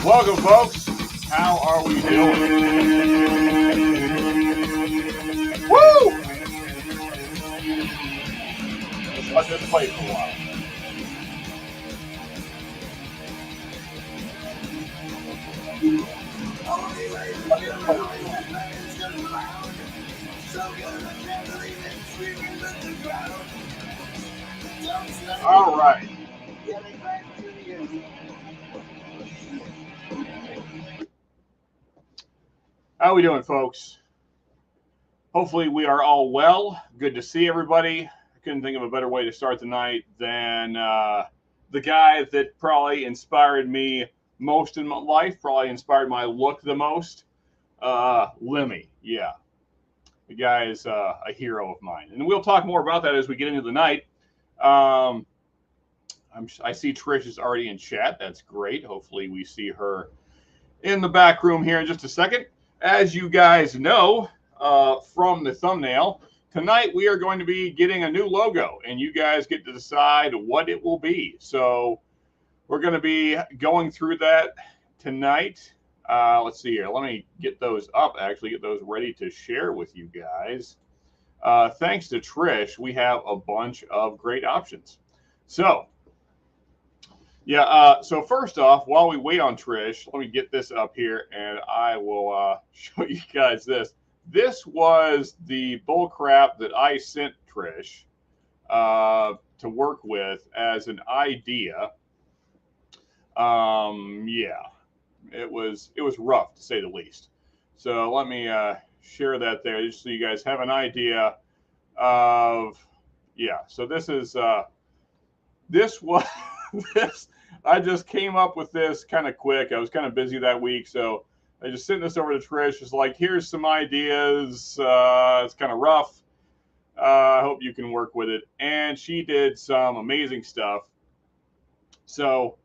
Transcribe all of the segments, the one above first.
Welcome, folks. How are we doing? Woo! Let's let this play for a while. All right. How are we doing, folks? Hopefully, we are all well. Good to see everybody. I couldn't think of a better way to start the night than the guy that probably inspired me most in my life, probably inspired my look the most, Lemmy. Yeah, the guy is a hero of mine. And we'll talk more about that as we get into the night. I see Trish is already in chat. That's great. Hopefully, we see her in the back room here in just a second. As you guys know from the thumbnail, tonight we are going to be getting a new logo, and you guys get to decide what it will be. So we're going to be going through that tonight. Let's see here. Let me get those up, actually get those ready to share with you guys. Thanks to Trish, we have a bunch of great options. So yeah, so first off, while we wait on Trish, let me get this up here and I will show you guys this. This was the bull crap that I sent Trish to work with as an idea. Yeah, it was rough to say the least. So let me share that there just so you guys have an idea of, yeah, so this is, this was, this, I just came up with this kind of quick. I was kind of busy that week, so I just sent this over to Trish. It's like, here's some ideas. It's kind of rough. I hope you can work with it. And she did some amazing stuff. So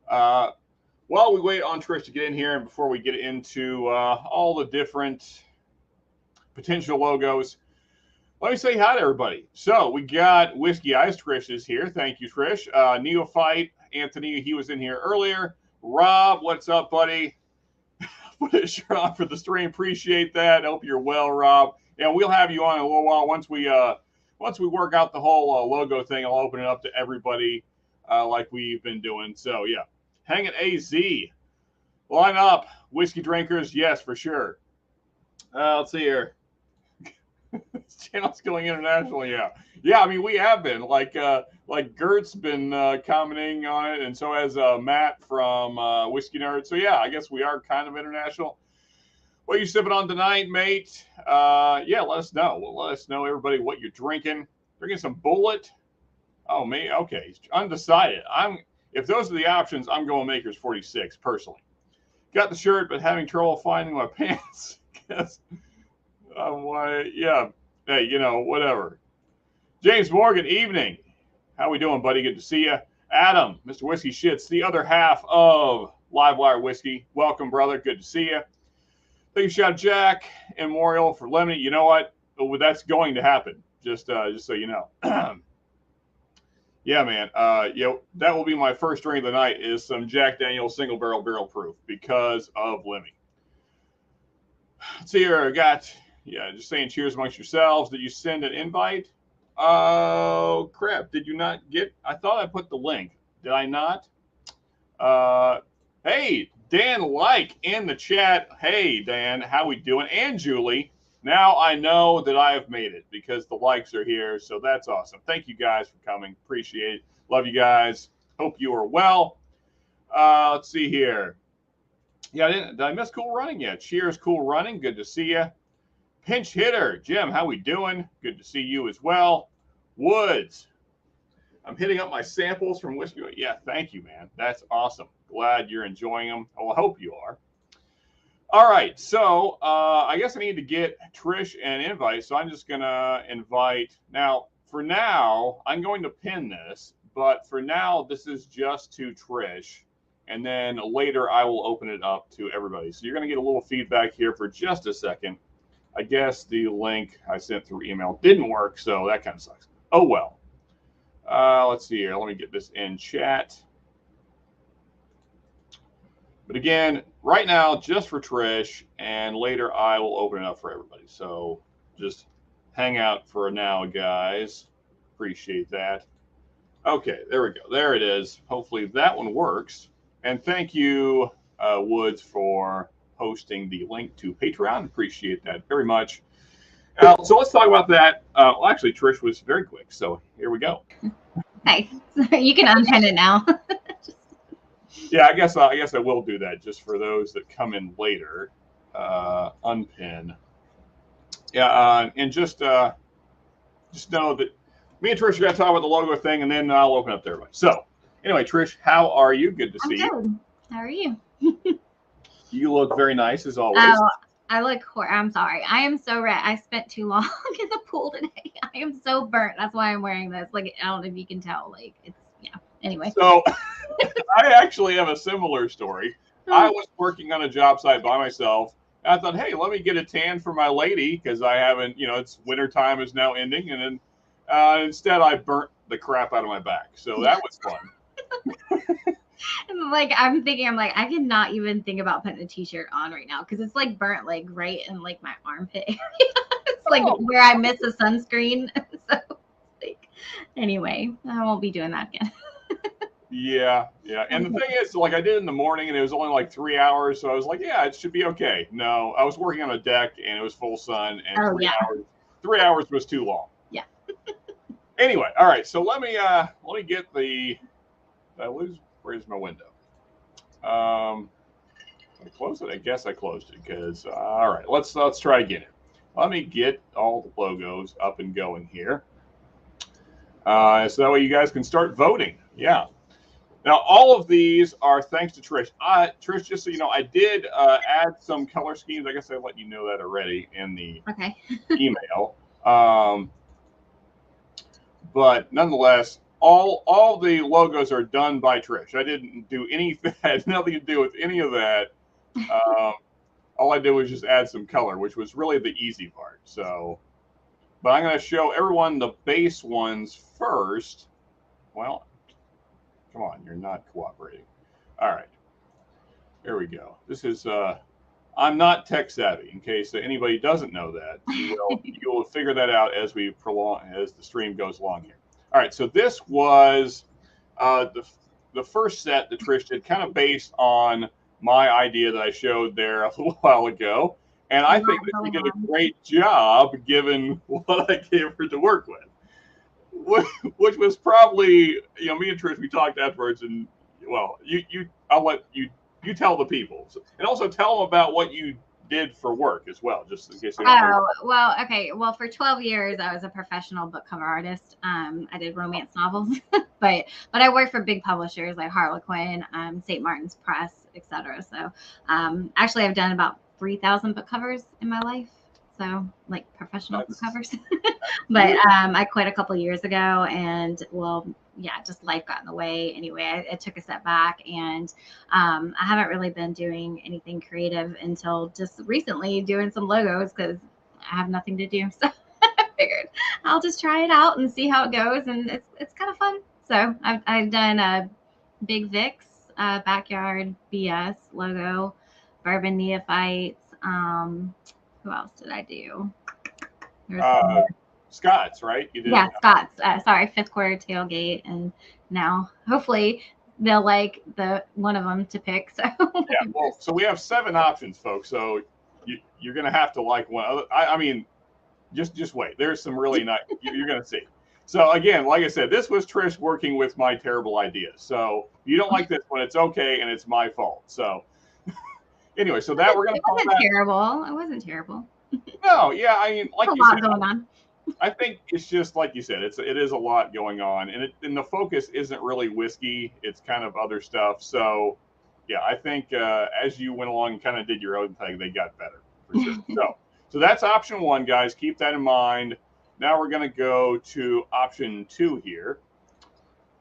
while we wait on Trish to get in here and before we get into all the different potential logos, let me say hi to everybody. So we got Whiskey Eyes. Trish is here. Thank you, Trish. Neophyte Anthony, he was in here earlier. Rob, what's up, buddy? Put a shirt on for the stream. Appreciate that. Hope you're well, Rob. And we'll have you on in a little while once we work out the whole logo thing. I'll open it up to everybody like we've been doing. So yeah, hang it, AZ. Line up, whiskey drinkers. Yes, for sure. Let's see here. This channel's going international. Yeah. I mean, we have been like Gert's been commenting on it, and so has Matt from Whiskey Nerd. So yeah, I guess we are kind of international. What are you sipping on tonight, mate? Yeah, let us know. Let us know, everybody, what you're drinking. Drinking some Bullet. Oh, me. Okay, undecided. If those are the options, I'm going Maker's 46 personally. Got the shirt, but having trouble finding my pants. Guess. Yeah. Hey, whatever. James Morgan, evening. How we doing, buddy? Good to see you. Adam, Mr. Whiskey Shits, the other half of Livewire Whiskey. Welcome, brother. Good to see you. Thank you, Shout Jack and Morial for limiting. You know what? That's going to happen. Just so you know. Yeah, man. That will be my first drink of the night is some Jack Daniel's single barrel proof because of Lemmy. Let's see here. I got, just saying cheers amongst yourselves. Did you send an invite? Oh, crap. Did you not get? I thought I put the link. Did I not? Hey, Dan Like in the chat. Hey, Dan, how we doing? And Julie. Now I know that I have made it because the likes are here. So that's awesome. Thank you guys for coming. Appreciate it. Love you guys. Hope you are well. Let's see here. Yeah, did I miss Cool Running yet? Cheers, Cool Running. Good to see you. Pinch Hitter. Jim, how we doing? Good to see you as well. Woods. I'm hitting up my samples from Whiskey. Yeah, thank you, man. That's awesome. Glad you're enjoying them. Oh, I hope you are. All right, so I guess I need to get Trish an invite, so I'm just going to invite. Now, for now, I'm going to pin this, but for now, this is just to Trish, and then later I will open it up to everybody. So you're going to get a little feedback here for just a second. I guess the link I sent through email didn't work, so that kind of sucks. Oh, well. Let's see here. Let me get this in chat. But again, right now, just for Trish, and later I will open it up for everybody. So just hang out for now, guys. Appreciate that. Okay, there we go. There it is. Hopefully that one works. And thank you, Woods, for posting the link to Patreon. Appreciate that very much. So let's talk about that. Well, actually, Trish was very quick. So here we go. Nice. You can unpin it now. Yeah, I guess I will do that just for those that come in later. Unpin. Yeah, and just know that me and Trish are going to talk about the logo thing, and then I'll open up to everybody. So, anyway, Trish, how are you? Good to see you. I'm good. How are you? You look very nice as always. Oh, I look. I'm sorry. I am so red. I spent too long in the pool today. I am so burnt. That's why I'm wearing this. Like, I don't know if you can tell. Like, it's Anyway. So, I actually have a similar story. I was working on a job site by myself. And I thought, hey, let me get a tan for my lady because I haven't, it's winter time is now ending. And then instead I burnt the crap out of my back. So that was fun. Like, I'm like, I cannot even think about putting a t-shirt on right now because it's like burnt, like right in like my armpit area. It's like where I miss the sunscreen. So, like, anyway, I won't be doing that again. Yeah. And the thing is, like, I did it in the morning and it was only like 3 hours. So I was like, yeah, it should be okay. No, I was working on a deck and it was full sun and 3 hours was too long. Yeah. Anyway, all right. So let me get the, where's my window? I closed it. I guess I closed it because, all right, let's try again. Let me get all the logos up and going here. So that way you guys can start voting. Yeah. Now, all of these are thanks to Trish. Trish, just so you know, I did add some color schemes. I guess I let you know that already in the email. But nonetheless, all the logos are done by Trish. I didn't do anything. Had nothing to do with any of that. All I did was just add some color, which was really the easy part. So, but I'm going to show everyone the base ones first. Well, come on, you're not cooperating. All right, here we go. This is I'm not tech savvy. In case anybody doesn't know that, you will figure that out as the stream goes along here. All right, so this was the first set that Trish did, kind of based on my idea that I showed there a little while ago, and I think that she did a great job given what I gave her to work with. Which was probably, me and Trish, we talked afterwards, and well, I'll let you tell the people, and also tell them about what you did for work as well, just in case they don't know. Well, okay. Well, for 12 years, I was a professional book cover artist. I did romance novels, but I worked for big publishers like Harlequin, St. Martin's Press, etc. So, actually, I've done about 3,000 book covers in my life. So, like professional book covers. But I quit a couple years ago, and just life got in the way. Anyway, I took a step back, and I haven't really been doing anything creative until just recently, doing some logos because I have nothing to do. So I figured I'll just try it out and see how it goes, and it's kind of fun. So I've done a Big Vic's Backyard BS logo, Bourbon Neophytes. Who else did I do? Scott's, right? You did. Yeah, Scott's. Sorry, Fifth Quarter Tailgate, and now hopefully they'll like one of them to pick. So yeah, well, so we have 7 options, folks. So you're gonna have to like one. I mean, just wait. There's some really nice. You're gonna see. So again, like I said, this was Trish working with my terrible ideas. So if you don't like this one, it's okay, and it's my fault. So anyway, so that we're gonna. It wasn't terrible. It wasn't terrible. No, yeah, I mean, like a you lot said, going on. I think it's just like you said, it is a lot going on, and the focus isn't really whiskey; it's kind of other stuff. So, yeah, I think as you went along and kind of did your own thing, they got better for sure. So that's option 1, guys. Keep that in mind. Now we're going to go to option 2 here.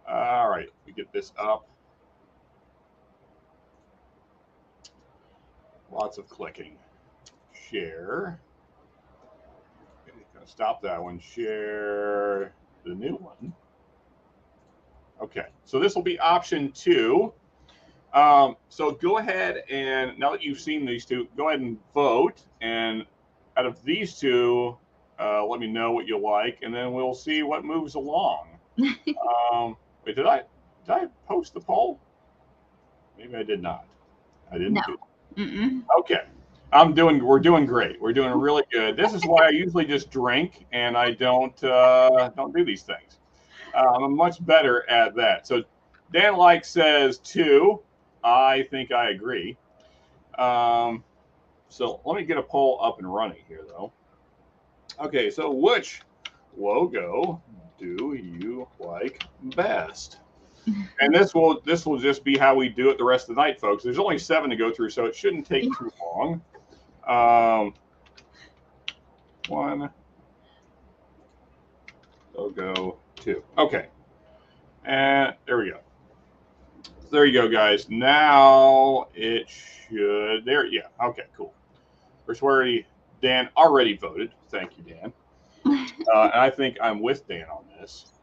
All right, we get this up. Lots of clicking. Share. Stop that one. Share the new one. Okay, so this will be option 2. So go ahead and now that you've seen these two, go ahead and vote. And out of these two, let me know what you like, and then we'll see what moves along. Wait, did I post the poll? Maybe I did not. I didn't No. do it. Mm-mm. Okay. We're doing great. We're doing really good. This is why I usually just drink and I don't do these things. I'm much better at that. So Dan Like says 2. I think I agree. So let me get a poll up and running here though. Okay, so which logo do you like best? And this will just be how we do it the rest of the night, folks. There's only 7 to go through, so it shouldn't take too long. 1, logo 2. Okay, and there we go. There you go, guys. Now it should there. Yeah. Okay. Cool. Dan already voted. Thank you, Dan. And I think I'm with Dan on this.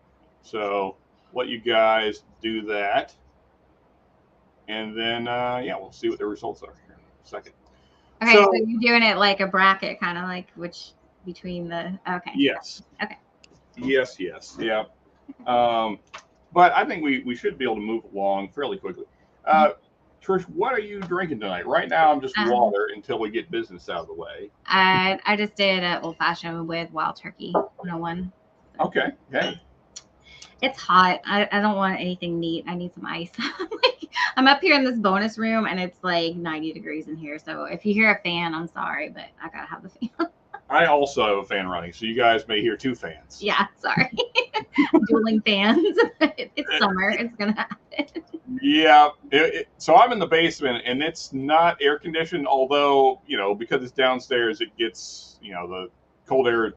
So let you guys do that. And then, yeah, we'll see what the results are here in a second. Okay, so you're doing it like a bracket, kind of like which between the, okay. Yes. Okay. Yes, yeah. But I think we should be able to move along fairly quickly. Trish, what are you drinking tonight? Right now, I'm just water until we get business out of the way. I just did an old fashioned with wild turkey 101. Okay. Hey. It's hot. I don't want anything neat. I need some ice. I'm up here in this bonus room and it's like 90 degrees in here. So if you hear a fan, I'm sorry, but I gotta have the fan. I also have a fan running, so you guys may hear 2 fans. Yeah, sorry. Dueling fans. It's summer. It's gonna happen. Yeah. So I'm in the basement, and it's not air conditioned. Although because it's downstairs, it gets the cold air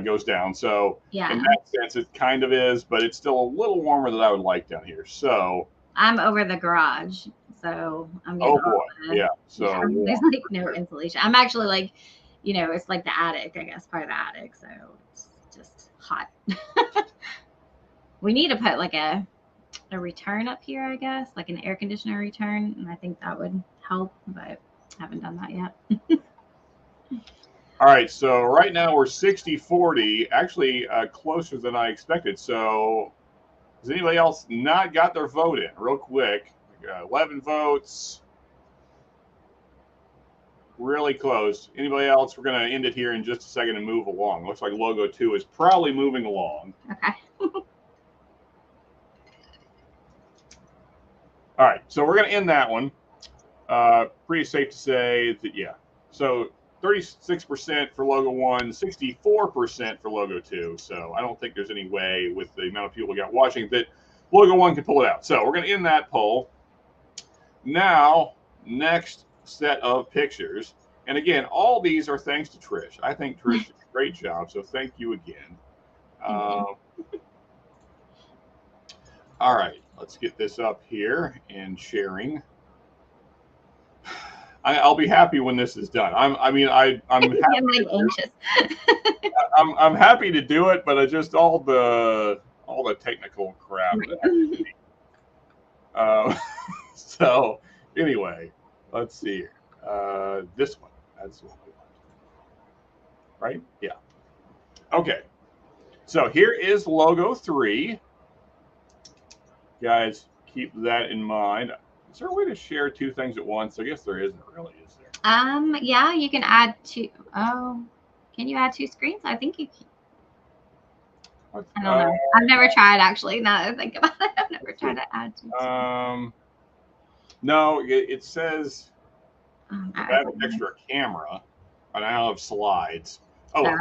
goes down. So yeah, in that sense, it kind of is, but it's still a little warmer than I would like down here. So I'm over the garage, so I'm getting. Oh boy, yeah. So there's like no insulation. I'm actually like, it's like the attic, I guess, part of the attic. So it's just hot. We need to put like a return up here, I guess, like an air conditioner return, and I think that would help, but haven't done that yet. All right, so right now we're 60-40, actually closer than I expected. So has anybody else not got their vote in? Real quick, 11 votes. Really close. Anybody else? We're going to end it here in just a second and move along. Looks like logo 2 is probably moving along. Okay. All right, so we're going to end that one. Pretty safe to say that, yeah. So 36% for logo 1, 64% for logo 2. So I don't think there's any way with the amount of people we got watching that logo 1 can pull it out. So we're going to end that poll. Now, next set of pictures. And again, all these are thanks to Trish. I think Trish did a great job. So thank you again. All right, let's get this up here and sharing. I'll be happy when this is done. I'm happy. I'm like anxious. I'm happy to do it, but I just all the technical crap. So anyway, let's see here. This one. That's the one we want. Right? Yeah. Okay. So here is logo 3. Guys, keep that in mind. Is there a way to share 2 things at once? I guess there isn't really, is there? Yeah, you can add 2. Oh, can you add 2 screens? I think you can. I don't know. I've never tried, actually. Now that I think about it, I've never tried to add 2 screens. No, it says I have an extra camera, and I have slides. Oh,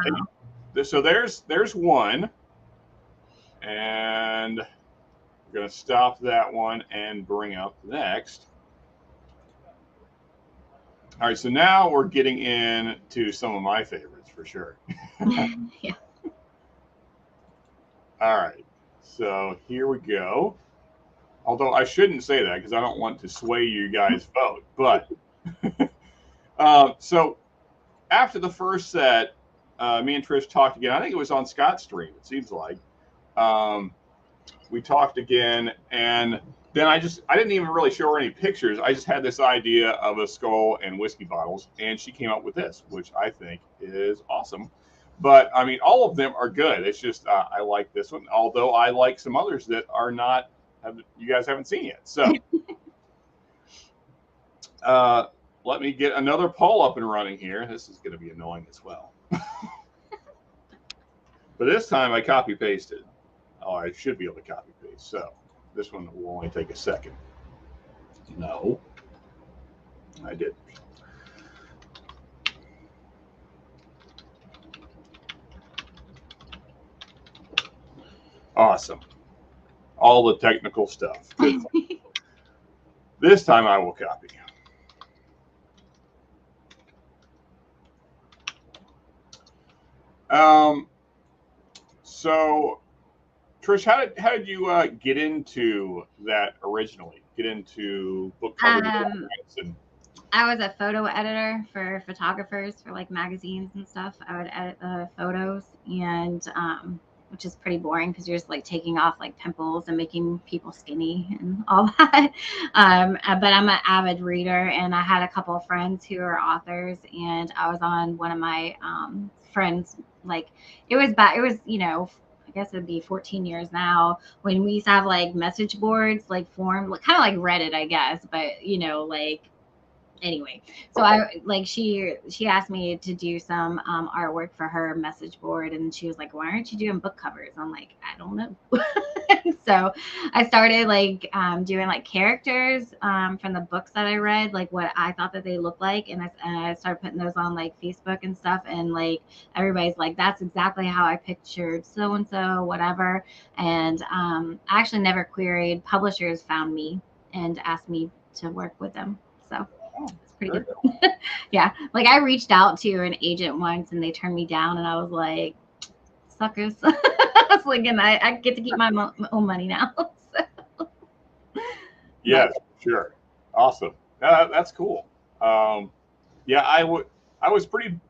so there's one, and we're going to stop that one and bring up the next. All right, so now we're getting into some of my favorites for sure. Yeah. All right, so here we go. Although I shouldn't say that because I don't want to sway you guys' vote. But so after the first set, me and Trish talked again. I think it was on Scott's stream, it seems like. We talked again, and then I didn't even really show her any pictures. I just had this idea of a skull and whiskey bottles, and she came up with this, which I think is awesome. But I mean, all of them are good. It's just I like this one, although I like some others that are not you guys haven't seen yet. So let me get another poll up and running here. This is going to be annoying as well. But this time I copy pasted. Oh, I should be able to copy paste. So this one will only take a second. No, I didn't. Awesome. All the technical stuff. Good. This time I will copy. So, Trish, how did you get into that originally? Get into book cover and I was a photo editor for photographers for like magazines and stuff. I would edit the photos, and which is pretty boring because you're just like taking off like pimples and making people skinny and all that. But I'm an avid reader, and I had a couple of friends who are authors, and I was on one of my friends, like it was I guess it'd be 14 years now, when we used to have like message boards, like formed, like, kind of like Reddit, I guess, but like anyway. So she asked me to do some artwork for her message board, and she was like, why aren't you doing book covers? I'm like, I don't know. So I started like doing like characters from the books that I read, like what I thought that they looked like, and I started putting those on like Facebook and stuff, and like everybody's like, that's exactly how I pictured so and so, whatever. And I actually never queried. Publishers found me and asked me to work with them. So it's pretty good. Yeah. Like I reached out to an agent once and they turned me down, and I was like, suckers. I was like, and I get to keep my own money now. So. Yes, sure. Awesome. That's cool. Yeah, I was pretty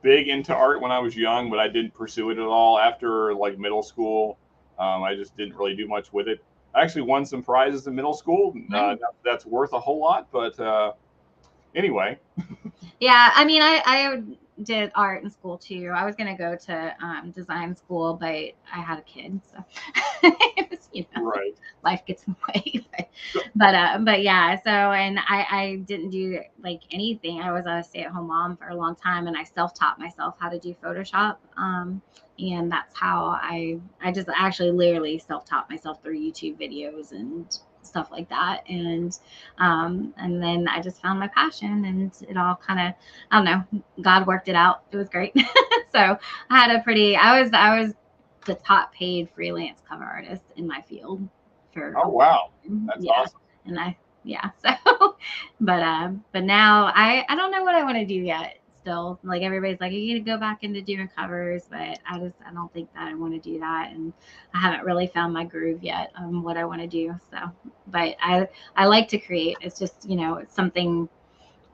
big into art when I was young, but I didn't pursue it at all after like middle school. I just didn't really do much with it. I actually won some prizes in middle school. That's worth a whole lot, but anyway. Yeah, I mean, I did art in school too. I was gonna go to design school, but I had a kid, so it was, right. Life gets in the way. But yeah. So, and I didn't do like anything. I was a stay-at-home mom for a long time, and I self-taught myself how to do Photoshop. And that's how I just actually literally self-taught myself through YouTube videos and stuff like that. And then I just found my passion, and it all kind of, I don't know, God worked it out. It was great. So I had I was the top paid freelance cover artist in my field for. Oh wow, that's awesome. And so but now I don't know what I want to do yet. Still, like everybody's like, you need to go back into doing covers, but I don't think that I want to do that, and I haven't really found my groove yet on what I want to do. So, but I like to create. It's just it's something,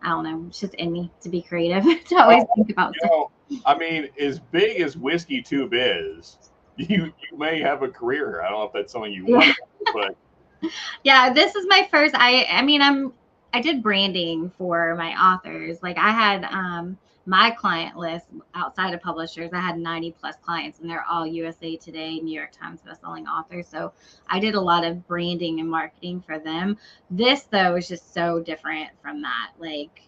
I don't know, it's just in me to be creative, to always think about stuff. I mean, as big as Whiskey Tube is, you may have a career. I don't know if that's something you want, but yeah, this is my first. I mean, I did branding for my authors. Like I had my client list outside of publishers. I had 90 plus clients, and they're all USA Today, New York Times bestselling authors. So I did a lot of branding and marketing for them. This though is just so different from that. Like,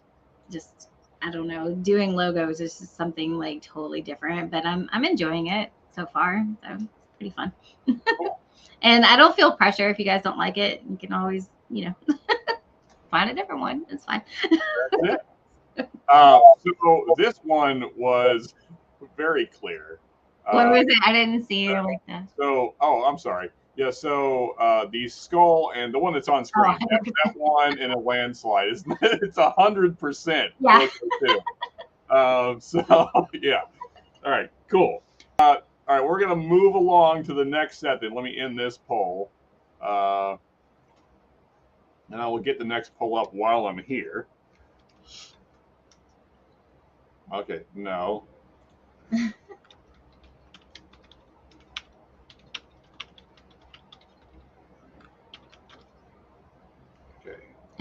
just, I don't know, doing logos is just something like totally different. But I'm enjoying it so far. So it's pretty fun. And I don't feel pressure. If you guys don't like it, you can always, find a different one. It's fine. That's it. So this one was very clear. What was it? I didn't see it like that. So, I'm sorry. Yeah, so the skull and the one that's on screen, that one in a landslide, it's 100%. Yeah. So, yeah. All right, cool. All right, we're going to move along to the next set then. Let me end this poll. And I will get the next poll up while I'm here. Okay, no.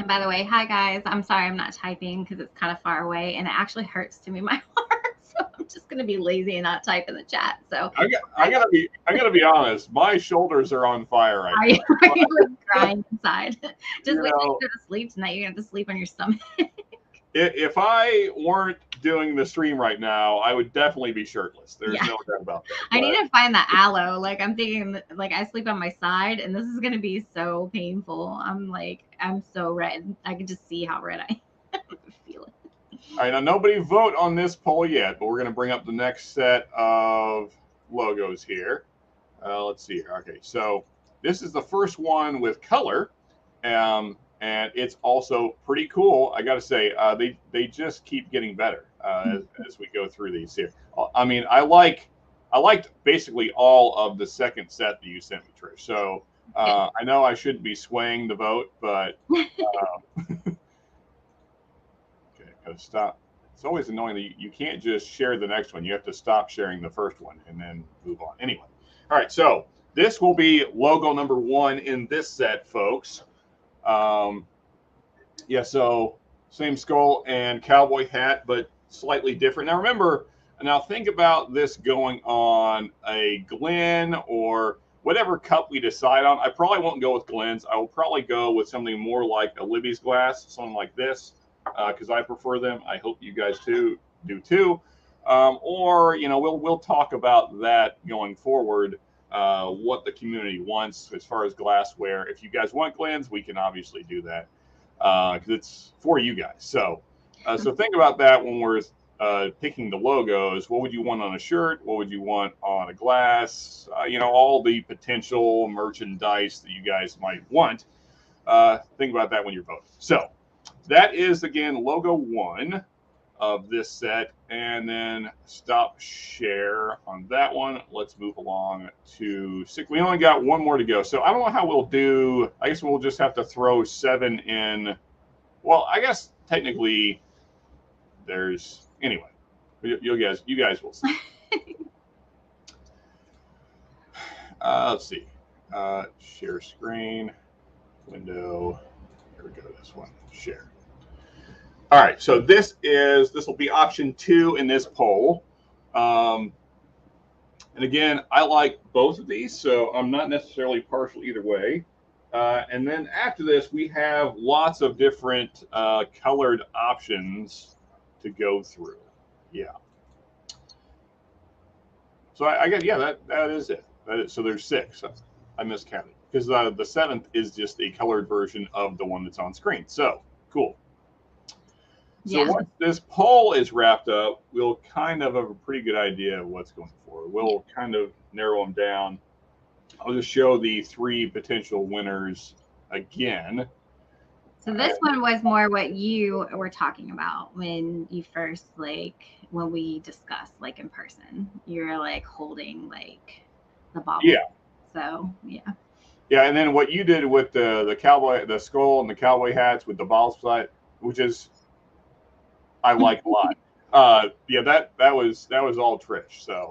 by the way, hi guys. I'm sorry I'm not typing because it's kind of far away and it actually hurts to me my heart. So I'm just gonna be lazy and not type in the chat. So I gotta be honest. My shoulders are on fire right now. are you like crying inside? Just wait till you know, go to sleep tonight. You're gonna have to sleep on your stomach. if I weren't doing the stream right now, I would definitely be shirtless. There's no doubt about that. I need to find the aloe. Like I'm thinking, like I sleep on my side, and this is gonna be so painful. I'm so red. I can just see how red I am. Feel it. All right, now nobody vote on this poll yet, but we're gonna bring up the next set of logos here. Let's see here. Okay, so this is the first one with color. And it's also pretty cool. I got to say, they just keep getting better as we go through these here. I mean, I liked basically all of the second set that you sent me, Trish. So I know I shouldn't be swaying the vote, but okay, gotta stop. It's always annoying that you can't just share the next one. You have to stop sharing the first one and then move on. Anyway, all right. So this will be logo number 1 in this set, folks. Yeah, so same skull and cowboy hat, but slightly different. Now think about this going on a Glen or whatever cup we decide on. I probably won't go with Glen's. I will probably go with something more like a Libby's glass, something like this, because I prefer them. I hope you guys do too. Or we'll talk about that going forward. What the community wants as far as glassware. If you guys want Glen's, we can obviously do that because it's for you guys. So think about that when we're picking the logos. What would you want on a shirt? What would you want on a glass? All the potential merchandise that you guys might want. Think about that when you're voting. So that is, again, logo 1 of this set, and then stop share on that one. Let's move along to 6. We only got one more to go, so I don't know how we'll do. I guess we'll just have to throw 7 in. Well, I guess technically there's anyway. You guys will see. Let's see. Share screen, window. Here we go. This one. Share. All right, so this will be option 2 in this poll. And again, I like both of these, so I'm not necessarily partial either way. And then after this, we have lots of different colored options to go through. Yeah. So I guess, yeah, that is it. So there's 6. I miscounted because the 7th is just a colored version of the one that's on screen. So cool. So once this poll is wrapped up, we'll kind of have a pretty good idea of what's going forward. We'll kind of narrow them down. I'll just show the 3 potential winners again. So this one was more what you were talking about when you first, when we discussed, in person. You're, holding, the ball. Yeah. So, yeah. Yeah, and then what you did with the cowboy, the skull and the cowboy hats with the ball side, which is I like a lot. Yeah, that was all Trish. So,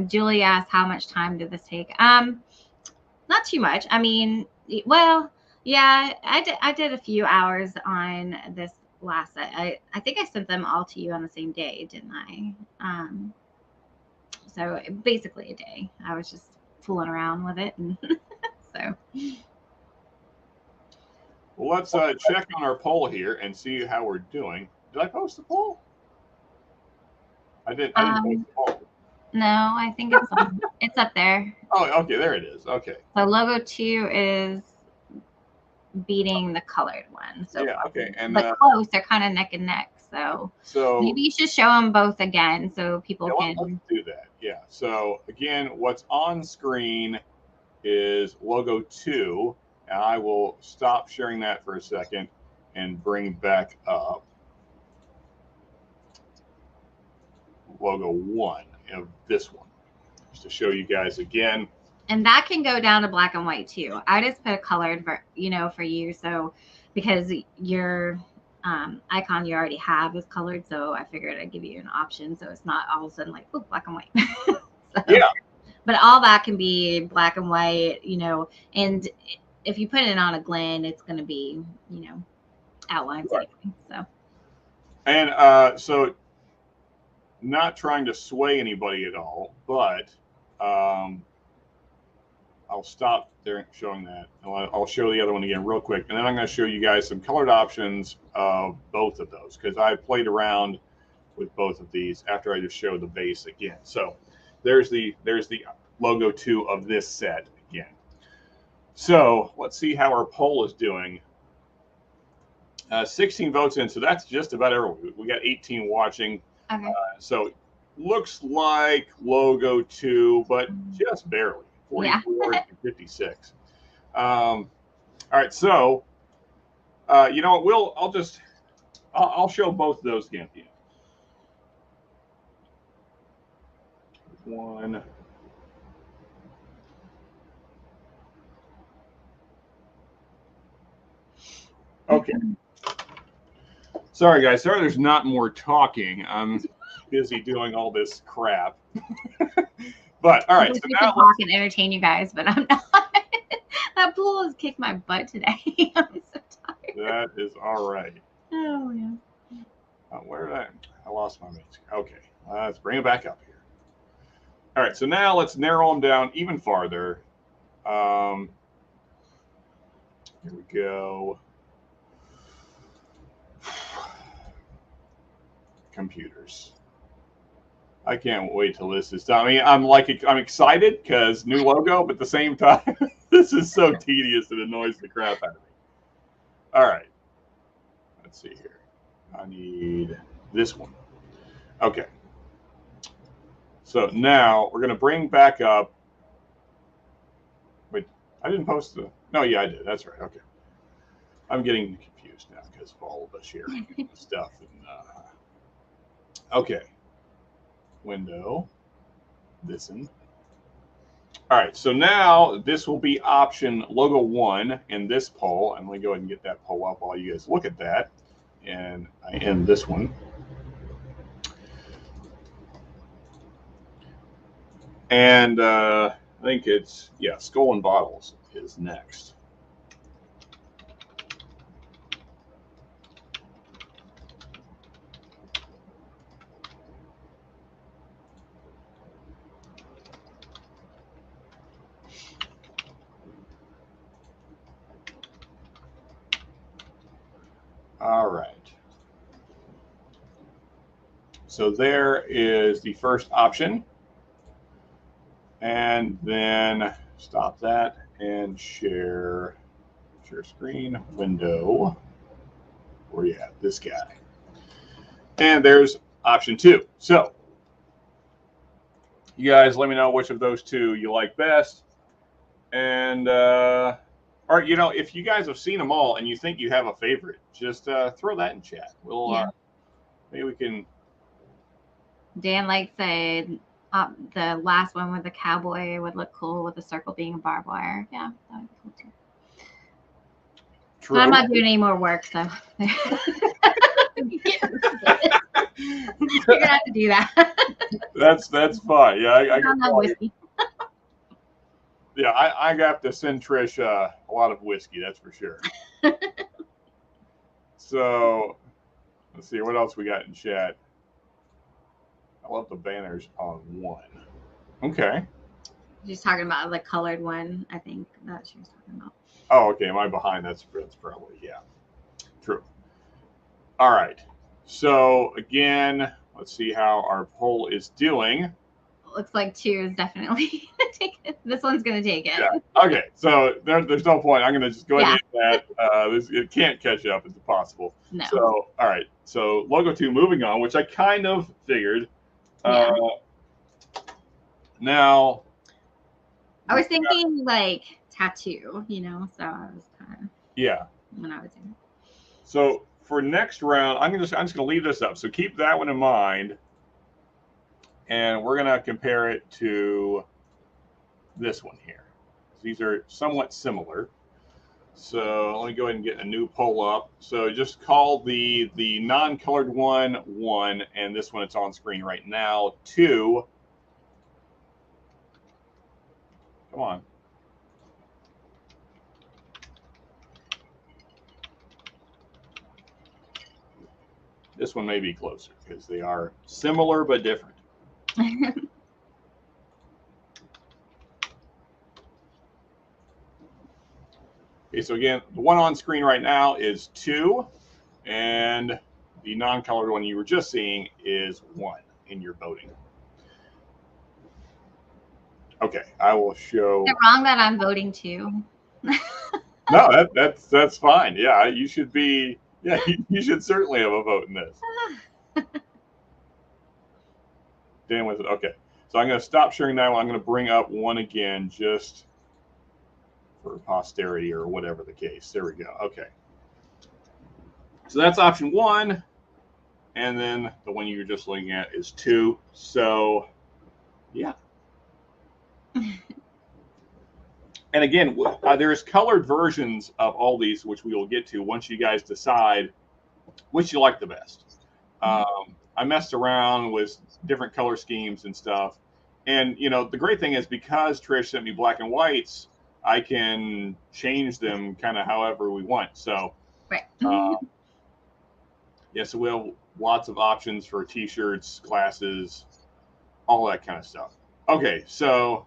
Julie asked, how much time did this take? Not too much. I mean, well, yeah, I did a few hours on this last set. I think I sent them all to you on the same day, didn't I? So basically a day. I was just fooling around with it, and so. Well, let's check on our poll here and see how we're doing. Did I post the poll? I didn't post the poll. No, I think it's up there. Oh, okay, there it is. Okay. So logo 2 is beating the colored one. So yeah, okay, and but close. They're kind of neck and neck. So maybe you should show them both again so people can. Let's do that. Yeah. So again, what's on screen is logo 2. And I will stop sharing that for a second and bring back up logo 1 of this one, just to show you guys again. And that can go down to black and white too. I just put a colored, for you. So because your icon you already have is colored, so I figured I'd give you an option, so it's not all of a sudden black and white. So, yeah. But all that can be black and white, and if you put it on a Glen, it's going to be, you know, outlines Right. anyway. So. And so, not trying to sway anybody at all, but I'll stop there showing that. I'll show the other one again real quick, and then I'm going to show you guys some colored options of both of those because I played around with both of these after I just showed the base again. So there's the logo 2 of this set again. So let's see how our poll is doing. 16 votes in, so that's just about everyone. We got 18 watching. Okay. So looks like logo 2, but just barely. 44 to 56. All right, so you know what? I'll show both of those again. One. Okay. Sorry, guys. Sorry, there's not more talking. I'm busy doing all this crap. But all right. So now talk and entertain you guys, but I'm not. That pool has kicked my butt today. I'm so tired. That is all right. Oh yeah. Where did I lost my mates. Okay. Let's bring it back up here. All right. So now let's narrow them down even farther. Here we go. Computers. I can't wait till this is done. I mean, I'm excited because new logo, but at the same time, this is so tedious it annoys the crap out of me. All right. Let's see here. I need this one. Okay. So now we're going to bring back up. Wait, I didn't post the. No, yeah, I did. That's right. Okay. I'm getting confused now because of all of us sharing stuff. And, okay. Window. Listen. All right. So now this will be option logo 1 in this poll. I'm going to go ahead and get that poll up while you guys look at that. And I end this one. And I think it's, yeah, Skull and Bottles is next. All right. So there is the first option. And then stop that and share screen window. Where you at? This guy. And there's option 2. So you guys let me know which of those 2 you like best. And or you know, if you guys have seen them all and you think you have a favorite, just throw that in chat. We'll maybe we can. Dan likes the last one with the cowboy would look cool with the circle being a barbed wire. Yeah, that would be cool too. True. But I'm not doing any more work, so you're gonna have to do that. That's fine. Yeah, I don't have whiskey. Yeah, I have to send Trish a lot of whiskey, that's for sure. So let's see what else we got in chat. I love the banners on 1. Okay. She's talking about the colored one, I think that she was talking about. Oh, okay. Am I behind? That's probably, yeah. True. All right. So again, let's see how our poll is doing. Looks like 2 is definitely take it. This one's gonna take it. Yeah. Okay. So there's no point. I'm gonna just go ahead and hit that. It can't catch up. It's impossible. No. So all right. So logo 2, moving on, which I kind of figured. Yeah. Now. I was thinking like tattoo, you know. So I was kind of. Yeah. When I was in. So for next round, I'm just gonna leave this up. So keep that one in mind. And we're going to compare it to this one here. These are somewhat similar. So let me go ahead and get a new poll up. So just call the non-colored one 1, and this one it's on screen right now 2. Come on. This one may be closer because they are similar but different. Okay, so again, the one on screen right now is 2, and the non-colored one you were just seeing is 1 in your voting. Okay, I will show. Is it wrong that I'm voting 2? No, that's fine. Yeah, you should be. Yeah, you should certainly have a vote in this. Dan with it. Okay, so I'm going to stop sharing that one. I'm going to bring up one again just for posterity or whatever the case. There we go. Okay. So that's option 1. And then the one you were just looking at is 2. So, yeah. And again, there's colored versions of all these, which we will get to once you guys decide which you like the best. I messed around with different color schemes and stuff. And, you know, the great thing is because Trish sent me black and whites, I can change them kind of however we want. So, right. Yeah, so we have lots of options for T-shirts, glasses, all that kind of stuff. Okay, so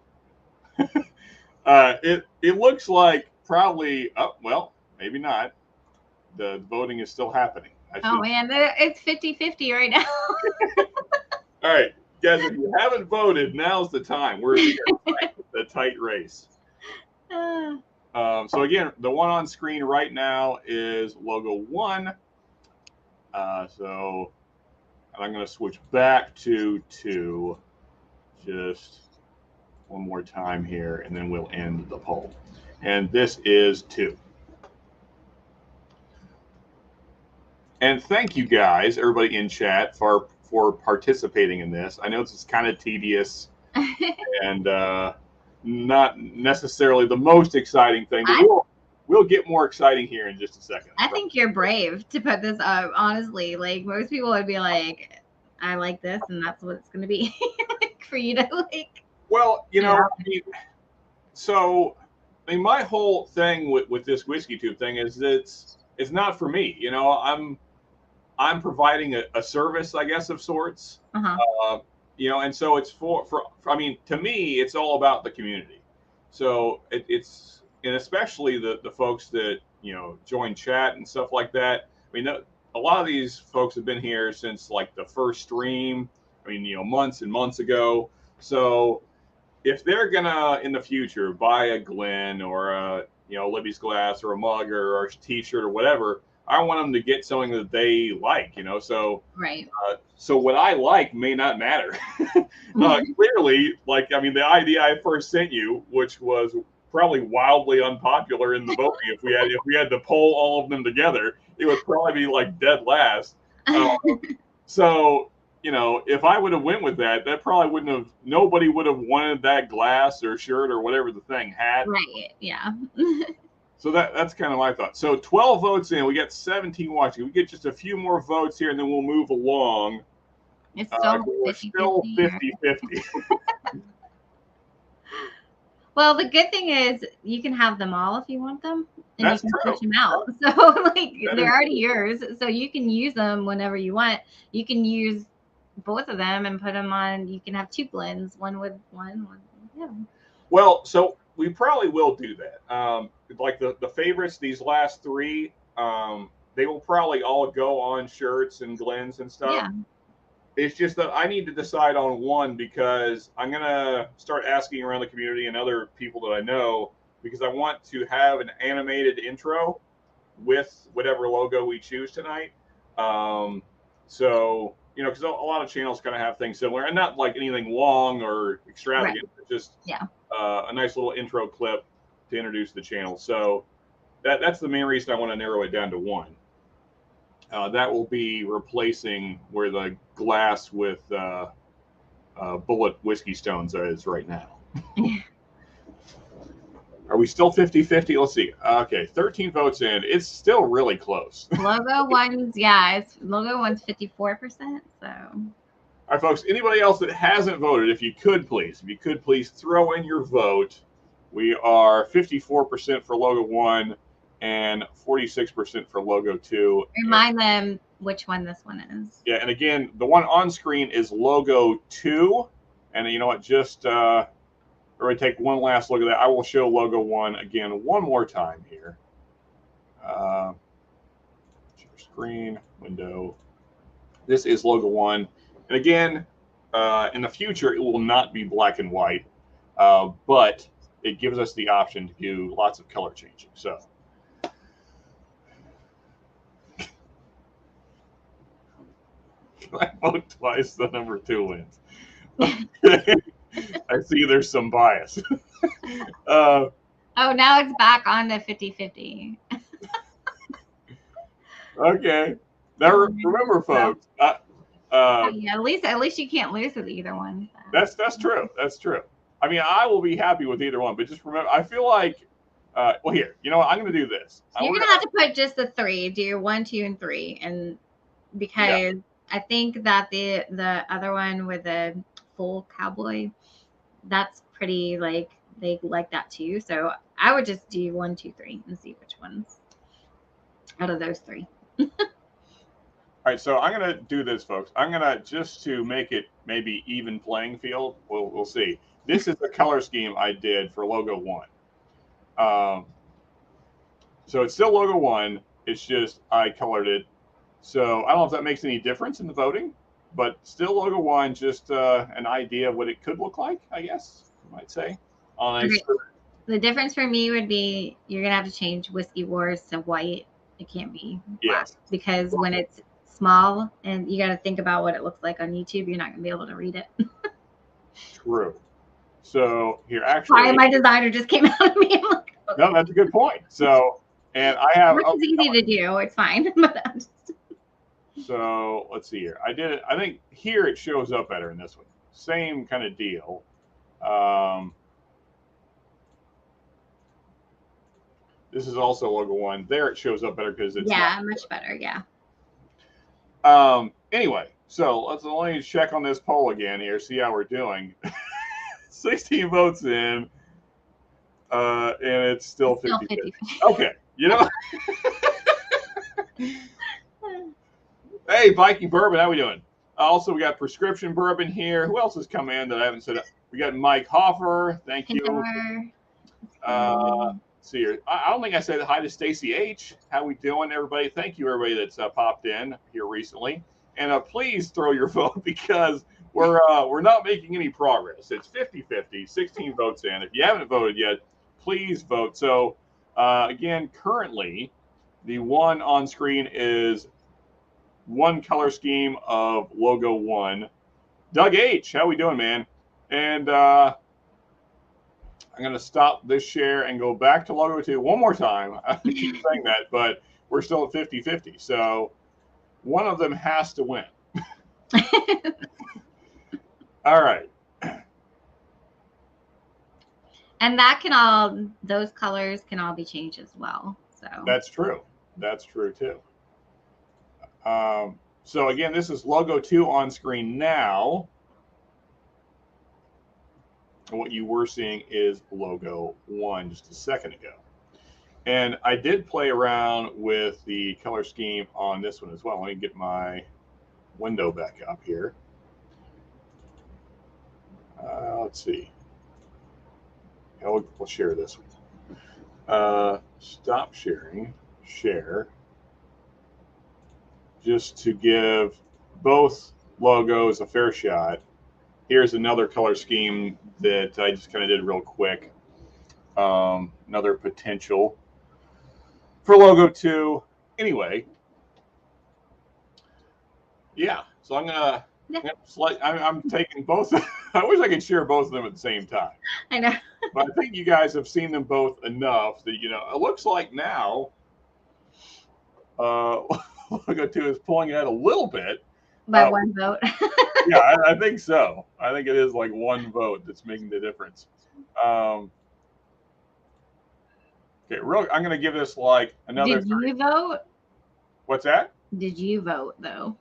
it looks like probably, well, maybe not. The voting is still happening. Oh, man, it's 50-50 right now. All right, guys, if you haven't voted, now's the time. We're in the tight race. So again, the one on screen right now is logo 1. So I'm going to switch back to 2 just one more time here, and then we'll end the poll. And this is 2. And thank you guys, everybody in chat, for participating in this. I know this is kind of tedious and not necessarily the most exciting thing, but we'll get more exciting here in just a second. I think you're brave to put this up, honestly. Like, most people would be like, I like this, and that's what it's going to be for you to like. Well, you know, my whole thing with this whiskey tube thing is it's not for me. You know, I'm providing a service, I guess, of sorts. You know, and so it's for I mean, to me, it's all about the community. So it's, and especially the folks that, you know, join chat and stuff like that. I mean, a lot of these folks have been here since like the first stream. I mean, you know, months and months ago. So if they're gonna in the future buy a Glen or a, you know, Libby's glass or a mug or a T-shirt or whatever, I want them to get something that they like, you know. So right. So what I like may not matter. Clearly, like, I mean, the idea I first sent you, which was probably wildly unpopular in the voting, if we had to poll all of them together, it would probably be like dead last. So, you know, if I would have went with that probably wouldn't have. Nobody would have wanted that glass or shirt or whatever the thing had. Right. Yeah. So that's kind of my thought. So 12 votes in. We got 17 watching. We get just a few more votes here, and then we'll move along. It's still 50-50. Well, the good thing is you can have them all if you want them, and That's you can true. switch them out. So, like, they're already yours, so you can use them whenever you want. You can use both of them and put them on. You can have 2 blends, one with one. Yeah. Well, so we probably will do that. Like the favorites, these last 3, they will probably all go on shirts and Glens and stuff. Yeah. It's just that I need to decide on one because I'm going to start asking around the community and other people that I know, because I want to have an animated intro with whatever logo we choose tonight. So, you know, because a lot of channels kind of have things similar, and not like anything long or extravagant, but just a nice little intro clip to introduce the channel. So that's the main reason I want to narrow it down to 1. That will be replacing where the glass with bullet whiskey stones is right now. Are we still 50-50? Let's see. Okay, 13 votes in. It's still really close. Logo one's, logo one's 54%. So. All right, folks. Anybody else that hasn't voted, if you could please throw in your vote. We are 54% for logo 1 and 46% for logo 2. Remind them which one this one is. Yeah, and again, the one on screen is logo 2. And you know what? Just or take one last look at that. I will show logo 1 again one more time here. Share screen, window. This is logo 1. And again, in the future, it will not be black and white, but it gives us the option to do lots of color changing. So I vote twice, the number 2 wins. I see there's some bias. Oh, now it's back on the 50-50. Okay. Now remember, folks. Yeah, at least you can't lose with either one. So. That's true. That's true. I mean, I will be happy with either one, but just remember, I feel like, well, here, you know what? I'm going to do this. You're going to have to put just the 3. Do 1, 2, and 3, and because I think that the other one with the full cowboy, that's pretty like they like that too. So I would just do 1, 2, 3 and see which ones out of those 3. All right, so I'm going to do this, folks. I'm going to, just to make it maybe even playing field, we'll see. This is the color scheme I did for logo 1. So it's still logo 1. It's just I colored it. So I don't know if that makes any difference in the voting, but still logo 1, just an idea of what it could look like, I guess you might say. The difference for me would be you're going to have to change Whiskey Wars to white. It can't be black because when it's small and you got to think about what it looks like on YouTube, you're not going to be able to read it. True. So here, actually, sorry, my designer just came out of me. I'm like, okay. No, that's a good point. So, and I have. It's easy to do. It's fine. So let's see here. I did it. I think here it shows up better in this one. Same kind of deal. This is also logo 1. There it shows up better because it's much better. Yeah. Anyway, so let me check on this poll again here, see how we're doing. 16 votes in, and it's still 50-50. Okay, you know. Hey, Viking Bourbon, how we doing? Also, we got Prescription Bourbon here. Who else has come in that I haven't said? We got Mike Hoffer. Thank you. See here. I don't think I said hi to Stacy H. How we doing, everybody? Thank you, everybody that's popped in here recently. And please throw your vote because we're not making any progress. It's 50-50, 16 votes in. If you haven't voted yet, please vote. So again, currently, the one on screen is one color scheme of logo 1. Doug H, how we doing, man? And I'm going to stop this share and go back to logo 2 one more time. I keep saying that, but we're still at 50-50. So one of them has to win. All right. And those colors can all be changed as well. So that's true. That's true too. So again, this is logo 2 on screen now. And what you were seeing is logo 1 just a second ago. And I did play around with the color scheme on this one as well. Let me get my window back up here. Let's see. We'll share this one. Stop sharing. Share. Just to give both logos a fair shot. Here's another color scheme that I just kind of did real quick. Another potential for logo 2. Anyway, yeah. So I'm taking both. I wish I could share both of them at the same time. I know. But I think you guys have seen them both enough that it looks like now logo 2 is pulling it a little bit. By one vote. Yeah, I think so. I think it is like one vote that's making the difference. Okay, I'm going to give this like another. Did you vote? What's that? Did you vote though?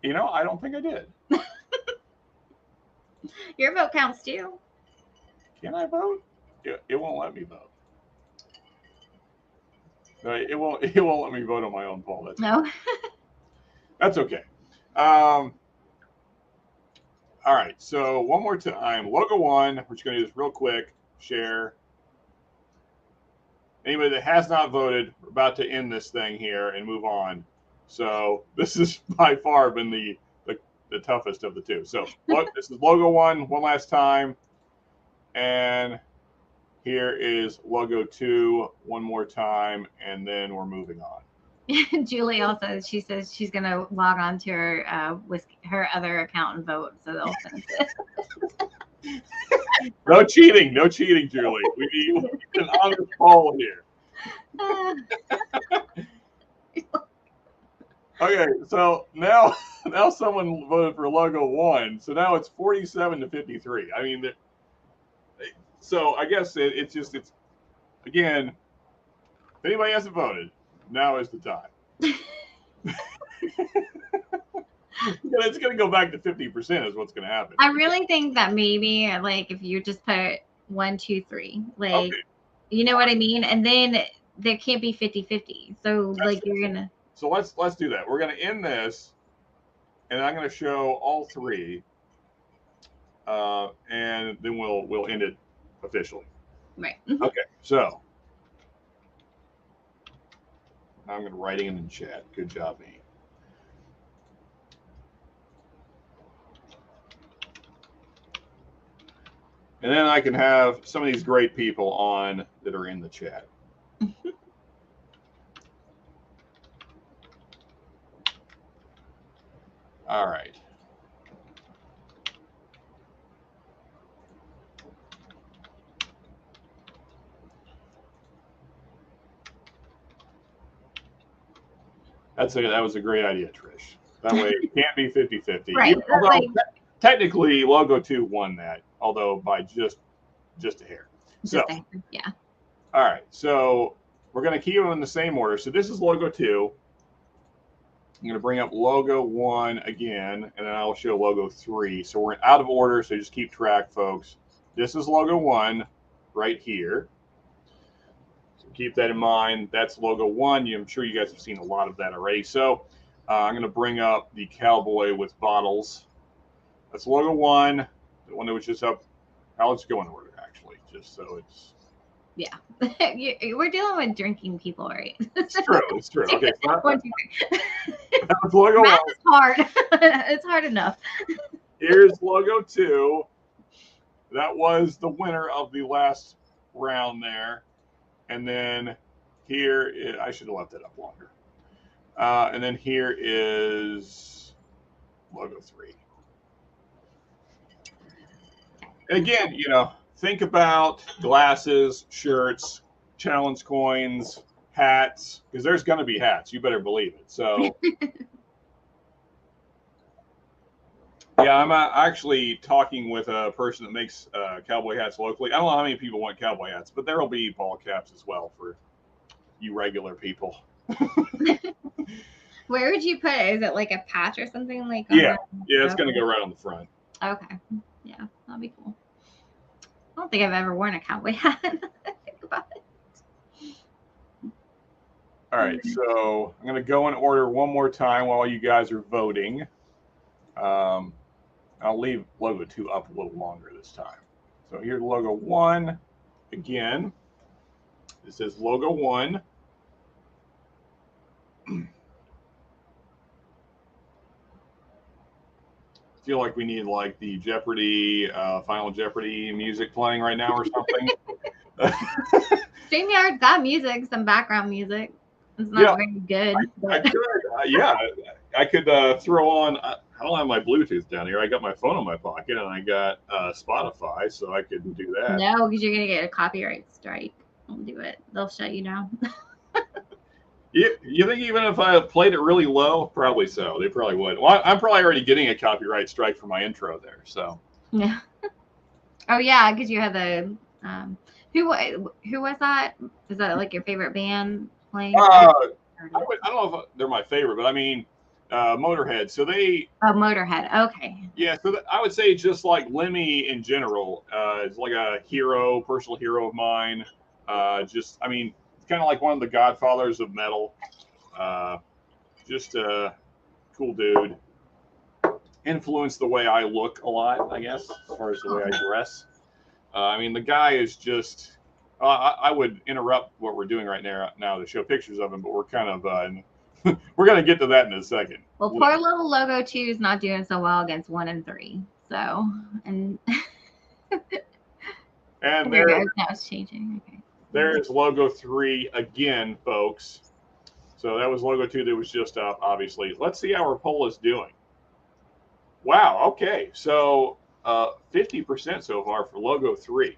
I don't think I did. Your vote counts too. Can I vote? It won't let me vote. No, it won't let me vote on my own poll. No. That's okay. All right. So one more time. Logo 1. We're just going to do this real quick. Share. Anybody that has not voted, we're about to end this thing here and move on. So this has by far been the toughest of the two. So this is logo 1 last time. And here is logo 2 one more time. And then we're moving on. Julie also, she says she's going to log on to her her other account and vote. So they'll finish it. No cheating, Julie. We need an honest poll here. Okay, so now someone voted for logo 1, so now it's 47 to 53. I mean, so I guess it's again, if anybody hasn't voted, now is the time. It's going to go back to 50% is what's going to happen. I really think that maybe like if you just put 1, 2, 3, like, okay. You know what I mean? And then there can't be 50-50. So that's like you're going to. So let's do that. We're going to end this and I'm going to show all 3. And then we'll end it officially. Right. Okay. So I'm going to write it in the chat. Good job, me. And then I can have some of these great people on that are in the chat. All right. That was a great idea, Trish. That way it can't be 50-50. Right. Although, technically, logo 2 won that, although by just a hair. So, yeah. All right. So we're going to keep them in the same order. So this is logo 2. I'm going to bring up logo 1 again, and then I'll show logo 3. So we're out of order, so just keep track, folks. This is logo 1 right here. So keep that in mind. That's logo 1. I'm sure you guys have seen a lot of that already. So I'm going to bring up the cowboy with bottles. That's logo 1, the one that was just up. Now let's go in order, actually, just so it's. Yeah, we're dealing with drinking people, right? It's true. It's true. Okay. So One, 2, 3. That's logo 1. It's hard. It's hard enough. Here's logo 2. That was the winner of the last round there. And then here, I should have left it up longer. And then here is logo 3. And again, think about glasses, shirts, challenge coins, hats, because there's going to be hats. You better believe it. So, yeah, I'm actually talking with a person that makes cowboy hats locally. I don't know how many people want cowboy hats, but there will be ball caps as well for you regular people. Where would you put it? Is it like a patch or something? Like yeah, it's going to go right on the front. Okay. Yeah, that'd be cool. I don't think I've ever worn a cowboy hat. Think about it. All right, so I'm going to go in order one more time while you guys are voting. I'll leave logo 2 up a little longer this time. So here's logo 1 again. This is logo 1. Feel like we need like the Jeopardy, Final Jeopardy music playing right now or something. StreamYard's got music, some background music. It's not very good. I could throw on. I don't have my Bluetooth down here. I got my phone in my pocket and I got Spotify, so I could do that. No, because you're gonna get a copyright strike. Don't do it. They'll shut you down. You think even if I played it really low? Probably so. They probably would. Well, I'm probably already getting a copyright strike for my intro there. So. Yeah. Oh yeah, because you had the who was that? Is that like your favorite band playing? I don't know if they're my favorite, but I mean, Motorhead. So they. Oh, Motorhead. Okay. Yeah, so I would say just like Lemmy in general is like a personal hero of mine. Kind of like one of the godfathers of metal. Just a cool dude. Influenced the way I look a lot, I guess, as far as the way I dress. I mean, the guy is just. I would interrupt what we're doing right now to show pictures of him, but we're kind of we're going to get to that in a second. Well, poor little Logo 2 is not doing so well against 1 and 3. So, and and there it goes. Now it's changing. Okay. There's Logo 3 again, folks. So that was Logo 2 that was just up, obviously. Let's see how our poll is doing. Wow, okay. So 50% so far for Logo 3.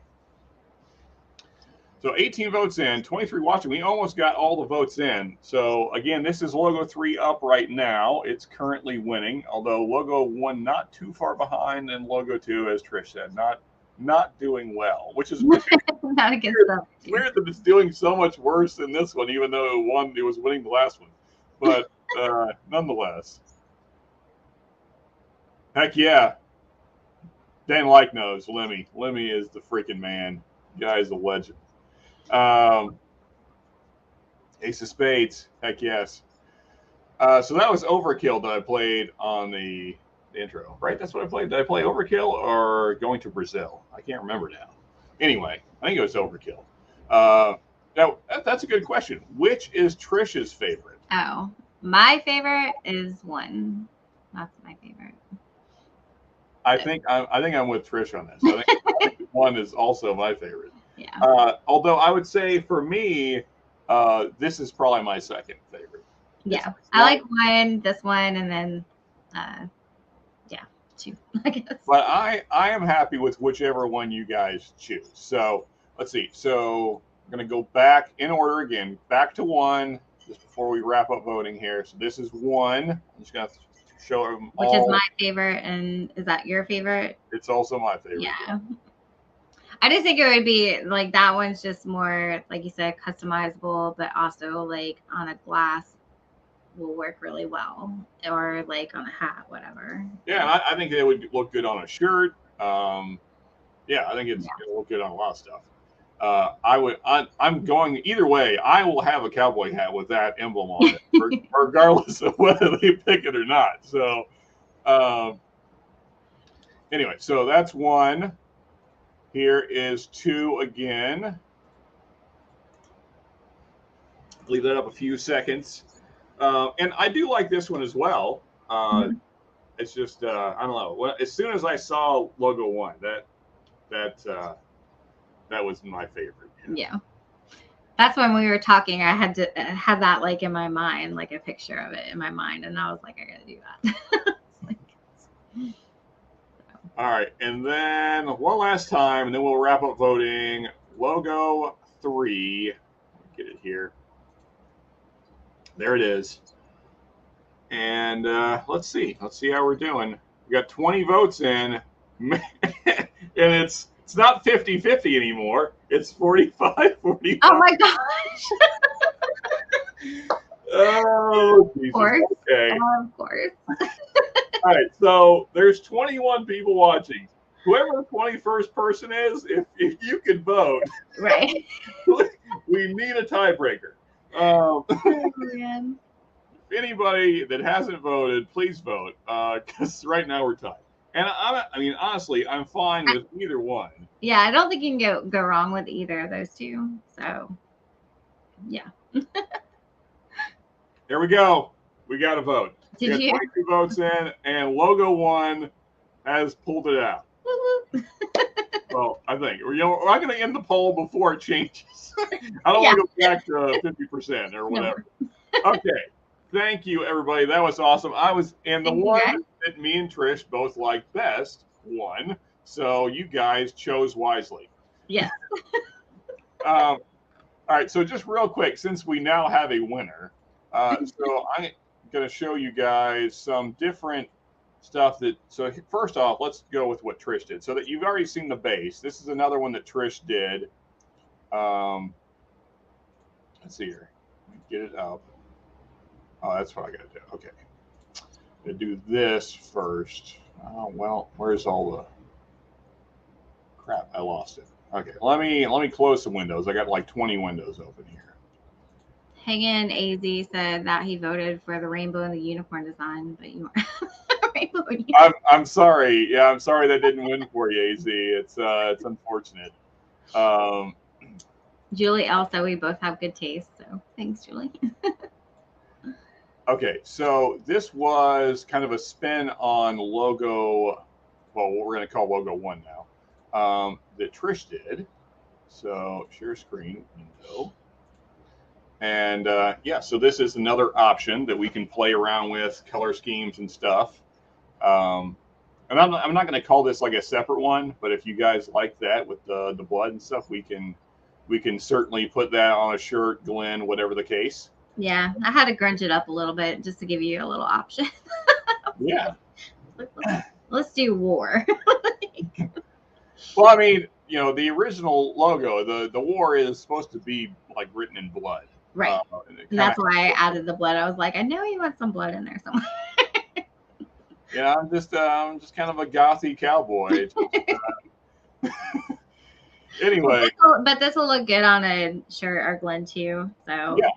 So 18 votes in, 23 watching. We almost got all the votes in. So again, this is Logo 3 up right now. It's currently winning, although Logo 1 not too far behind, and Logo 2, as Trish said, not doing well, which is not against them. Weird that it's doing so much worse than this one, even though it was winning the last one. But nonetheless, heck yeah. Dan Like knows Lemmy. Lemmy is the freaking man. Guy's a legend. Ace of Spades. Heck yes. So that was Overkill that I played on the intro, right? That's what I played. Did I play Overkill or Going to Brazil? I can't remember now. Anyway, I think it was Overkill. Now, that's a good question. Which is Trish's favorite? Oh, my favorite is 1. That's my favorite. I think I'm with Trish on this. I think 1 is also my favorite. Yeah. Although I would say for me, this is probably my second favorite. Yeah, I like 1, this one, and then 2, I guess. But I am happy with whichever one you guys choose. So let's see. So I'm going to go back in order again, back to 1, just before we wrap up voting here. So this is 1. I'm just going to show them all. Which is my favorite, and is that your favorite? It's also my favorite. Yeah. I just think it would be like that one's just more, like you said, customizable, but also like on a glass will work really well, or like on a hat, whatever. Yeah, and I think it would look good on a shirt. Yeah, I think it'll look good on a lot of stuff. I'm going either way. I will have a cowboy hat with that emblem on it, regardless of whether they pick it or not. So, anyway, so that's 1. Here is 2 again. Leave that up a few seconds. And I do like this one as well. It's just I don't know. As soon as I saw Logo 1, that was my favorite. You know? Yeah, that's when we were talking. I had to have that like in my mind, like a picture of it in my mind, and I was like, I gotta do that. All right, and then one last time, and then we'll wrap up voting. Logo 3. Get it here. There it is. And let's see how we're doing. We got 20 votes in, and it's not 50-50 anymore. It's 45-45. Oh my gosh. Oh, Jesus. Of course. Okay. Of course. All right, so there's 21 people watching. Whoever the 21st person is, if you could vote, right? We need a tiebreaker. Anybody that hasn't voted, please vote, because right now we're tied. And I mean, honestly, I'm fine with either one. Yeah, I don't think you can go wrong with either of those two. So, yeah. There we go. We got a vote. Did we you? 22 votes in, and Logo 1 has pulled it out. Well, I think we're not going to end the poll before it changes. I don't want to go back to 50% or whatever. No. Okay. Thank you, everybody. That was awesome. The one that me and Trish both liked best won. So you guys chose wisely. Yes. All right. So just real quick, since we now have a winner, so I'm going to show you guys some different stuff so first off, let's go with what Trish did. So that you've already seen the base. This is another one that Trish did. Let's see here. Get it up. Oh, that's what I got to do. Okay. I'm going to do this first. Oh, well, where's all the crap? I lost it. Okay. Let me close some windows. I got like 20 windows open here. Hagen AZ said that he voted for the rainbow and the unicorn design, but you weren't. Rainbow and unicorn. I'm sorry. Yeah, I'm sorry that didn't win for you, AZ. It's unfortunate. Julie L said we both have good taste, so thanks, Julie. Okay, so this was kind of a spin on logo, well, what we're going to call logo one now, that Trish did. So share screen window. And yeah, so this is another option that we can play around with, color schemes and stuff. And I'm not going to call this like a separate one, but if you guys like that with the blood and stuff, we can certainly put that on a shirt, Glenn, whatever the case. Yeah, I had to grunge it up a little bit just to give you a little option. Yeah. Let's do war. Well, I mean, you know, the original logo, the war is supposed to be like written in blood. Right. And that's why I added the blood. I was like, I know you want some blood in there somewhere. Yeah, I'm just kind of a gothy cowboy. Anyway. But this will look good on a shirt or Glenn too. So yeah.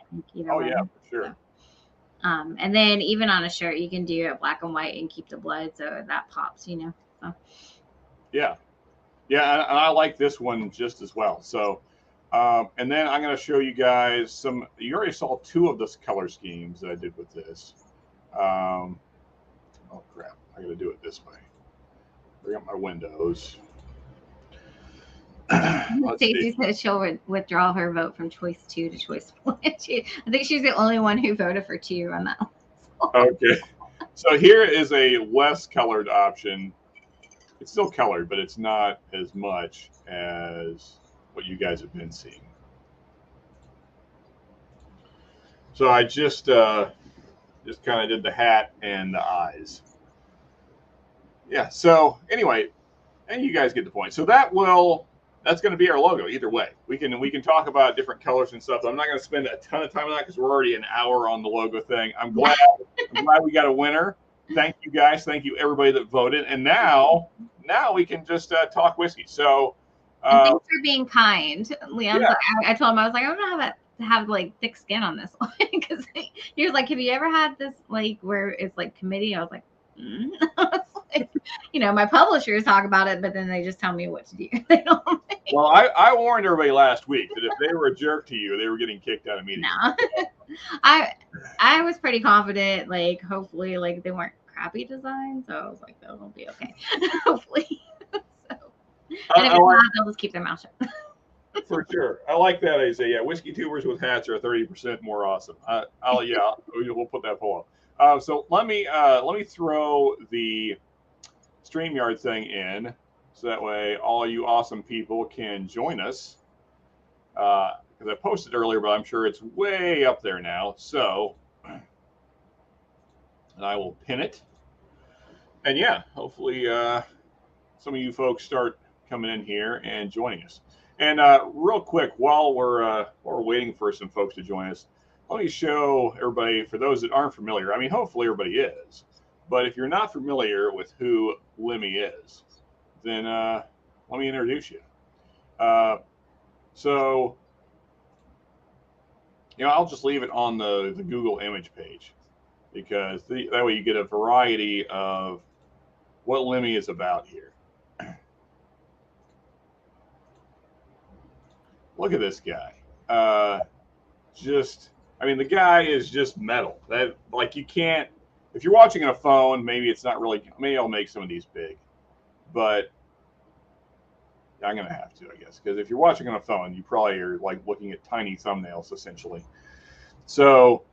Oh yeah, for sure. So, and then even on a shirt, you can do it black and white and keep the blood so that pops, you know. So. Yeah. Yeah, and I like this one just as well. So, and then I'm going to show you guys some. You already saw two of the color schemes that I did with this. Oh crap! I got to do it this way. Bring up my windows. Stacey said she'll withdraw her vote from choice 2 to choice 1. I think she's the only one who voted for 2 on that one. Okay, so here is a less colored option. It's still colored, but it's not as much as what you guys have been seeing. So I just kind of did the hat and the eyes. Yeah. So anyway, and you guys get the point. So that's going to be our logo either way. We can talk about different colors and stuff. I'm not going to spend a ton of time on that because we're already an hour on the logo thing. I'm glad we got a winner. Thank you guys. Thank you everybody that voted. And now we can just talk whiskey. So and thanks for being kind, Liam. Yeah. I told him, I was like, I'm gonna have like thick skin on this one because he was like, have you ever had this like where it's like committee? I was like, I was like, you know, my publishers talk about it, but then they just tell me what to do. They don't. Well, I warned everybody last week that if they were a jerk to you, they were getting kicked out of meetings. No, I was pretty confident. Like, hopefully, like they weren't crappy designs, so I was like, that'll be okay. Hopefully. So, and if it's not, they'll just keep their mouth shut. For sure, I like that. I say, yeah, whiskey tubers with hats are 30% more awesome. We'll put that poll up. So let me throw the StreamYard thing in. So that way all you awesome people can join us. Because I posted earlier, but I'm sure it's way up there now. So, and I will pin it. And yeah, hopefully some of you folks start coming in here and joining us. And real quick, while we're waiting for some folks to join us, let me show everybody, for those that aren't familiar, I mean, hopefully everybody is. But if you're not familiar with who Lemmy is, then let me introduce you. So, you know, I'll just leave it on the Google image page because that way you get a variety of what Lemmy is about here. Look at this guy. I mean, the guy is just metal. That, like, you can't, if you're watching on a phone, maybe it's not really, maybe I'll make some of these big, but I'm going to have to, I guess, because if you're watching on a phone, you probably are like looking at tiny thumbnails essentially. So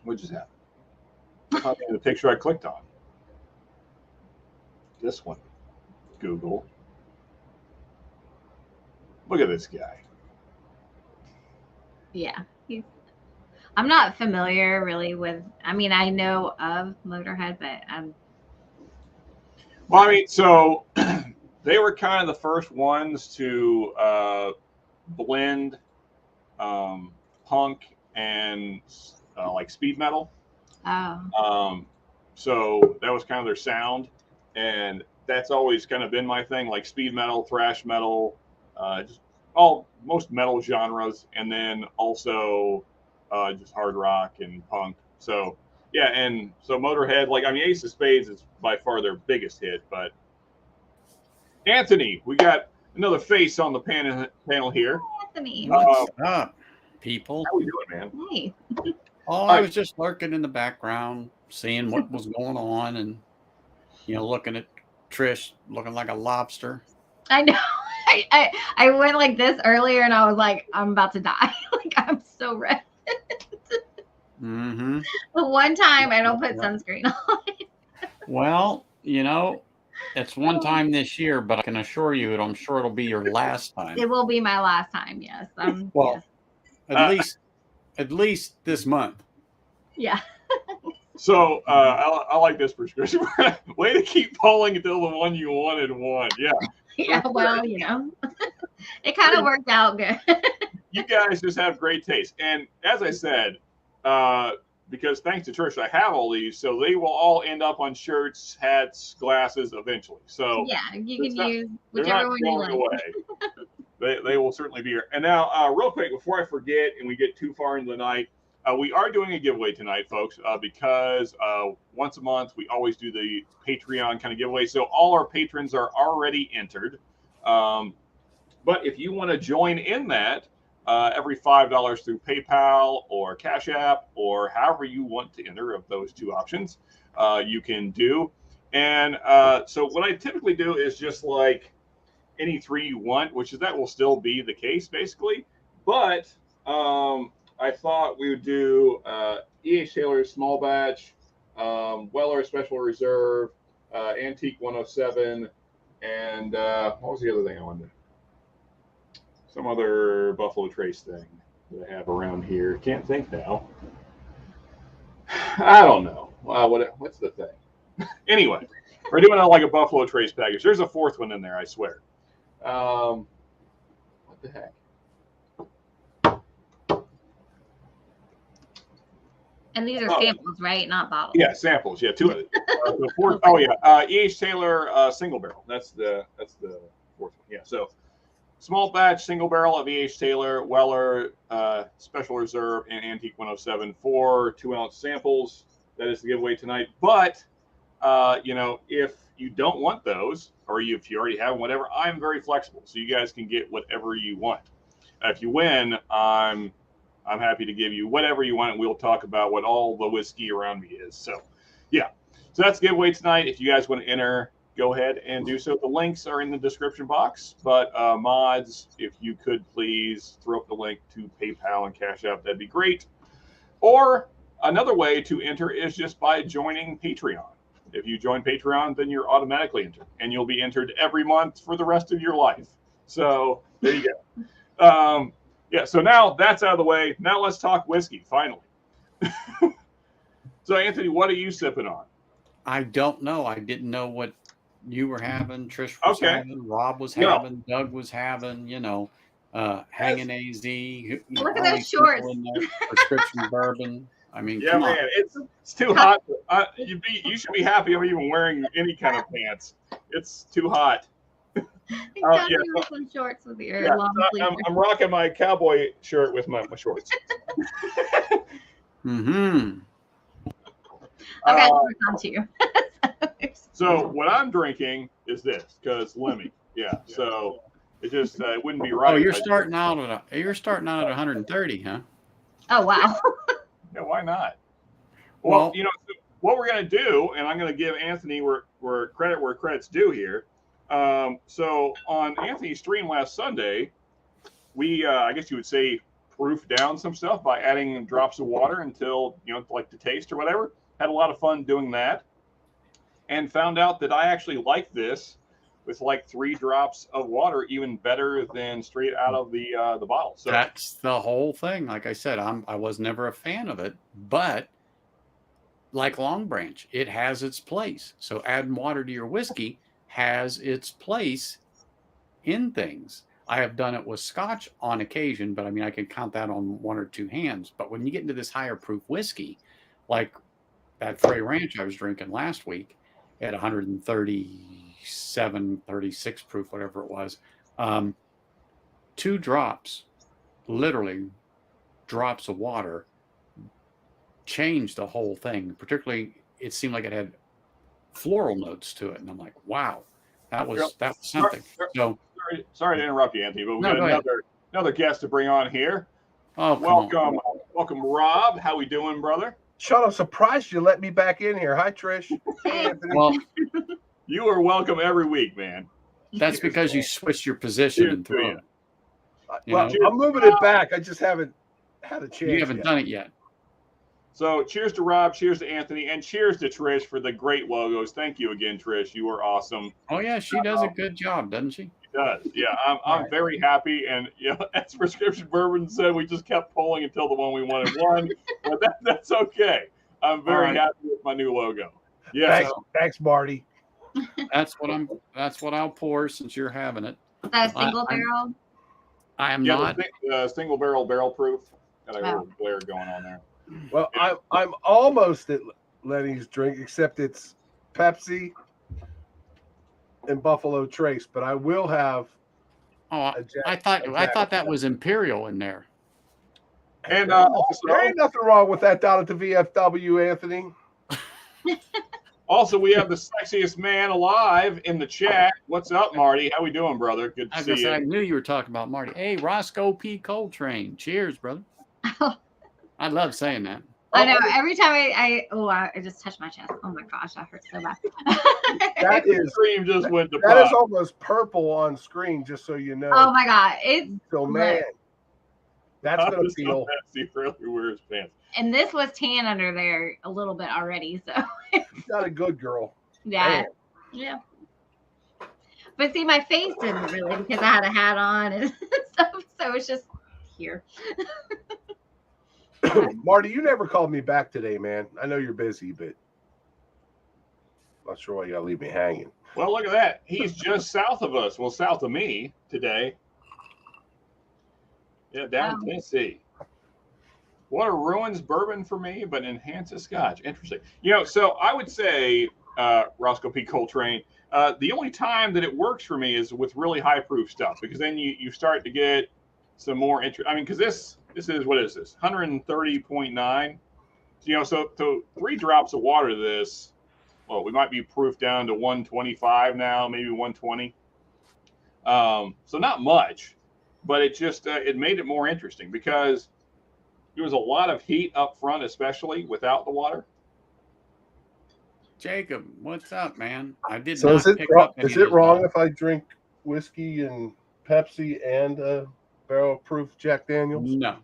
what just happened? The picture I clicked on. This one. Google. Look at this guy. Yeah. I'm not familiar really with, I mean, I know of Motorhead, but well, I mean, so they were kind of the first ones to blend punk and like speed metal. Oh. So that was kind of their sound, and that's always kind of been my thing, like speed metal, thrash metal, just most metal genres, and then also just hard rock and punk. So yeah, and so Motorhead, like I mean, Ace of Spades is by far their biggest hit. But Anthony, we got another face on the panel here. Anthony. What's up, people? How we doing, man? Hey. Oh, I was just lurking in the background, seeing what was going on, and looking at Trish looking like a lobster. I know. I went like this earlier, and I was like, I'm about to die. Like I'm so red. Mm-hmm. The one time I don't put sunscreen on. Well, it's one time this year, but I can assure you, I'm sure it'll be your last time. It will be my last time. Yes. Well, yes. at least this month. Yeah. So I like this prescription. Way to keep falling until the one you wanted won. Yeah. Yeah. Well, it kind of worked out good. You guys just have great taste, and as I said, because thanks to Trish, I have all these, so they will all end up on shirts, hats, glasses eventually. So yeah, you can use whichever one you like. Away. They will certainly be here. And now, real quick, before I forget and we get too far into the night, we are doing a giveaway tonight, folks, because once a month we always do the Patreon kind of giveaway. So all our patrons are already entered. But if you want to join in that, every $5 through PayPal or Cash App or however you want to enter of those two options, you can do. And so what I typically do is just like any three you want, which is that will still be the case basically. But I thought we would do E.H. Taylor's Small Batch, Weller Special Reserve, Antique 107, and what was the other thing I wanted to do? Some other Buffalo Trace thing that I have around here. Can't think now. I don't know. What's the thing? Anyway, we're doing like a Buffalo Trace package. There's a fourth one in there, I swear. What the heck? And these are samples, right? Not bottles. Yeah, samples. Yeah, two of it. The fourth. Oh yeah, E.H. Taylor single barrel. That's the fourth one. Yeah. So small batch single barrel of E.H. Taylor, Weller, Special Reserve, and Antique 107 for 2-ounce samples. That is the giveaway tonight. But if you don't want those, or if you already have whatever, I'm very flexible, so you guys can get whatever you want. If you win, I'm happy to give you whatever you want, and we'll talk about what all the whiskey around me is. So, yeah. So that's the giveaway tonight. If you guys want to enter, go ahead and do so. The links are in the description box. But mods, if you could please throw up the link to PayPal and Cash App, that'd be great. Or another way to enter is just by joining Patreon. If you join Patreon, then you're automatically entered, and you'll be entered every month for the rest of your life. So there you go. Yeah, so now that's out of the way. Now let's talk whiskey, finally. So, Anthony, what are you sipping on? I don't know. I didn't know what you were having, Trish was having, Rob was having, Doug was having, hanging AZ. Look at those shorts. Prescription bourbption. I mean, yeah, man, it's too hot. You should be happy I'm even wearing any kind of pants. It's too hot. Some shorts with your long sleeve. I'm rocking my cowboy shirt with my shorts. Mm-hmm. Okay, on to you. So what I'm drinking is this, because Lemmy. Yeah. So it just it wouldn't be right. Oh, you're starting out at 130, huh? Oh wow. Yeah, why not? Well, what we're gonna do, and I'm gonna give Anthony where credit's due here. So on Anthony's stream last Sunday, we I guess you would say proofed down some stuff by adding drops of water until like the taste or whatever. Had a lot of fun doing that, and found out that I actually like this with like 3 drops of water even better than straight out of the bottle. So that's the whole thing. Like I said, I was never a fan of it, but like Long Branch, it has its place. So adding water to your whiskey has its place in things. I have done it with Scotch on occasion, but I mean, I can count that on 1 or 2 hands. But when you get into this higher proof whiskey, like that Frey Ranch I was drinking last week at 137, 36 proof, whatever it was, 2 drops, literally drops of water, changed the whole thing. Particularly, it seemed like it had floral notes to it, and I'm like, wow, that was something. So sorry to interrupt you, Anthony, but we No, got go another guest to bring on here. oh, come on. Welcome, Rob. How we doing, brother? Sean, I'm surprised you let me back in here. Hi, Trish. Hey, Anthony. Well, You are welcome every week, man. that's because you switched your position and threw it. Well, I'm moving it back. I just haven't had a chance. You haven't done it yet. So cheers to Rob, cheers to Anthony, and cheers to Trish for the great logos. Thank you again, Trish. You are awesome. Oh yeah, she does a good job, doesn't she? She does. Yeah, I'm very happy. And as Prescription Bourbon said, we just kept polling until the one we wanted won. But that's okay. I'm very happy with my new logo. Yeah. Thanks, Marty. That's what I'll pour since you're having it. That single barrel. I am not. Single barrel proof. Got a little glare going on there. Well, I'm almost at Lenny's drink, except it's Pepsi and Buffalo Trace. But I will have. Oh, I thought that was Imperial in there. And there ain't nothing wrong with that down at the VFW, Anthony. Also, we have the sexiest man alive in the chat. What's up, Marty? How we doing, brother? Good to see you. I knew you were talking about Marty. Hey, Roscoe P. Coltrane. Cheers, brother. I love saying that. I know. Every time I just touched my chest. Oh my gosh, that hurts so bad. That is cream just went to that pop. is almost purple on screen, just so you know. Oh my god, it's so man. That's gonna feel. He really wears pants. And this was tan under there a little bit already, so. Not a good girl. Yeah. Man. Yeah. But see, my face didn't really because I had a hat on and stuff, so it's just here. Marty, you never called me back today, man. I know you're busy, but not sure why you gotta leave me hanging. Well, look at that. He's just south of us. Well, south of me today. Yeah, down in Tennessee. Water ruins bourbon for me, but enhances scotch. Interesting. So I would say, Roscoe P. Coltrane, the only time that it works for me is with really high proof stuff, because then you start to get some more interest. I mean, because this is, what is this? 130.9. So 3 drops of water to this, well, we might be proof down to 125 now, maybe 120. So not much, but it just it made it more interesting because there was a lot of heat up front, especially without the water. Jacob, what's up, man? I did so not is it pick wrong, up any is of it this wrong water. if I drink whiskey and Pepsi and barrel proof Jack Daniels? No.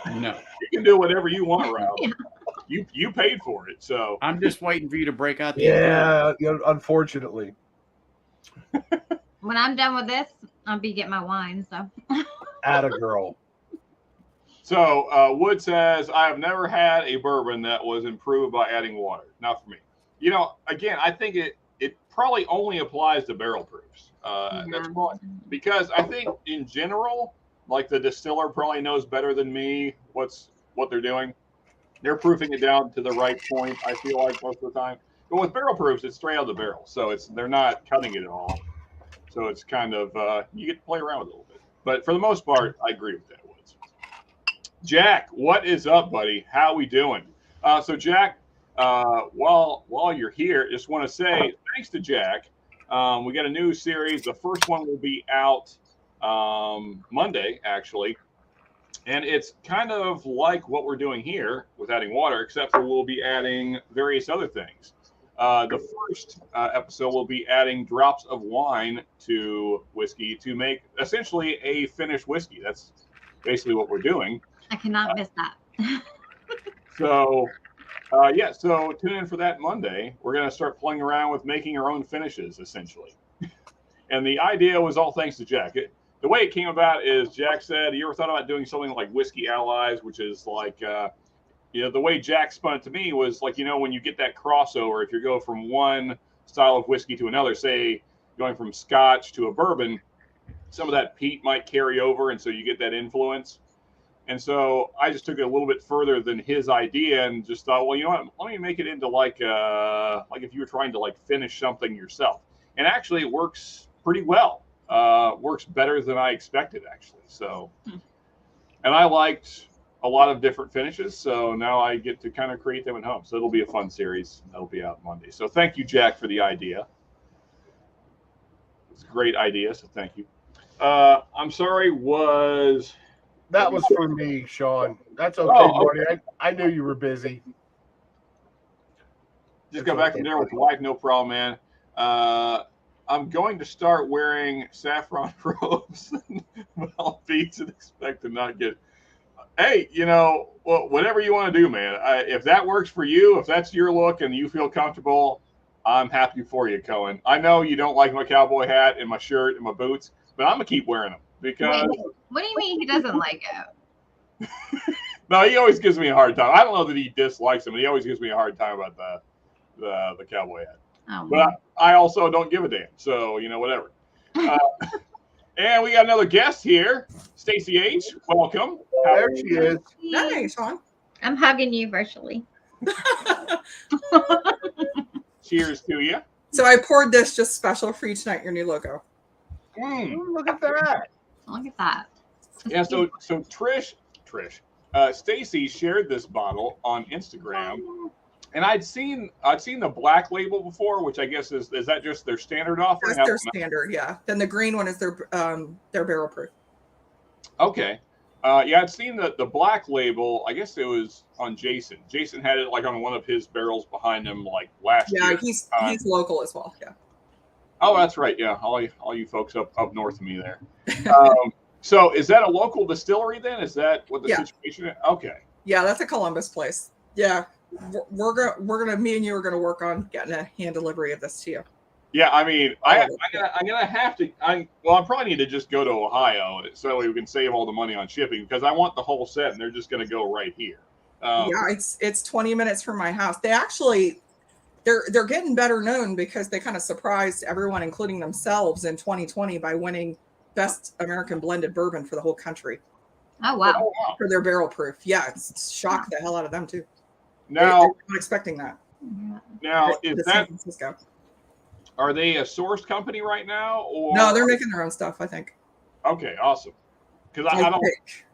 You can do whatever you want, Rob. You paid for it, so I'm just waiting for you to break out the Yeah, unfortunately. When I'm done with this, I'll be getting my wine. So. Atta girl. So Wood says, I have never had a bourbon that was improved by adding water. Not for me. Again, I think it probably only applies to barrel proofs. That's probably, because I think in general, like the distiller probably knows better than me what they're doing. They're proofing it down to the right point, I feel like, most of the time. But with barrel proofs, it's straight out of the barrel. So they're not cutting it at all. So it's kind of, you get to play around with it a little bit. But for the most part, I agree with that, Woods. Jack, what is up, buddy? How we doing? So Jack, while you're here, just want to say thanks to Jack. We got a new series. The first one will be out Monday, actually. And it's kind of like what we're doing here with adding water, except for we'll be adding various other things. The first episode will be adding drops of wine to whiskey to make essentially a finished whiskey. That's basically what we're doing. I cannot miss that. So tune in for that Monday. We're going to start playing around with making our own finishes, essentially. And the idea was all thanks to Jack. The way it came about is Jack said, you ever thought about doing something like Whiskey Allies, which is like, the way Jack spun it to me was like, when you get that crossover, if you go from one style of whiskey to another, say going from Scotch to a bourbon, some of that peat might carry over. And so you get that influence. And so I just took it a little bit further than his idea and just thought, well, you know what, let me make it into like if you were trying to like finish something yourself. And actually it works pretty well. works better than I expected, actually. So, and I liked a lot of different finishes, so now I get to kind of create them at home. So it'll be a fun series. That'll be out Monday. So thank you, Jack, for the idea. It's a great idea, so thank you. I'm sorry, that was for me, Sean. That's okay, Marty. I knew you were busy. Just got back from dinner with the wife, no problem, man. I'm going to start wearing saffron robes well beats and expect to not get. Hey, whatever you want to do, man. If that works for you, if that's your look and you feel comfortable, I'm happy for you, Cohen. I know you don't like my cowboy hat and my shirt and my boots, but I'm gonna keep wearing them because. Wait, what do you mean he doesn't like it? No, he always gives me a hard time. I don't know that he dislikes them, but he always gives me a hard time about the cowboy hat. Oh, but I also don't give a damn. So, whatever. And we got another guest here, Stacey H. Welcome. There she is. Hi, Sean. I'm hugging you virtually. Cheers to you. So I poured this just special for you tonight, your new logo. Look at that. Look at that. Yeah, so Trish, Stacey shared this bottle on Instagram, and I'd seen the black label before, which I guess is that just their standard offering? That's their standard, yeah. Then the green one is their barrel proof. Okay. Yeah, I'd seen the black label. I guess it was on Jason. Jason had it like on one of his barrels behind him like last year. Yeah, he's local as well. Yeah. Oh, that's right. Yeah, all you folks up north of me there. So is that a local distillery then? Is that what the situation is? Okay. Yeah, that's a Columbus place. Yeah, we're gonna me and you are gonna work on getting a hand delivery of this to you. Yeah, I mean, I'm gonna have to. I probably need to just go to Ohio so we can save all the money on shipping because I want the whole set, and they're just gonna go right here. Yeah, it's 20 minutes from my house. They actually, they're getting better known because they kind of surprised everyone, including themselves, in 2020 by winning Best American Blended Bourbon for the whole country. Oh wow! For their barrel proof. Yeah, it's shocked the hell out of them too. Now, they're not expecting that. Now, is that San Francisco? Are they a sourced company right now, or no? They're making their own stuff, I think. Okay, awesome. Because I don't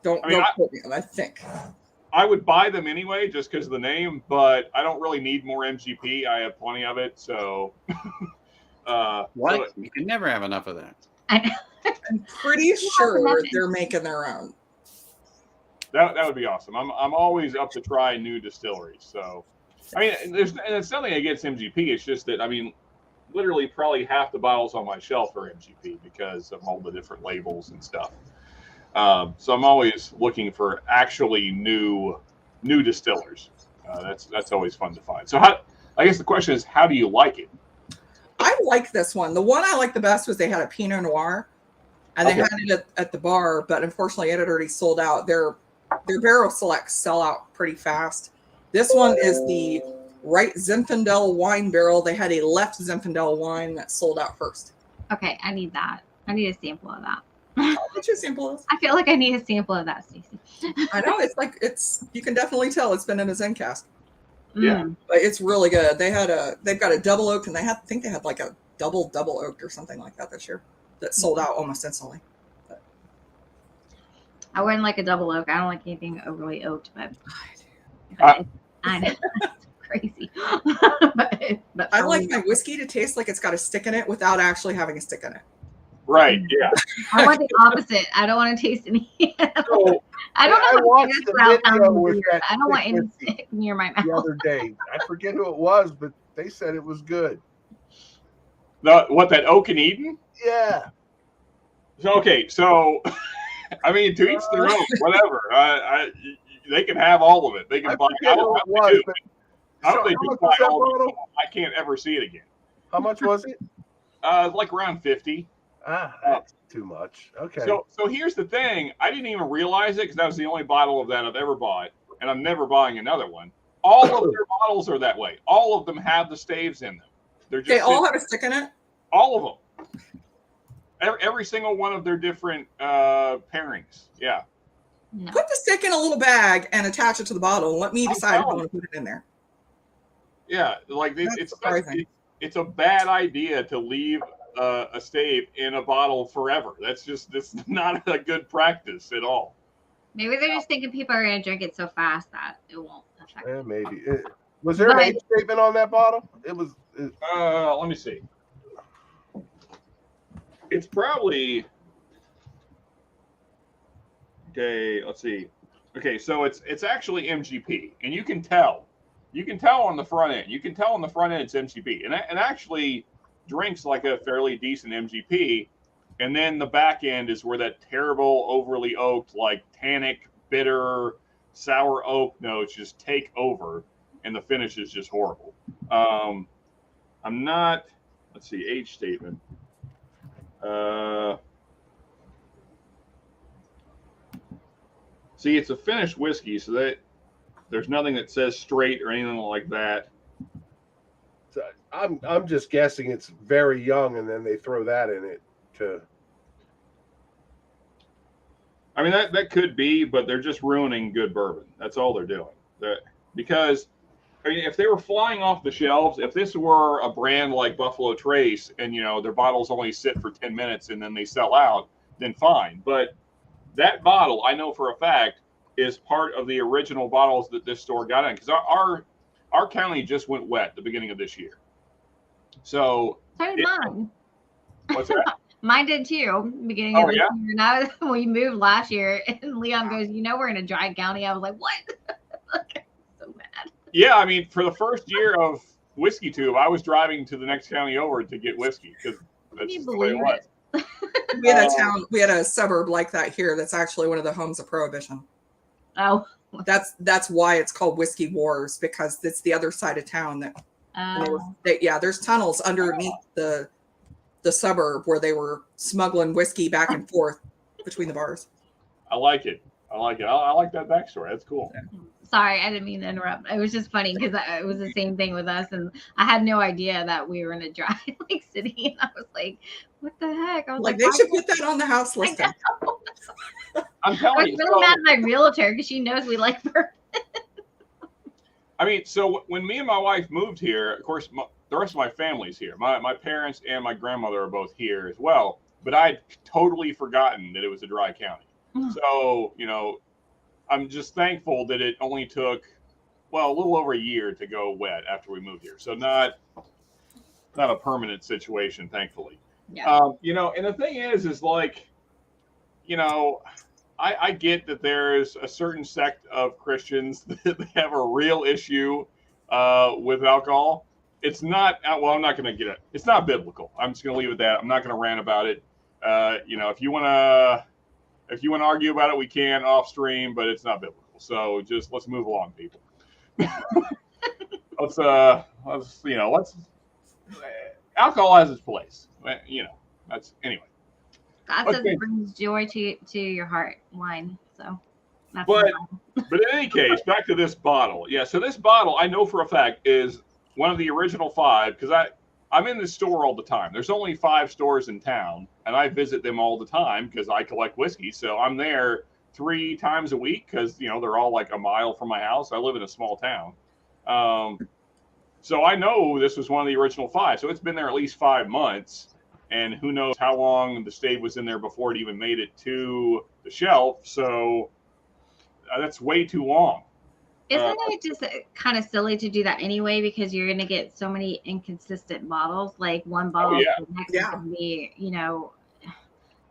quote me on that. I think I would buy them anyway, just because of the name, but I don't really need more MGP. I have plenty of it, so. What? So, you can never have enough of that. I'm pretty sure they're making their own. That would be awesome. I'm always up to try new distilleries. So, I mean, it's nothing against MGP. It's just that literally probably half the bottles on my shelf are MGP because of all the different labels and stuff. So I'm always looking for actually new distillers. That's always fun to find. So I guess the question is, how do you like it? I like this one. The one I liked the best was they had a Pinot Noir, and they had it at the bar, but unfortunately it had already sold out. Their barrel selects sell out pretty fast. This one is the right Zinfandel wine barrel. They had a left Zinfandel wine that sold out first. Okay, I need that. I need a sample of that. I'll get you a sample of this. I feel like I need a sample of that, Stacey. I know you can definitely tell it's been in a Zencast. Yeah, but it's really good. They've got a double oak, and I think they had like a double oaked or something like that this year that sold out almost instantly. But I wouldn't like a double oak. I don't like anything overly oaked, but I know it's crazy. but I like my whiskey to taste like it's got a stick in it without actually having a stick in it. Right. Yeah. I want the opposite. I don't want to taste any. So, I don't know. I watched the video with that. I don't want any stick near my mouth. The other day, I forget who it was, but they said it was good. What, that Oak and Eden? Yeah. So I mean, to each their own. Whatever. They can have all of it. They can buy. I can't ever see it again. How much was it? Like around 50. That's too much. Okay. So here's the thing. I didn't even realize it because that was the only bottle of that I've ever bought, and I'm never buying another one. All of their bottles are that way. All of them have the staves in them. They all have a stick in it? All of them. Every single one of their different pairings. Yeah. No. Put the stick in a little bag and attach it to the bottle and let me decide if I want to put it in there. Yeah, like it's a bad idea to leave a stave in a bottle forever. That's not a good practice at all. Maybe they're just thinking people are going to drink it so fast that it won't affect them. Maybe. Was there an age statement on that bottle? Let me see. It's probably okay. Let's see. Okay, so it's actually MGP, and you can tell. You can tell on the front end. You can tell on the front end it's MGP, and actually drinks like a fairly decent MGP. And then the back end is where that terrible, overly oaked, like tannic, bitter, sour oak notes just take over, and the finish is just horrible. I'm not. Let's see, age statement. See, it's a finished whiskey, so that there's nothing that says straight or anything like that. So I'm just guessing it's very young, and then they throw that in it to. I mean, that could be, but they're just ruining good bourbon. That's all they're doing. Because, I mean, if they were flying off the shelves, if this were a brand like Buffalo Trace and, their bottles only sit for 10 minutes and then they sell out, then fine. But that bottle, I know for a fact, is part of the original bottles that this store got in. Because our county just went wet at the beginning of this year. So did mine. What's that? Mine did too. Beginning of this year. Now we moved last year, and Leon goes, we're in a dry county. I was like, what? So mad. Yeah, I mean, for the first year of Whiskey Tube, I was driving to the next county over to get whiskey because that's just the way it was. We had a suburb like that here. That's actually one of the homes of Prohibition. Oh, that's why it's called Whiskey Wars, because it's the other side of town there's tunnels underneath the suburb where they were smuggling whiskey back and forth between the bars. I like it. I like that backstory. That's cool. Sorry, I didn't mean to interrupt. It was just funny because it was the same thing with us, and I had no idea that we were in a dry city, and I was like, "What the heck?" I was like, they should put that on the house listing. I'm telling you. I was really mad at my realtor because she knows we like bourbon. I mean, so when me and my wife moved here, of course, the rest of my family's here. My parents and my grandmother are both here as well. But I'd totally forgotten that it was a dry county. So, I'm just thankful that it only took, a little over a year to go wet after we moved here. So not a permanent situation, thankfully. Yeah. And the thing is like, I get that there's a certain sect of Christians that have a real issue with alcohol. It's not, I'm not going to get it. It's not biblical. I'm just going to leave it at that. I'm not going to rant about it. If you want to argue about it, we can off stream, but it's not biblical. So just let's move along, people. let's alcohol has its place. That's anyway. God says it brings joy to your heart, wine. So that's but in any case, back to this bottle. Yeah, so this bottle I know for a fact is one of the original 5 because I'm in this store all the time. There's only 5 stores in town, and I visit them all the time because I collect whiskey. So I'm there 3 times a week because they're all like a mile from my house. I live in a small town, so I know this was one of the original 5. So it's been there at least 5 months. And who knows how long the stave was in there before it even made it to the shelf. So that's way too long. Isn't it just kind of silly to do that anyway? Because you're going to get so many inconsistent bottles. Like one bottle, the next is going to be,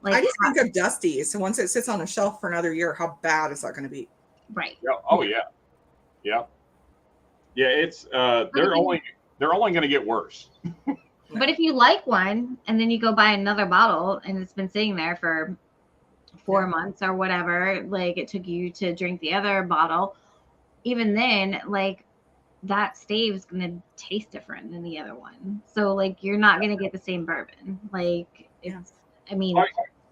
I just think of Dusty. So once it sits on a shelf for another year, how bad is that going to be? Right. Yeah. Oh yeah. Yeah. Yeah. It's they're only going to get worse. But if you like one and then you go buy another bottle and it's been sitting there for 4 months or whatever, like it took you to drink the other bottle, even then, like that stave is going to taste different than the other one. So like you're not going to get the same bourbon. Like it's,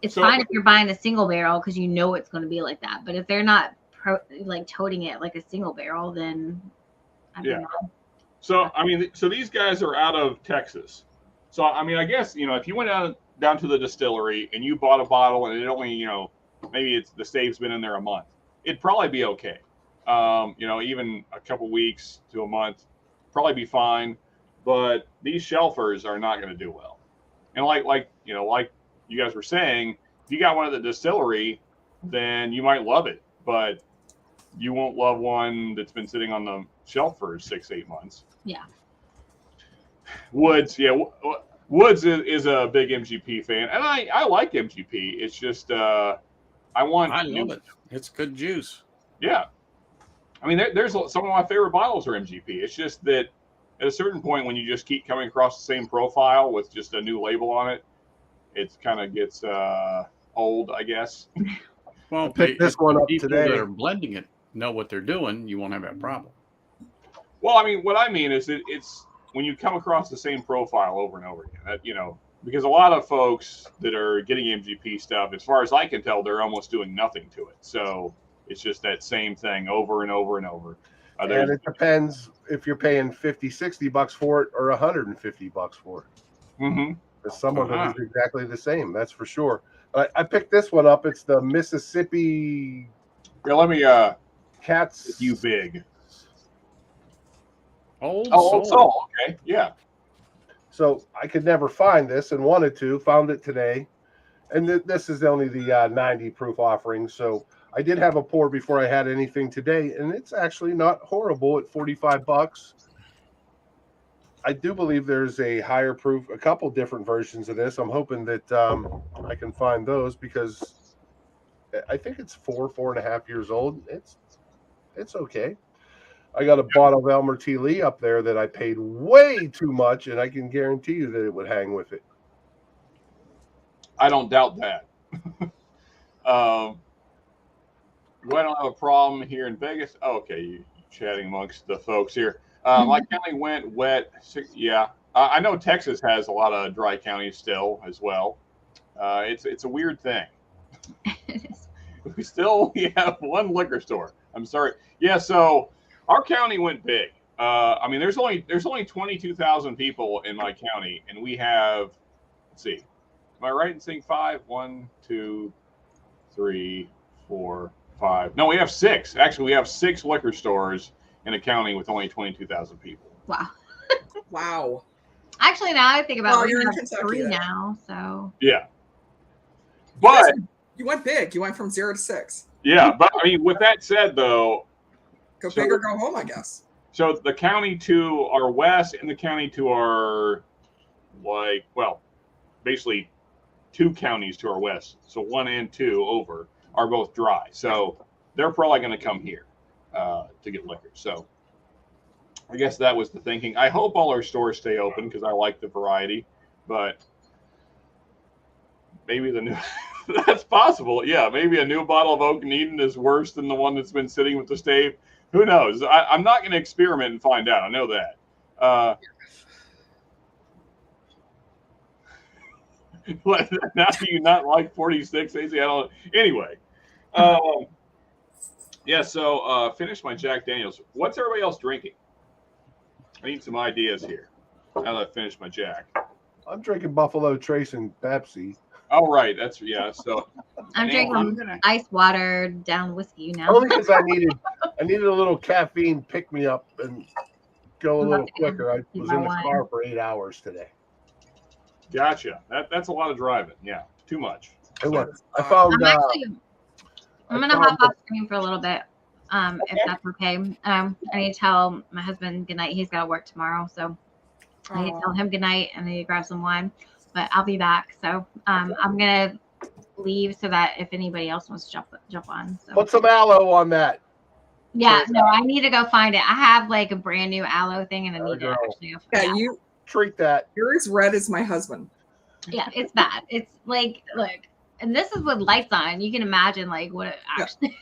it's fine if you're buying a single barrel because it's going to be like that. But if they're not toting it like a single barrel, then I don't know. So, so these guys are out of Texas. So, I guess, if you went down to the distillery and you bought a bottle and it only, maybe the stave's been in there a month, it'd probably be okay. Even a couple weeks to a month, probably be fine. But these shelfers are not going to do well. And like you guys were saying, if you got one at the distillery, then you might love it, but you won't love one that's been sitting on the shelf for 6-8 months. Yeah. Woods, yeah. Woods is a big MGP fan, and I like MGP. It's just I love it. It's good juice. Yeah, I mean there's some of my favorite bottles are MGP. It's just that at a certain point when you just keep coming across the same profile with just a new label on it, it kind of gets old, I guess. Well, pick this one up people today. that are blending it know what they're doing, you won't have that problem. Well, I mean, what I mean is it's when you come across the same profile over and over again, that, because a lot of folks that are getting MGP stuff, as far as I can tell, they're almost doing nothing to it. So it's just that same thing over and over and over. And it depends if you're paying $50-$60 for it or $150 for it. Mm-hmm. Some of it is exactly the same, that's for sure. I picked this one up. It's the Mississippi. Yeah, let me Cats. You big. Old Soul. Okay, yeah. So I could never find this and wanted to. Found it today, and this is only the 90 proof offering. So I did have a pour before I had anything today, and it's actually not horrible at $45. I do believe there's a higher proof, a couple different versions of this. I'm hoping that I can find those because I think it's 4.5 years old. It's okay. I got a bottle of Elmer T. Lee up there that I paid way too much, and I can guarantee you that it would hang with it. I don't doubt that. I don't have a problem here in Vegas. Oh, okay, you chatting amongst the folks here. My county went wet. Yeah, I know Texas has a lot of dry counties still as well. It's a weird thing. We have one liquor store. I'm sorry. Yeah, so our county went big. I mean, there's only 22,000 people in my county, and we have. Let's see. Am I right in saying 5? 1, 2, 3, 4, 5. No, we have 6. Actually, we have 6 liquor stores in a county with only 22,000 people. Wow. Wow. Actually, now I think about it, You're we in have Kentucky 3 then. now. So Yeah. But you went big. You went from 0 to 6. yeah, but I mean, with that said, though, Go big or go home, I guess. so the county to our west and the county to our basically 2 counties to our west, so 1 and 2 over are both dry. So they're probably going to come here to get liquor. So I guess that was the thinking. I hope all our stores stay open because I like the variety, but maybe the new that's possible. Yeah, maybe a new bottle of Oak and Eden is worse than the one that's been sitting with the stave. Who knows? I'm not going to experiment and find out. I know that. Now do you not like 46, AC? I don't. Anyway, yeah. So finish my Jack Daniels. What's everybody else drinking? I need some ideas here. Now that I finish my Jack. I'm drinking Buffalo Trace and Pepsi. Oh right, So I'm drinking ice water down whiskey now. Only because I needed a little caffeine pick me up and go a little quicker. I was in the car for 8 hours today. Gotcha. That's a lot of driving. Yeah, too much. It was. I found. I'm gonna hop off screen for a little bit, if that's okay. I need to tell my husband goodnight. He's got to work tomorrow, so I need to tell him goodnight and I need to grab some wine. But I'll be back. So I'm gonna leave so that if anybody else wants to jump on. So. Put some aloe on that. Yeah, no, I need to go find it. I have like a brand new aloe thing, and I need to actually go find it. You treat that. You're as red as my husband. Yeah, it's bad. It's like, look, and this is with lights on. You can imagine like what it actually.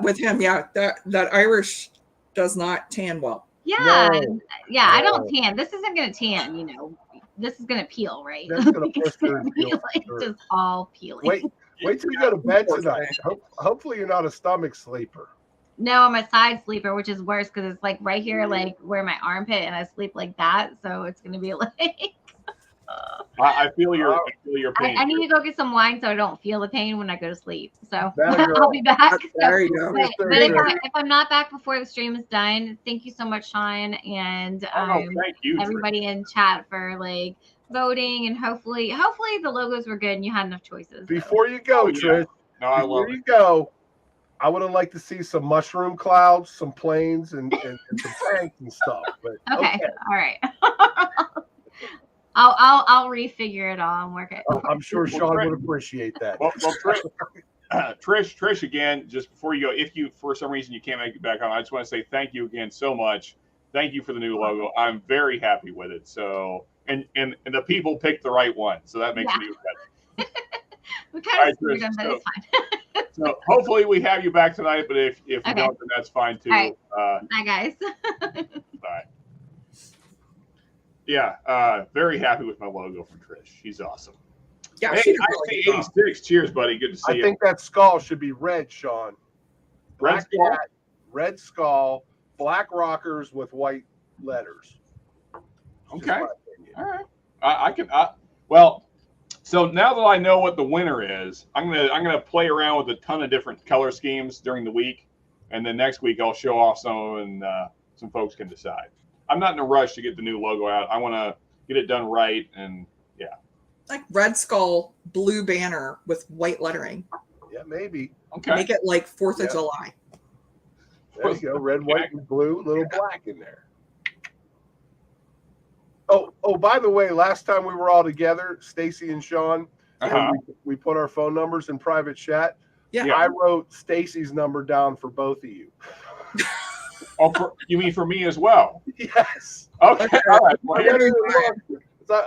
With him, that Irish does not tan well. Yeah, yeah, I don't tan. This isn't gonna tan, This is gonna peel, right? That's gonna blister and peel. It's just all peeling. Wait till you go to bed tonight. Hopefully, you're not a stomach sleeper. No, I'm a side sleeper, which is worse because it's like right here, like where my armpit, and I sleep like that. So it's gonna be like. I feel your pain. I need to go get some wine so I don't feel the pain when I go to sleep. So I'll be back. There you go. But if I'm not back before the stream is done, thank you so much, Sean, and thank you, everybody in chat for like voting, and hopefully the logos were good and you had enough choices. Before you go, yeah. Trish, No, I before love you it. go, I would have liked to see some mushroom clouds, some planes, and some tanks and stuff. But Okay. All right. I'll refigure it all and work it. I'm sure Sean would appreciate that. Well, Trish, again, just before you go, if you for some reason you can't make it back on, I just want to say thank you again so much. Thank you for the new logo. I'm very happy with it. So, and the people picked the right one, so that makes me better. We kind of screwed them, but it's fine. So hopefully we have you back tonight, but if we don't, then that's fine too. All right. Bye, guys. Bye. Yeah, very happy with my logo from Trish. She's awesome. Yeah, hey, she did I really see good job. 86. Cheers, buddy. Good to see you. I think that skull should be red, Sean. Black skull? cat, red skull, black rockers with white letters. Okay. All right. I can. Well, so now that I know what the winner is, I'm gonna play around with a ton of different color schemes during the week, and then next week I'll show off some of them, and some folks can decide. I'm not in a rush to get the new logo out. I want to get it done right, and yeah. Like red skull, blue banner with white lettering. Yeah, maybe. Okay. Make it like 4th of July. There you go. Red, white, and blue. Little black in there. Oh, by the way, last time we were all together, Stacy and Sean, and we put our phone numbers in private chat. Yeah. I wrote Stacy's number down for both of you. Oh, you mean for me as well? Yes. Okay. All right. Well,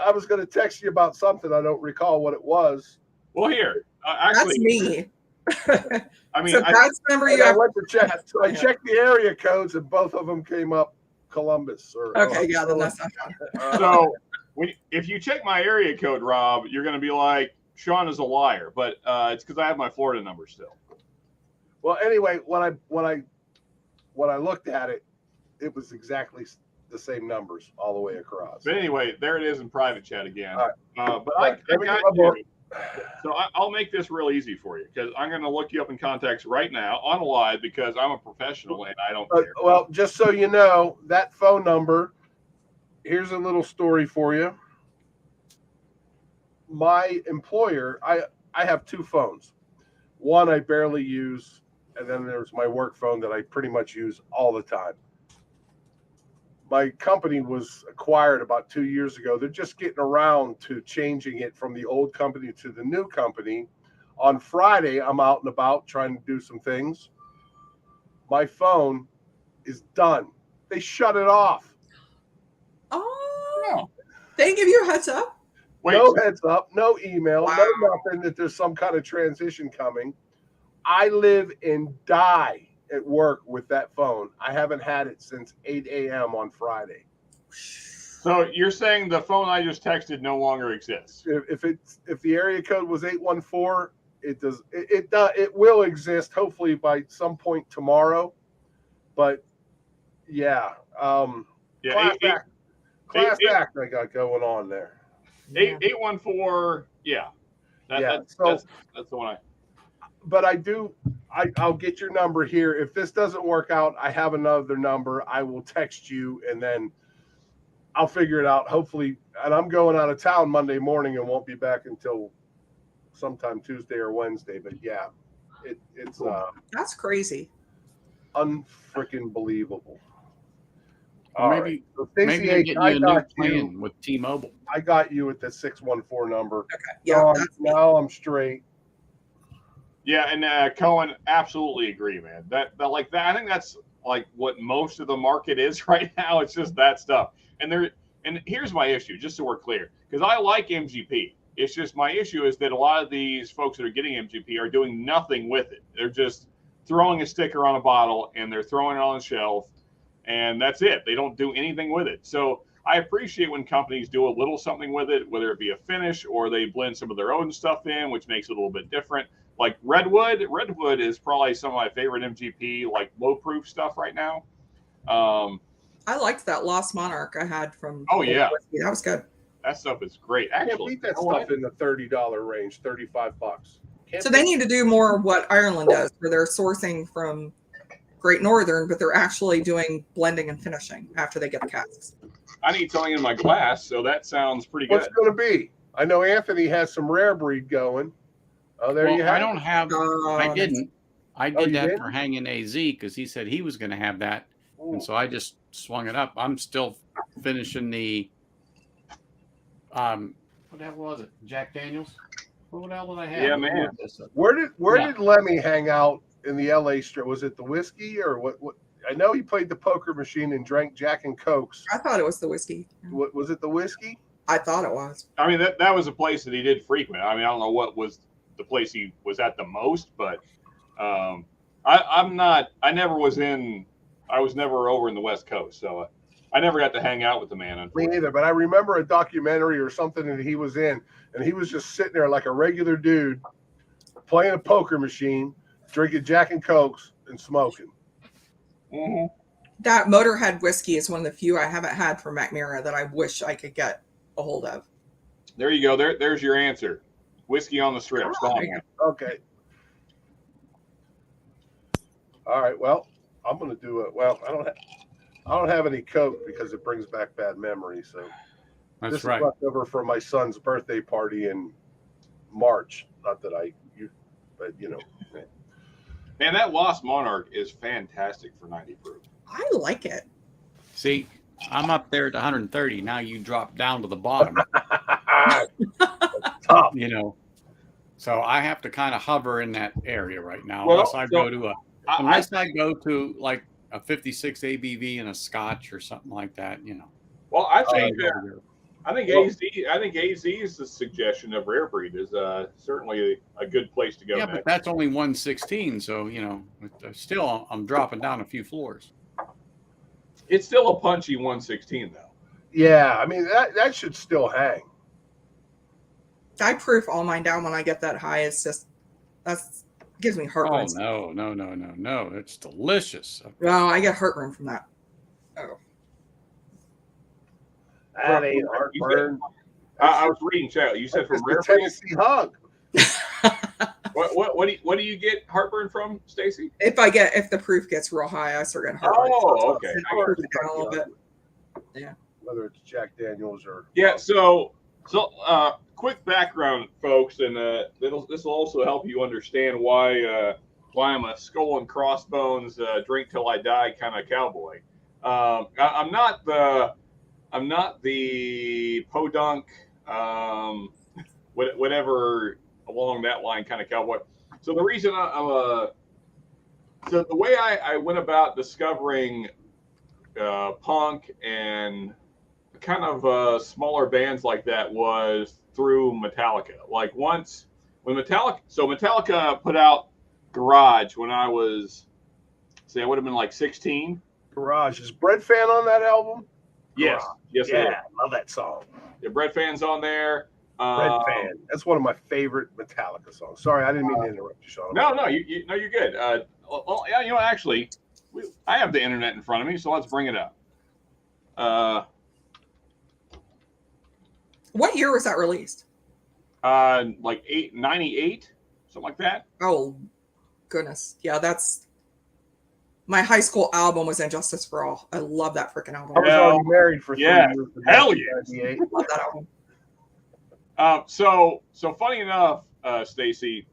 I was going to text you about something. I don't recall what it was. Well, here. Actually, that's me. I mean, so that's the number you have. I went to check. I checked the area codes, and both of them came up Columbus. Okay, yeah, then that's not fun. So if you check my area code, Rob, you're going to be like, Sean is a liar. But it's because I have my Florida number still. Well, anyway, when I looked at it, it was exactly the same numbers all the way across. But anyway, there it is in private chat again. All right. But I got you. So I'll make this real easy for you because I'm going to look you up in contacts right now on live because I'm a professional and I don't care. Well, just so you know, that phone number, here's a little story for you. My employer, I have two phones. One I barely use, and then there's my work phone that I pretty much use all the time. My company was acquired about 2 years ago. They're just getting around to changing it from the old company to the new company. On Friday, I'm out and about trying to do some things. My phone is done. They shut it off. Oh, No. They didn't give you a heads up? Wait, No heads up, no email, Wow. no nothing that there's some kind of transition coming. I live and die at work with that phone. I haven't had it since 8 a.m. on Friday. so you're saying the phone I just texted no longer exists? If the area code was 814, it will exist hopefully by some point tomorrow. But yeah, Yeah, class act I got going on there. 814. Yeah, that's the one. But I'll get your number here. If this doesn't work out, I have another number. I will text you and then I'll figure it out. Hopefully, and I'm going out of town Monday morning and won't be back until sometime Tuesday or Wednesday. But yeah, it's That's crazy. unfreaking believable. Or maybe maybe they're getting you a new plan with T-Mobile. I got you at the 614 number. Okay. Yeah. Now I'm straight. Yeah, and Cohen, absolutely agree, man. That like that. I think that's like what most of the market is right now. It's just that stuff. And here's my issue, just so we're clear, because I like MGP. It's just my issue is that a lot of these folks that are getting MGP are doing nothing with it. They're just throwing a sticker on a bottle and they're throwing it on the shelf, and that's it. They don't do anything with it. So I appreciate when companies do a little something with it, whether it be a finish or they blend some of their own stuff in, which makes it a little bit different. Like Redwood is probably some of my favorite MGP, like low-proof stuff right now. I liked that Lost Monarch I had from. Oh, yeah. That was good. That stuff is great. I can't Actually, beat that stuff in the $30 range, $35. So they need to do more of what Ireland does, where they're sourcing from Great Northern, but they're actually doing blending and finishing after they get the casks. I need something in my glass, so that sounds pretty good. What's it going to be? I know Anthony has some rare breed going. Oh, there you have. I don't have. I didn't. I did you that did? for hanging AZ because he said he was going to have that, and so I just swung it up. I'm still finishing the. What the hell was it? Jack Daniels. What the hell did I have? Yeah, man. Where did Lemmy hang out in the LA Strip? Was it the whiskey or what? I know he played the poker machine and drank Jack and Cokes. I thought it was the whiskey. What was it? The whiskey? I thought it was. I mean, that was a place that he did frequent. I mean, I don't know what was the place he was at the most, but I'm not. I was never over in the West Coast, so I never got to hang out with the man. Me neither. But I remember a documentary or something that he was in, and he was just sitting there like a regular dude, playing a poker machine, drinking Jack and Cokes, and smoking. Mm-hmm. That Motorhead whiskey is one of the few I haven't had from McMira that I wish I could get a hold of. There you go. There's your answer. Whiskey on the Strip. Okay. All right. Well, I'm going to do it. Well, I don't have any Coke because it brings back bad memories. So That's this right. is left over from my son's birthday party in March. Not that but you know. Man, that Lost Monarch is fantastic for 90 proof. I like it. See, I'm up there at 130. Now you drop down to the bottom. Tough. You know, so I have to kind of hover in that area right now, Well, unless I go to like a 56 ABV and a Scotch or something like that. You know. Well, I think AZ's suggestion of rare breed is certainly a good place to go. Yeah, next. but that's only 116, so you know, still I'm dropping down a few floors. It's still a punchy 116 though. Yeah, I mean that should still hang. I proof all mine down when I get that high. It's just gives me heartburn. Oh no! It's delicious. Well, I get heartburn from that. Oh. That ain't heartburn. I was reading chat. You said from rare breed. Tennessee hug. What do you get heartburn from, Stacy? If the proof gets real high, I start getting heartburn. Oh, okay. I proof it down a little bit. Yeah. Whether it's Jack Daniels or So quick background, folks, and this will also help you understand why I'm a skull and crossbones, drink till I die kind of cowboy. I'm not the podunk, whatever along that line kind of cowboy. So the reason so the way I went about discovering punk and kind of smaller bands like that was through Metallica. Like once when Metallica put out Garage when I was, I would have been like 16. Garage. Is Bread Fan on that album? Yes. Garage. Yes. Yeah, I love that song. Yeah, Bread Fan's on there. Bread Fan. That's one of my favorite Metallica songs. Sorry, I didn't mean to interrupt you, Sean. No, you're good. Yeah, actually, I have the internet in front of me, so let's bring it up. What year was that released? Like 98, something like that. Oh, goodness. Yeah, that's my high school album was Injustice for All. I love that freaking album. I was already married for 3 years. Hell yeah. I love that album. So funny enough, Stacy,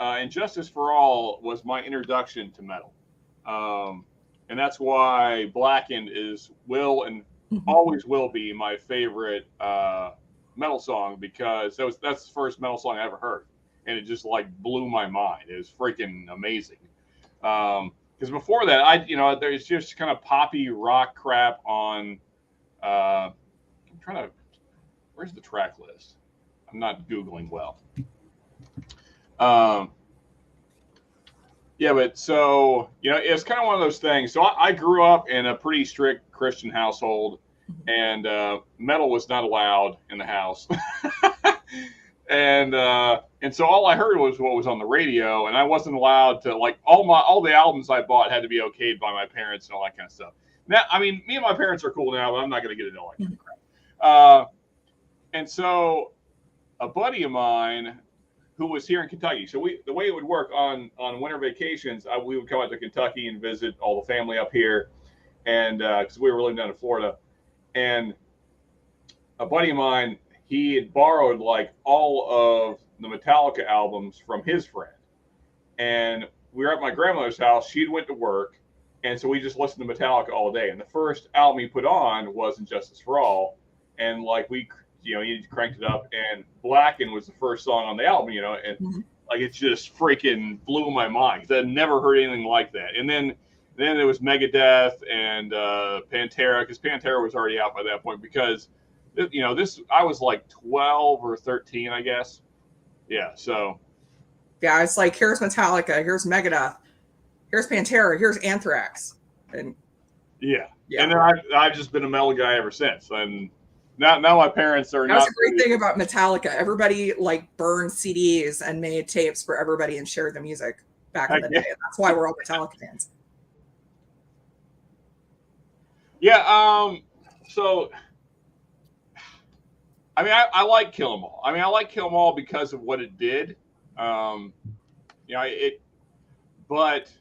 Injustice for All was my introduction to metal. And that's why Blackened always will be my favorite metal song, because that's the first metal song I ever heard. And it just like blew my mind. It was freaking amazing. Because before that, there's just kind of poppy rock crap on, I'm trying to, where's the track list? I'm not Googling well. Yeah, but so, it's kind of one of those things. So I grew up in a pretty strict Christian household, and metal was not allowed in the house. And so all I heard was what was on the radio, and I wasn't allowed to, like, all the albums I bought had to be okayed by my parents and all that kind of stuff. Now, I mean, me and my parents are cool now, but I'm not going to get into all that kind of crap. And so a buddy of mine who was here in Kentucky. So the way it would work on winter vacations, we would come out to Kentucky and visit all the family up here, and because we were living down in Florida, and a buddy of mine, he had borrowed like all of the Metallica albums from his friend, and we were at my grandmother's house. She'd went to work, and so we just listened to Metallica all day. And the first album he put on was "Injustice for All," and like he cranked it up, and "Blackened" was the first song on the album, and like it just freaking blew my mind. I'd never heard anything like that. And then there was Megadeth and Pantera, because Pantera was already out by that point. Because I was like 12 or 13, I guess. Yeah, so. Yeah, it's like, here's Metallica, here's Megadeth, here's Pantera, here's Anthrax. And yeah. And then I've just been a metal guy ever since. And now my parents are That's a great thing about Metallica. Everybody like burned CDs and made tapes for everybody and shared the music back in the day. That's why we're all Metallica fans. Yeah, so I mean, I like Kill 'Em All. I mean, I like Kill 'Em All because of what it did. But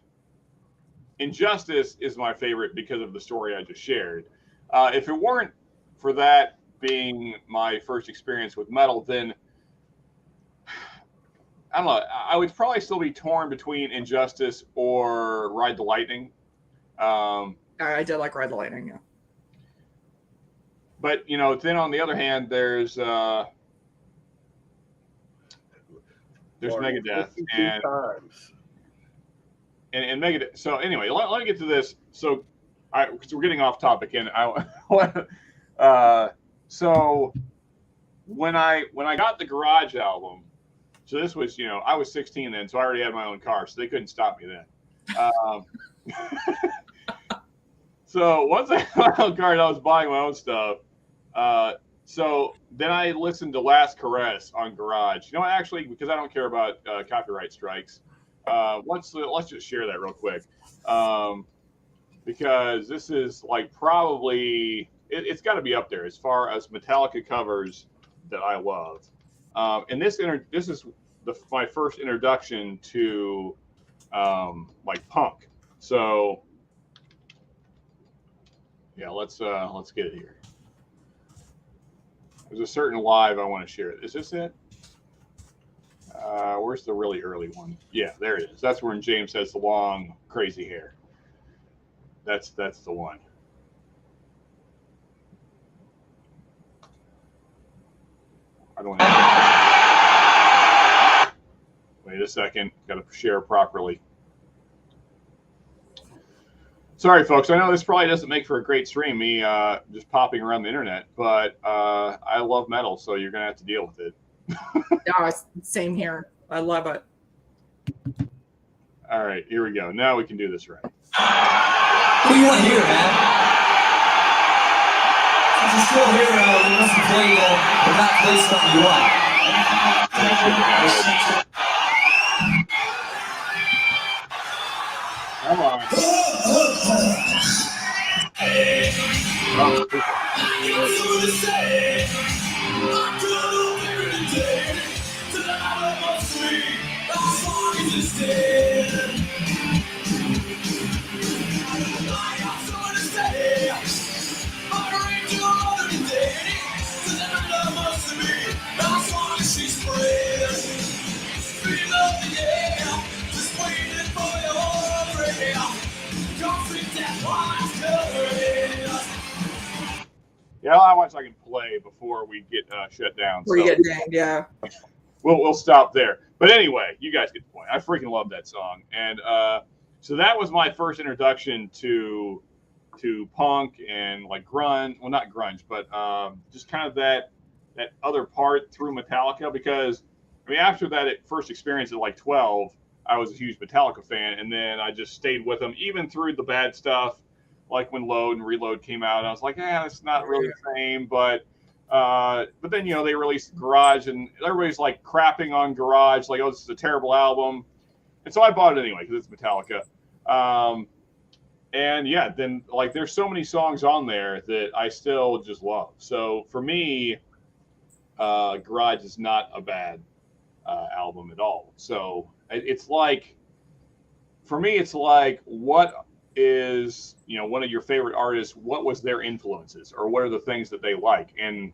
Injustice is my favorite because of the story I just shared. If it weren't for that being my first experience with metal, then I don't know. I would probably still be torn between Injustice or Ride the Lightning. I did like Ride the Lightning, yeah. But then on the other hand, there's Megadeth and Megadeth. So anyway, let me get to this. So, because we're getting off topic, and so when I got the Garage album, so this was I was 16 then, so I already had my own car, so they couldn't stop me then. So once I had my own car and I was buying my own stuff, so then I listened to Last Caress on Garage. Actually, because I don't care about copyright strikes, let's just share that real quick, because this is like probably it's got to be up there as far as Metallica covers that I love. And this is my first introduction to like punk. So yeah, let's get it here. There's a certain live I want to share. Is this it? Where's the really early one? Yeah, there it is. That's when James has the long, crazy hair. That's the one. I don't have. Wait a second. Got to share properly. Sorry, folks. I know this probably doesn't make for a great stream, me just popping around the internet, but I love metal, so you're going to have to deal with it. Yeah, same here. I love it. All right, here we go. Now we can do this right. What do you want to hear, man? Since you're still here, we must play or not play something you like. Come on. Yeah, how much I can play before we get shut down. Before you get dinged, yeah. We'll stop there. But anyway, you guys get the point. I freaking love that song, and so that was my first introduction to punk and like grunge. Well, not grunge, but just kind of that other part through Metallica. Because I mean, after that first experience at like 12, I was a huge Metallica fan, and then I just stayed with them even through the bad stuff. Like when Load and Reload came out, I was like, it's not really the same. But then, they released Garage, and everybody's like crapping on Garage, like, this is a terrible album. And so I bought it anyway, because it's Metallica. And yeah, then like there's so many songs on there that I still just love. So for me, Garage is not a bad album at all. So it's like, for me, it's like, what is one of your favorite artists, what was their influences, or what are the things that they like? And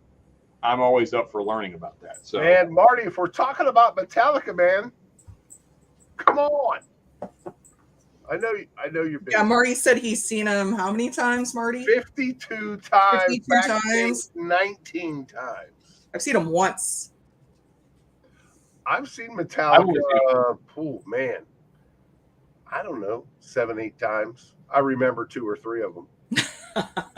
I'm always up for learning about that. So, man, Marty, if we're talking about Metallica, man, come on. I know you're busy. Yeah, Marty said he's seen him how many times, Marty? 52 times. 52 times. 19 times. I've seen him once. I've seen Metallica. Oh man, I don't know, 7, 8 times. I remember 2 or 3 of them.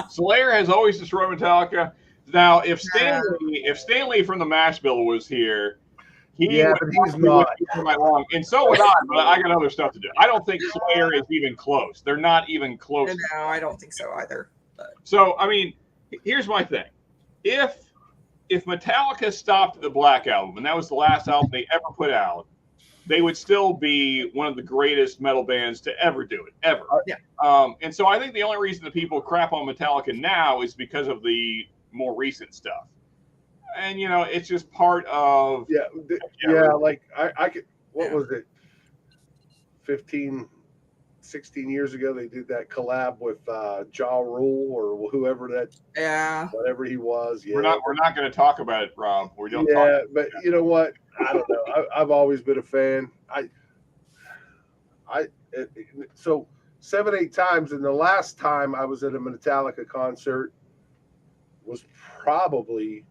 Slayer has always destroyed Metallica. Now, if Stanley from the Mash Bill was here, but he's not. Long, and so would I. But I got other stuff to do. I don't think Slayer is even close. They're not even close. No, I don't think so either. But. So, I mean, here's my thing: if Metallica stopped the Black Album, and that was the last album they ever put out, they would still be one of the greatest metal bands to ever do it, ever. Yeah. And so I think the only reason that people crap on Metallica now is because of the more recent stuff. And, it's just part of... like I could... What was it? 15, 16 years ago, they did that collab with Ja Rule or whoever that... Yeah. Whatever he was. Yeah. We're not going to talk about it, Rob. We don't but you know what? I don't know. I've always been a fan. So 7, 8 times, and the last time I was at a Metallica concert was probably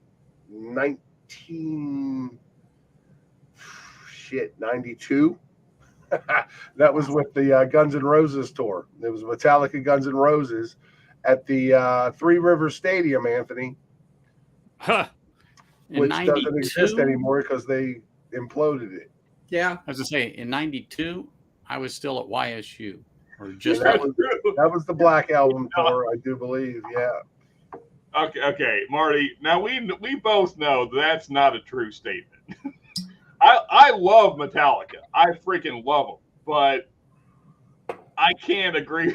92. That was with the Guns N' Roses tour. It was Metallica, Guns N' Roses at the Three Rivers Stadium, Anthony. Which 92? Doesn't exist anymore because they imploded it. Yeah. I was going to say, in 92, I was still at YSU. Or just that was the Black Album tour, I do believe. Yeah. Okay, Marty. Now we both know that's not a true statement. I love Metallica. I freaking love them, but I can't agree.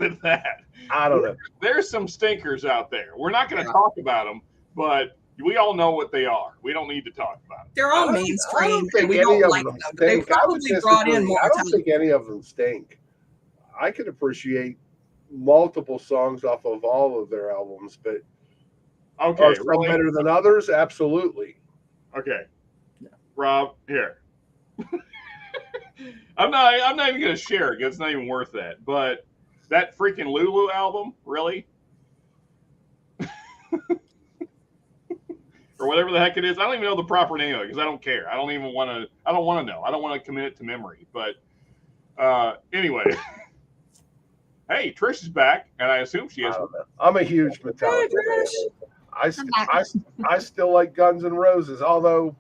With that. I don't know. There's some stinkers out there. We're not going to talk about them, but we all know what they are. We don't need to talk about them. They're all mainstream, and we don't like them. But they probably brought in more. I don't think any of them stink. I can appreciate multiple songs off of all of their albums, but are some better than others? Absolutely. Okay, Rob, here. I'm not even going to share it because it's not even worth that. But that freaking Lulu album, really? Or whatever the heck it is. I don't even know the proper name of it because I don't care. I don't want to know. I don't want to commit it to memory. But anyway. Hey, Trish is back, and I assume she is. I'm a huge Metallica fan. I still like Guns N' Roses, although,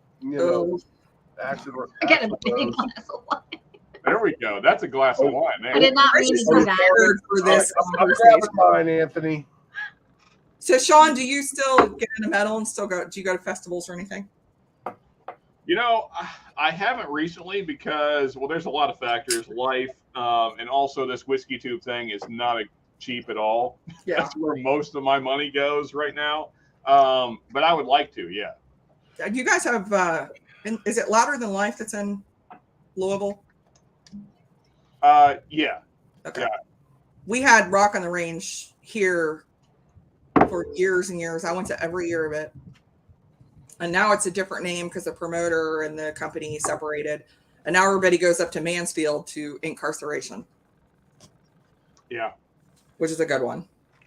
actually, I get a big glass of wine. There we go. That's a glass of wine. I did not mean to do that. For this I'm grabbing mine, Anthony. So, Sean, do you still get into metal and do you go to festivals or anything? I haven't recently because, there's a lot of factors, life, and also this whiskey tube thing is not cheap at all. Yeah. That's where most of my money goes right now. But I would like to, yeah. You guys have, is it Louder Than Life that's in Louisville? Yeah. Okay. Yeah. We had Rock on the Range here for years and years. I went to every year of it. And now it's a different name because the promoter and the company separated. And now everybody goes up to Mansfield to Incarceration. Yeah. Which is a good one.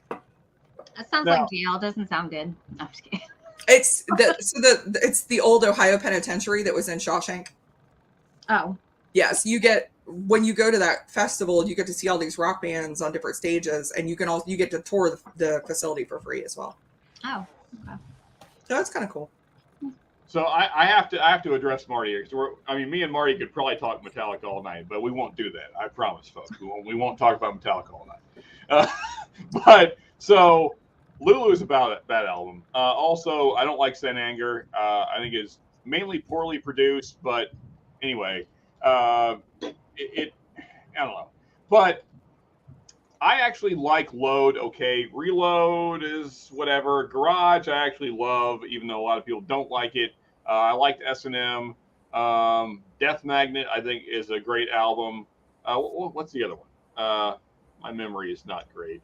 That sounds like jail. Doesn't sound good. No, I'm just kidding. It's the old Ohio Penitentiary that was in Shawshank. Oh. Yes, when you go to that festival, you get to see all these rock bands on different stages, and you get to tour the facility for free as well. Oh. Okay. So that's kind of cool. So I have to address Marty here because me and Marty could probably talk Metallica all night, but we won't do that. I promise, folks. We won't talk about Metallica all night. But so Lulu is about that album. Also, I don't like St. Anger. I think it's mainly poorly produced, but anyway, I don't know. But I actually like Load. Okay, Reload is whatever. Garage I actually love, even though a lot of people don't like it. I liked S&M. Death Magnet I think is a great album. What's the other one? My memory is not great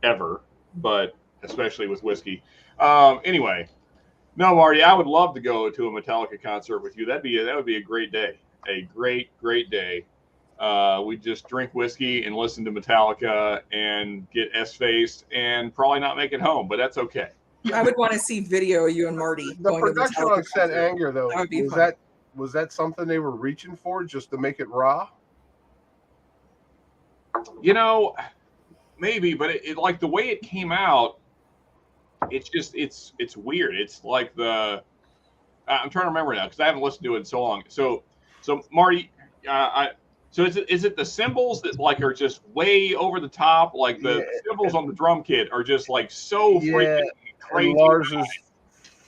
ever, but especially with whiskey. Anyway, no, Marty, I would love to go to a Metallica concert with you. That would be a great day. A great day. We just drink whiskey and listen to Metallica and get S-faced and probably not make it home, but that's okay. I would want to see video of you and Marty The going to production Metallica on Set concert. Anger, though, That would be fun. was that something they were reaching for just to make it raw? You know, maybe, but it like the way it came out, it's just it's weird. It's like I'm trying to remember now because I haven't listened to it in so long. So Marty, so is it the cymbals that like are just way over the top? Like the cymbals on the drum kit are just like so freaking crazy. And Lars's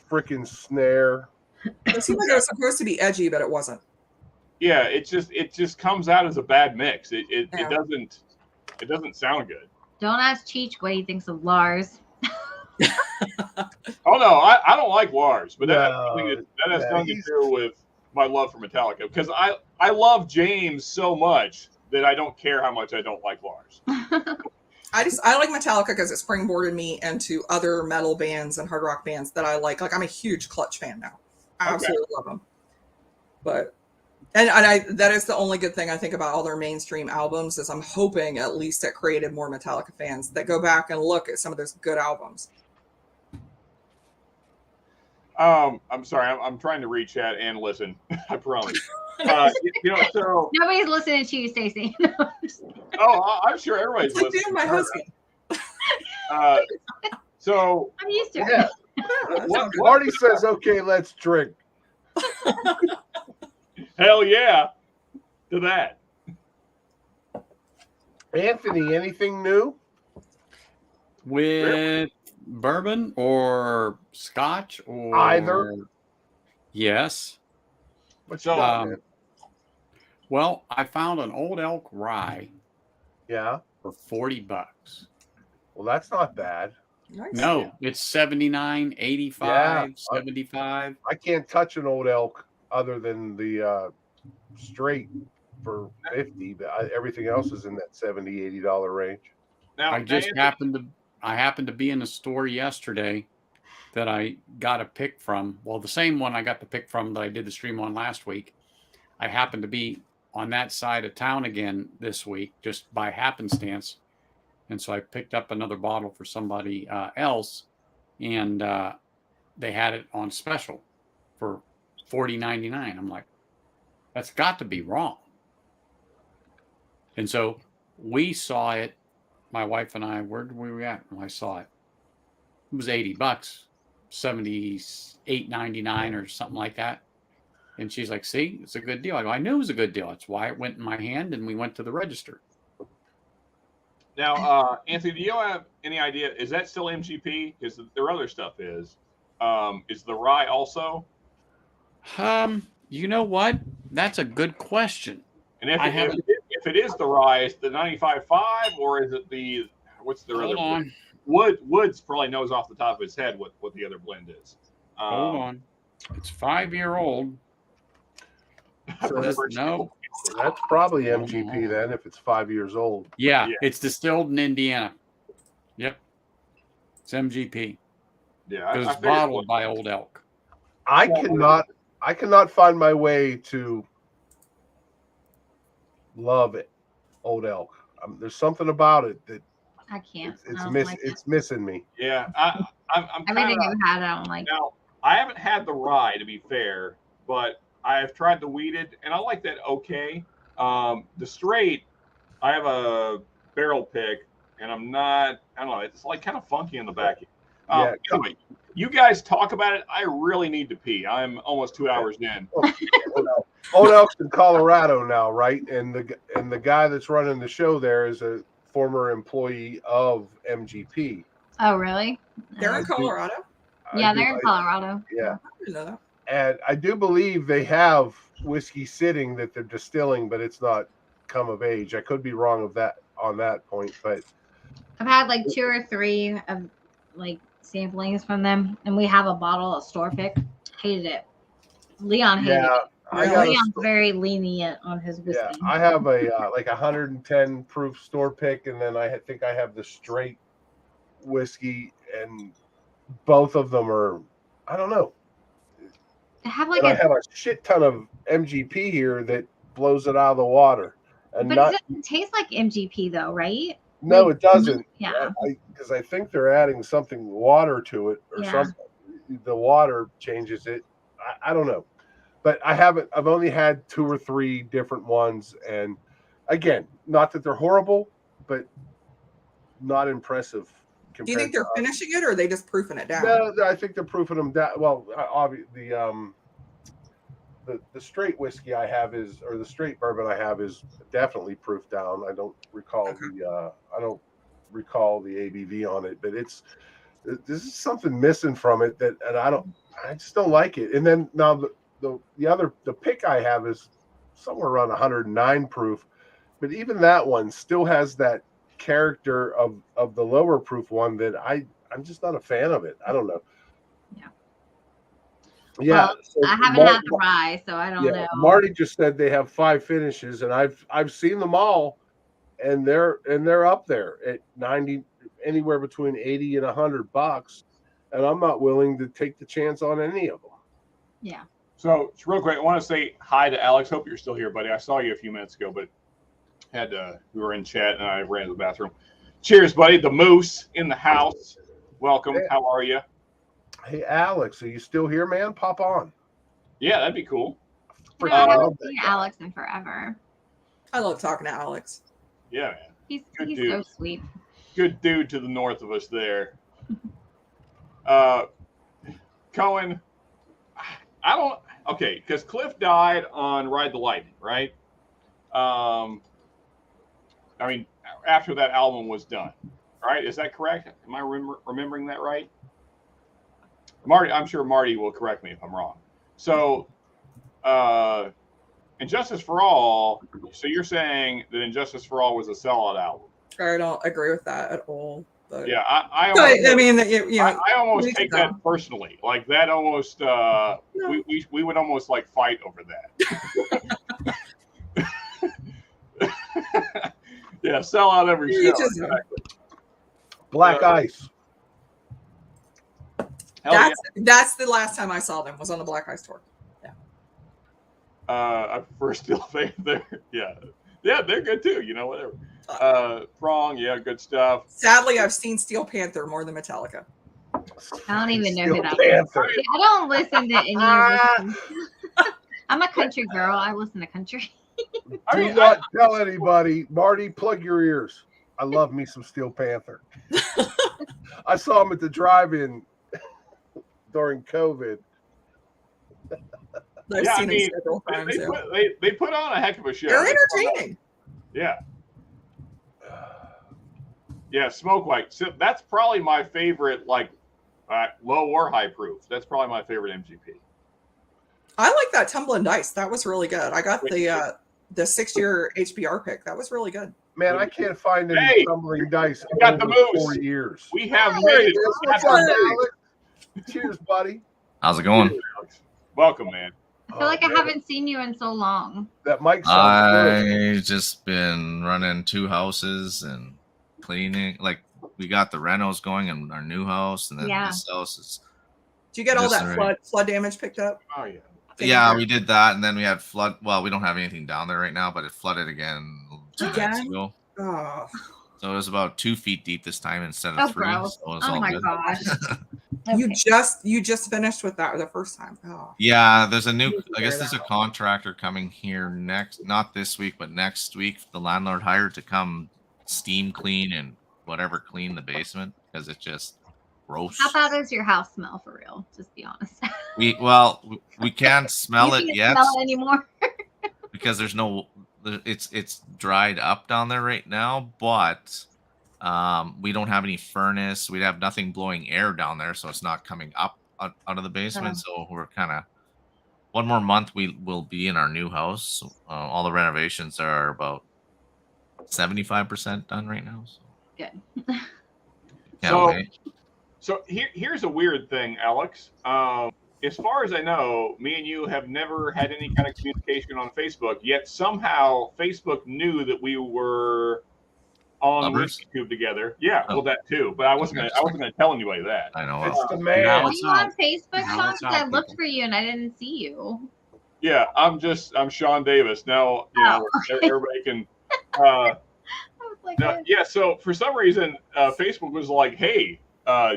freaking snare. It seemed like it was supposed to be edgy, but it wasn't. Yeah, it just comes out as a bad mix. It Yeah. doesn't sound good. Don't ask Cheech what he thinks of Lars. Oh no, I don't like Lars, but that has nothing to he's- do with my love for Metallica because I love James so much that I don't care how much I don't like Lars. I like Metallica because it springboarded me into other metal bands and hard rock bands that I like. Like I'm a huge Clutch fan now. I absolutely love them. But that is the only good thing I think about all their mainstream albums is I'm hoping at least it created more Metallica fans that go back and look at some of those good albums. I'm sorry, I'm trying to read chat and listen. I promise. So Nobody's listening to you, Stacey. I'm sure everybody's It's like being listening. my husband. So I'm used to it. Yeah. what Marty says, "Okay, let's drink." hell yeah to that. Anthony, anything new? With bourbon or scotch or Either. Yes. What's So, up, Um, man? Well, I found an Old Elk rye Yeah. for $40. Well, that's not bad. Nice. No, it's 79, 85, Yeah. 75. I can't touch an Old Elk other than the straight for 50, but everything else is in that $70-$80 range. Now I just happened to be in a store yesterday that I got a pick from. Well, the same one I got the pick from that I did the stream on last week. I happened to be on that side of town again this week, just by happenstance. And so I picked up another bottle for somebody else, and they had it on special for $40.99. I'm like, that's got to be wrong. And so we saw it. My wife and I, where were we at when I saw it? It was $80, $78.99 or something like that. And she's like, see, it's a good deal. I go, I knew it was a good deal. That's why it went in my hand and we went to the register. Now, Anthony, do you have any idea? Is that still MGP? Because their other stuff is. Is the rye also? You know what? That's a good question. And if I it, haven't- if it is the rye, is the 95.5 or is it the what's their Hold other? on. Woods probably knows off the top of his head what the other blend is. Hold on. It's 5-year-old. So No. that's probably MGP then, if it's 5 years old. Yeah, Yeah. it's distilled in Indiana. Yep. It's MGP. Yeah, It was I figured bottled by Old Elk. I cannot find my way to love it, Old Elk. There's something about it that I can't. it's I don't like it. it's missing me. Yeah, I'm Everything kinda, I've had, I don't like. now. I haven't had the rye to be fair, but I've tried the wheated and I like that okay. The straight, I have a barrel pick and I don't know, it's like kind of funky in the back. Yeah. Anyway, you guys talk about it. I really need to pee. I'm almost 2 hours in. Old Elk's in Colorado now, right? And the guy that's running the show there is a former employee of MGP. Oh, really? They're in Colorado. Yeah, they're in Colorado. Yeah. I didn't know that. And I do believe they have whiskey sitting that they're distilling, but it's not come of age. I could be wrong on that point, but I've had like 2 or 3 of like samplings from them, and we have a bottle of store pick. Hated it. Leon hated yeah, it. I got Leon's very lenient on his whiskey. yeah, I have a like 110 proof store pick, and then I think I have the straight whiskey, and both of them are, I don't know. I have like And I have a shit ton of MGP here that blows it out of the water. And but not, it doesn't taste like MGP though, right? no, Like, it doesn't. yeah. Because I think they're adding something water to it or Yeah. something. The water changes it. I don't know. But I've only had 2 or 3 different ones. And again, not that they're horrible, but not impressive. Do you think they're finishing it, or are they just proofing it down? No, I think they're proofing them down. Well, obviously, the straight whiskey I have is, or the straight bourbon I have is definitely proof down. I don't recall the ABV on it, but there's something missing from it and I just don't like it. And then now the pick I have is somewhere around 109 proof, but even that one still has that character of the lower proof one that I'm just not a fan of it. I don't know. Yeah, well, so I haven't had the rye, so I don't know. Marty just said they have 5 finishes, and I've seen them all, and they're up there at 90, anywhere between 80 and $100, and I'm not willing to take the chance on any of them. Yeah. So real quick, I want to say hi to Alex. Hope you're still here, buddy. I saw you a few minutes ago, but we were in chat and I ran to the bathroom. Cheers, buddy. The Moose in the house. Welcome. Hey. How are you? Hey, Alex, are you still here, man? Pop on. Yeah, that'd be cool. No, I haven't seen Alex in forever. I love talking to Alex. Yeah, man. He's dude. so sweet. Good dude to the north of us there. Cohen, because Cliff died on Ride the Lightning, right? I mean, after that album was done, right? Is that correct? Am I remembering that right? Marty, I'm sure Marty will correct me if I'm wrong. So, Injustice for All. So you're saying that Injustice for All was a sellout album? I don't agree with that at all. But yeah, I almost take that personally. Like that almost. No. We would almost like fight over that. Yeah, sell out every show. Exactly. Black Ice. That's the last time I saw them, was on the Black Ice tour. Yeah. I prefer Steel Panther. Yeah, they're good too. You know, whatever. Prong, yeah, good stuff. Sadly, I've seen Steel Panther more than Metallica. I don't even know who that is. I don't listen to any of this. I'm a country girl. I listen to country. Do not tell anybody. Marty, plug your ears. I love me some Steel Panther. I saw him at the drive-in during COVID. I've seen him several times. They put on a heck of a show. They're entertaining. Yeah. Yeah, Smoke White. So that's probably my favorite, like low or high proof. That's probably my favorite MGP. I like that Tumbling Dice. That was really good. I got the 6-year HBR pick. That was really good. Man, I can't find any Tumbling Dice. We got the Moose. 4 years. We have What's up, Alex? Cheers, buddy. How's it going? Welcome, man. I feel like I haven't seen you in so long. That mic sounds good. I've just been running 2 houses and cleaning. Like, we got the renos going in our new house, and then this house is. Did you get all that flood damage picked up? Oh, yeah. Yeah, we did that, and then we had flood. Well, we don't have anything down there right now, but it flooded again 2 nights ago. Oh. So it was about 2 feet deep this time instead of 3. Gross. So oh my gosh! Okay. You just finished with that the first time. Oh. Yeah, there's a new. I guess there's a contractor coming here not this week, but next week. The landlord hired to come steam clean and whatever clean the basement because it's just gross. How bad does your house smell for real? Just be honest. We can't smell it yet. Smell it anymore because there's no. It's dried up down there right now, but we don't have any furnace. We have nothing blowing air down there, so it's not coming up out of the basement. So we're kind of 1 more month. We will be in our new house. All the renovations are about 75% done right now. So. Good. So here's a weird thing, Alex. As far as I know, me and you have never had any kind of communication on Facebook, yet somehow Facebook knew that we were on Lovers? Whiskey Tube together. Yeah, Oh. well that too. But I wasn't gonna tell anybody that. I know. It's the Now man. Are it's you on out. Facebook, Now Sean? it's 'Cause out, I looked people. for you and I didn't see you. Yeah, I'm Sean Davis. Now everybody can. I was like, No, yeah. So for some reason, Facebook was like, "Hey,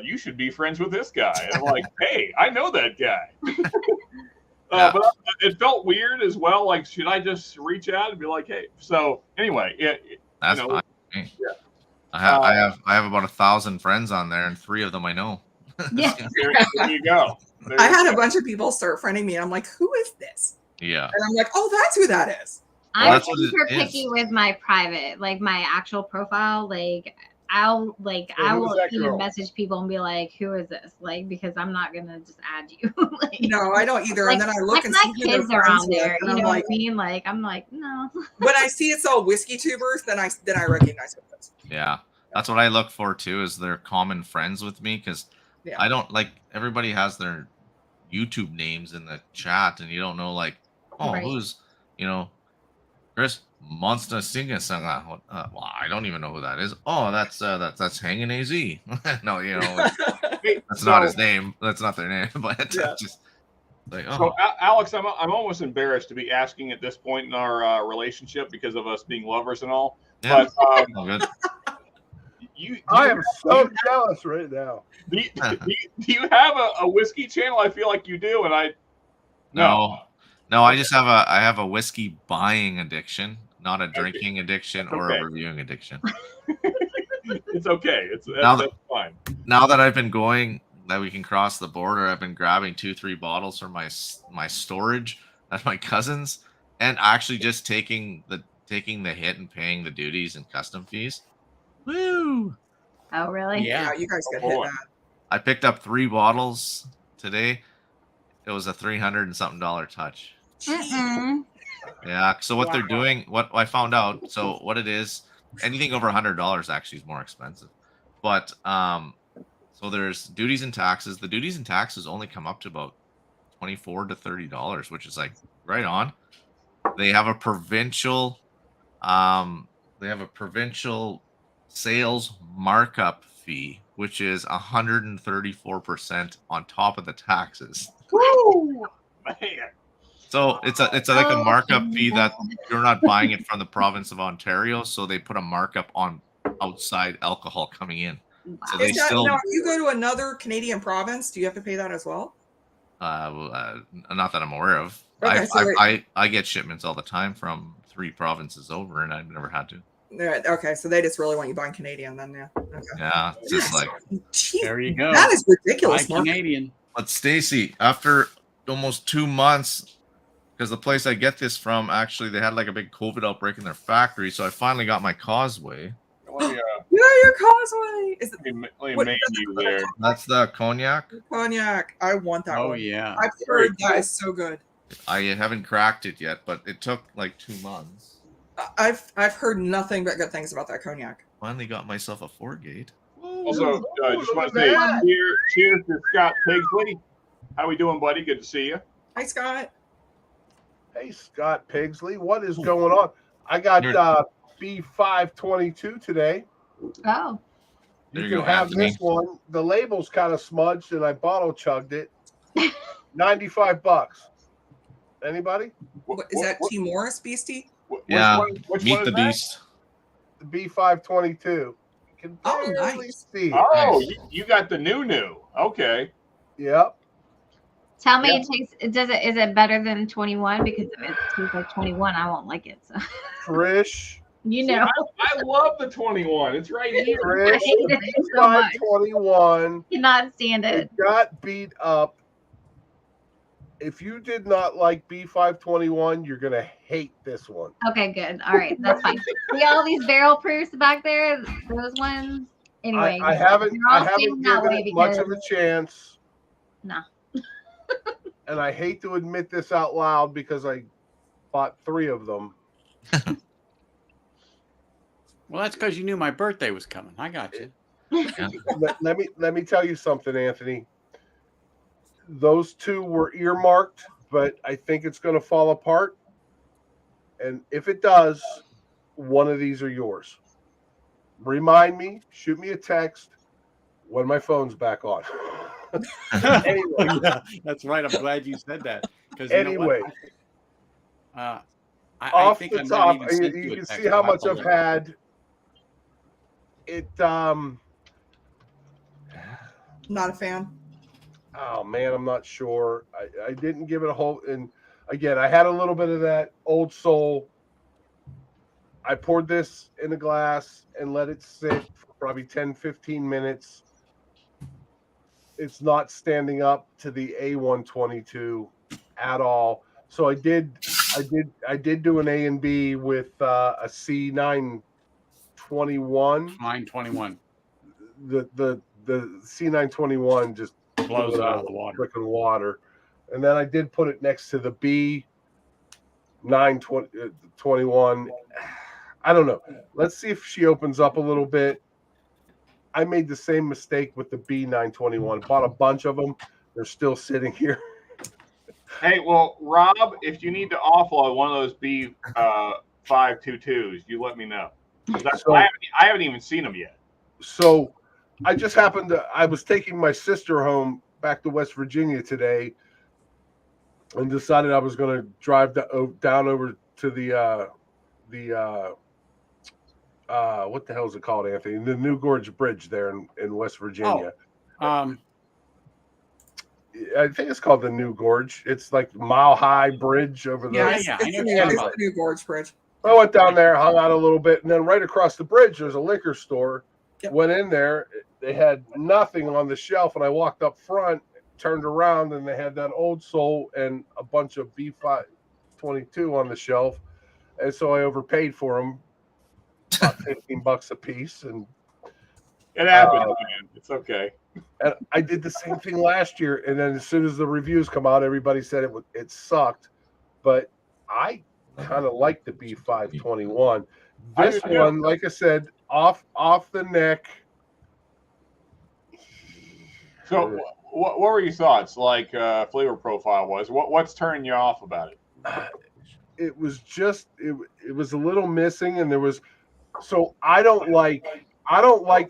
you should be friends with this guy." And I'm like, "Hey, I know that guy." Yeah. But it felt weird as well. Like, should I just reach out and be like, "Hey"? So anyway, That's you know, fine. Hey. yeah. I have about 1,000 friends on there, and 3 of them I know. yeah. there you go. There I you had go. a bunch of people start friending me. And I'm like, who is this? Yeah. And I'm like, oh, that's who that is. Well, I'm that's what super it picky is. with my private, like my actual profile. Like I who will is that even girl? message people and be like, "Who is this?" Like because I'm not gonna just add you. Like, No, I don't either. like, and then I look like and my see who they're kids are friends on with, there. and You I'm know like, what I mean? Like I'm like, no. when I see it's all whiskey tubers, then I recognize who it is. Yeah. That's what I look for too, is they're common friends with me, because Yeah. I don't like, everybody has their YouTube names in the chat, and you don't know, like, oh, Right. who's, Chris Monster Singer Singer. Well, I don't even know who that is. Oh, that's Hanging AZ. No, Hey, that's so- not his name. That's not their name. But Yeah. just like, So, Alex, I'm almost embarrassed to be asking at this point in our relationship because of us being lovers and all. yeah, But all good. I am so jealous right now. do you have a whiskey channel? I feel like you do, and I No, I just have a whiskey buying addiction, not a drinking addiction or okay. a reviewing addiction. It's okay. Now That's fine. Now that I've been going, that we can cross the border, I've been grabbing 2-3 bottles from my storage at my cousin's, and actually just taking the hit and paying the duties and custom fees. Woo! Oh really? Yeah. You guys got Oh, hit boy. that. I picked up 3 bottles today. It was a $300 and something touch. Mm-mm. Yeah. So what they're Wow. doing, what I found out, so what it is, anything over $100 actually is more expensive. But so there's duties and taxes. The duties and taxes only come up to about $24 to $30, which is like right on. They have a provincial sales markup fee, which is 134% on top of the taxes. Woo! Man. So it's like a markup fee that you're not buying it from the province of Ontario, so they put a markup on outside alcohol coming in. Wow. So they Is that, still now, if you go to another Canadian province, do you have to pay that as well? not that I'm aware of. Okay, so I get shipments all the time from 3 provinces over, and I've never had to. Okay, so they just really want you buying Canadian then, yeah. Okay. Yeah, it's just like. Jeez, There you go. that is ridiculous. Buy Mark. Canadian. But Stacy, after almost 2 months, because the place I get this from, actually, they had like a big COVID outbreak in their factory, so I finally got my Causeway. Let me, Yeah, your Causeway. Is it let me What- name you there. That's the cognac. cognac? I want that Oh one. yeah. I've heard that is so good. I haven't cracked it yet, but it took like 2 months. I've heard nothing but good things about that cognac. Finally got myself a 4-gate. Also, just want to look say at that. cheers to Scott Pigsley. How we doing, buddy? Good to see you. Hi, Scott. Hey, Scott Pigsley, what is going on? I got B522 today. Oh. There You you can go, have Anthony. this one. The label's kind of smudged, and I bottle chugged it. $95. Anybody? What, is that T. Morris Beastie? Yeah, Which Meet one the is that? Beast. The B522. You can Oh, barely nice. see it. Oh, Nice. you got the new. Okay. Yep. Tell me, Yeah. is it better than 21? Because if it tastes like 21, I won't like it. So Trish. you know, I love the 21. It's right here. Trish. I hate it so much. B521. Cannot stand It it. got beat up. If you did not like B521, you're going to hate this one. Okay, good. All right, that's fine. See all these barrel proofs back there? Those ones. Anyway, I haven't you're all feeling given that way it much of a because- chance. No. And I hate to admit this out loud because I bought 3 of them. Well, that's because you knew my birthday was coming. I got you. Let me tell you something, Anthony. Those 2 were earmarked, but I think it's going to fall apart. And if it does, one of these are yours. remind me, shoot me a text when my phone's back on. Anyway. Yeah, that's right. I'm glad you said that because Anyway. I Off think the I might top, even send you a can text. see how I'll have much to I've look. had. It Not a fan. oh man, I'm not sure. I didn't give it a whole, and again, I had a little bit of that Old Soul. I poured this in a glass and let it sit for probably 10-15 minutes. It's not standing up to the A122 at all. So I did do an A and B with a C921. 921 The C921 just blows it out of the water. Freaking water. And then I did put it next to the B921. I don't know. Let's see if she opens up a little bit. I made the same mistake with the B921. Bought a bunch of them. They're still sitting here. Hey, well, Rob, if you need to offload one of those B522s, you let me know. I haven't even seen them yet. So I just happened to, I was taking my sister home back to West Virginia today and decided I was going to drive down over to the what the hell is it called, Anthony? The New Gorge Bridge there in West Virginia. I think it's called the New Gorge. It's like Mile High Bridge over the. It's the New Gorge Bridge. I went down there, hung out a little bit, and then right across the bridge, there's a liquor store. Yep. Went in there, they had nothing on the shelf, and I walked up front, turned around, and they had that Old Soul and a bunch of B522 on the shelf, and so I overpaid for them, about $15 a piece, and it happens, man. It's okay. And I did the same thing last year, and then as soon as the reviews come out, everybody said it sucked, but I kind of like the B521. This one, like I said, off the neck. So, what were your thoughts? Like flavor profile was what's turning you off about it? It was just it was a little missing, and there was. So I don't like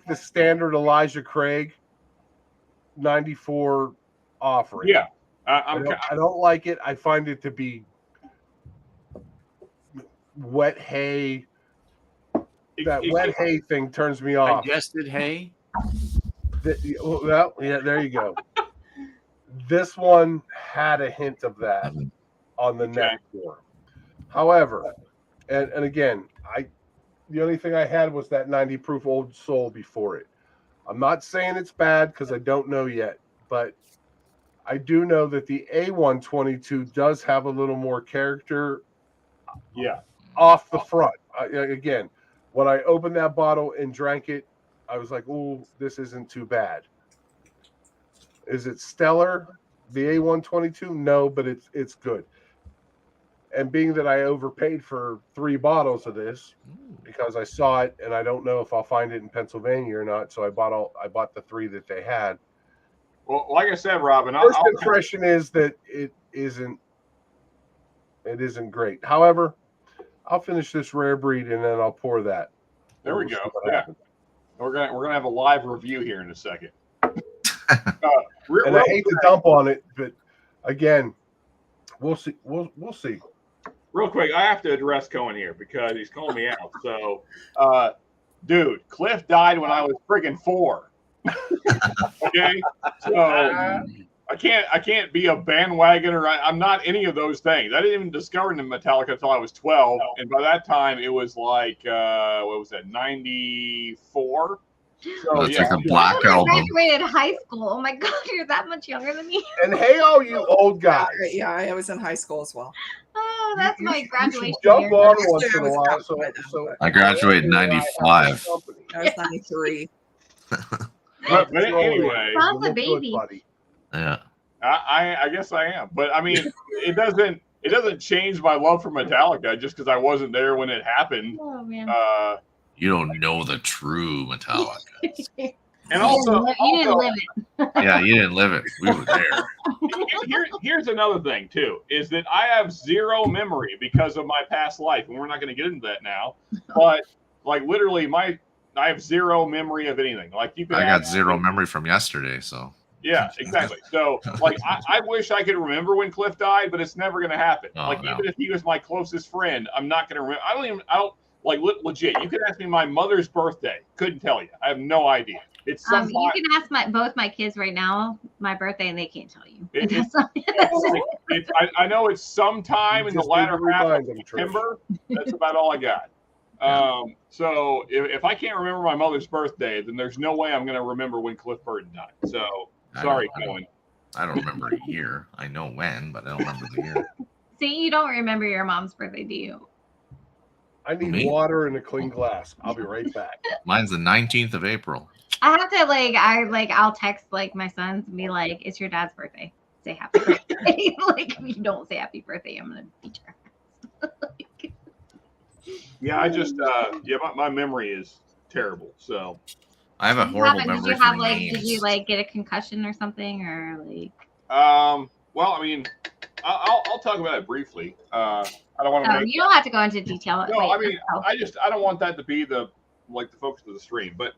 the standard Elijah Craig 94 offering. Yeah, I don't like it. I find it to be wet hay. That wet hay thing turns me off. Digested hay. Well, yeah, there you go. This one had a hint of that on the neck door. However, and again, the only thing I had was that 90 proof Old Soul before it. I'm not saying it's bad because I don't know yet, but I do know that the A122 does have a little more character. Yeah. Off the front. Again, when I opened that bottle and drank it, I was like, "Oh, this isn't too bad." Is it stellar? The A122? No, but it's good. And being that I overpaid for 3 bottles of this because I saw it and I don't know if I'll find it in Pennsylvania or not, so I bought the 3 that they had. Well, like I said, Robin, first impression is that it isn't great. However, I'll finish this rare breed and then I'll pour that. There we go. Yeah. We're gonna have a live review here in a second. And I hate to dump on it, but again, we'll see. We'll see. Real quick, I have to address Cohen here because he's calling me out. So, dude, Cliff died when I was friggin' 4. Okay, so I can't be a bandwagoner. I'm not any of those things. I didn't even discover Metallica until I was 12, and by that time it was like what was that, 94? So that's like a Black Album. I graduated high school. Oh my God, you're that much younger than me. And hey, all you old guys. Yeah, I was in high school as well. Oh, that's my graduation jump year. on once in a while. So I graduated in 95. I was 93. But anyway, Rob's a baby. Yeah. I guess I am, but I mean, it doesn't change my love for Metallica just because I wasn't there when it happened. Oh man. You don't know the true Metallica. And also, you didn't live it. Yeah, you didn't live it. We were there. Here's another thing too, is that I have zero memory because of my past life, and we're not going to get into that now. But like literally, my have zero memory of anything. Like you could I got ask zero me- memory from yesterday, so Yeah, exactly. So like I wish I could remember when Cliff died, but it's never gonna happen. Oh, Like no. even if he was my closest friend, I'm not gonna remember. I don't like legit. You could ask me my mother's birthday. Couldn't tell you. I have no idea. It's sometime. You can ask both my kids right now my birthday, and they can't tell you. I know it's sometime You in the just need latter to half of remind them, Trish. September. That's about all I got. So if I can't remember my mother's birthday, then there's no way I'm going to remember when Cliff Burton died. So sorry, Cohen. I don't remember a year. I know when, but I don't remember the year. See, you don't remember your mom's birthday, do you? I need Me? water and a clean glass. I'll be right back. Mine's the 19th of April. I have to I'll text like my sons and be like, "It's your dad's birthday. Say happy birthday." Like if you don't say happy birthday, I'm gonna beat your ass. Yeah, I just my memory is terrible. So I have a horrible memory Did you have for like names. did you like get a concussion or something or like? well, I mean, I'll talk about it briefly. I don't want to Oh, make. you don't have to go into detail. No, Wait, I mean, I don't want that to be the focus of the stream. But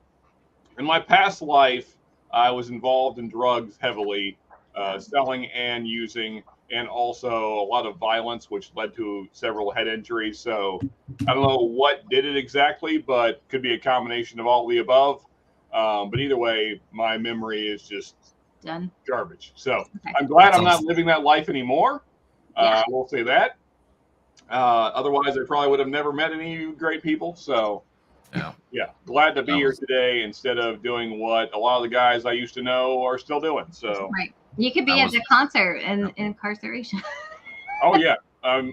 in my past life, I was involved in drugs heavily, selling and using, and also a lot of violence, which led to several head injuries. So I don't know what did it exactly, but could be a combination of all of the above. But either way, my memory is just done. garbage. So Okay. I'm glad That I'm not sounds- living that life anymore. Yeah. I will say that. Otherwise, I probably would have never met any of you great people. So, Yeah. glad to be That here was- today instead of doing what a lot of the guys I used to know are still doing. So, Right. You could be That at was- the concert in incarceration. oh yeah,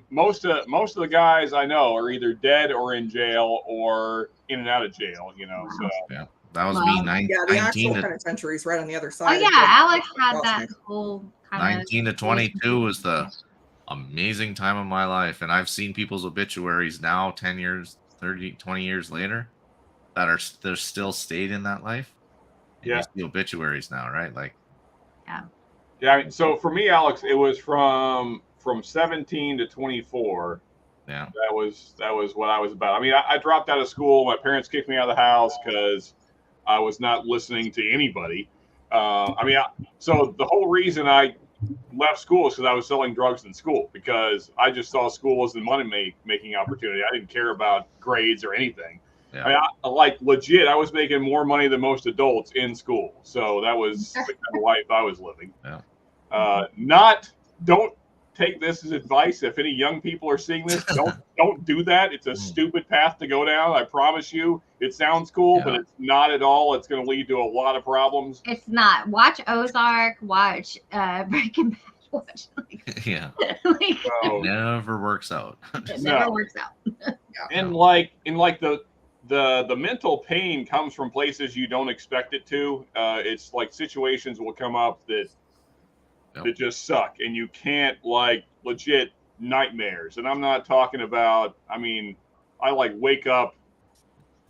most of the guys I know are either dead or in jail or in and out of jail. You know, Wow. so That was Well, me, Yeah, the 19 actual to penitentiary is right on the other Oh side. yeah, Alex had Trust that me. whole kind of 19 to 22 was the amazing time of my life, and I've seen people's obituaries now 10 years 30 20 years later that they're still stayed in that life, and Yeah. you see obituaries now, right? Like yeah. I mean, so for me, Alex, it was from 17 to 24. yeah That was what I was about. I mean, I dropped out of school. My parents kicked me out of the house because I was not listening to anybody. So the whole reason I left school is because I was selling drugs in school, because I just saw school as the money making opportunity. I didn't care about grades or anything. Yeah. I mean, like legit, I was making more money than most adults in school. So that was the kind of life I was living. Yeah. Don't take this as advice. If any young people are seeing this, don't do that. It's a stupid path to go down. I promise you. It sounds cool, but Yeah. it's not at all. It's going to lead to a lot of problems. It's not. Watch Ozark. Watch Breaking Bad. Watch yeah like So, it never works out. it No. never works out. and like the mental pain comes from places you don't expect it to. It's like situations will come up that just suck, and you can't, like, legit nightmares. And I'm not talking about, I mean, I like wake up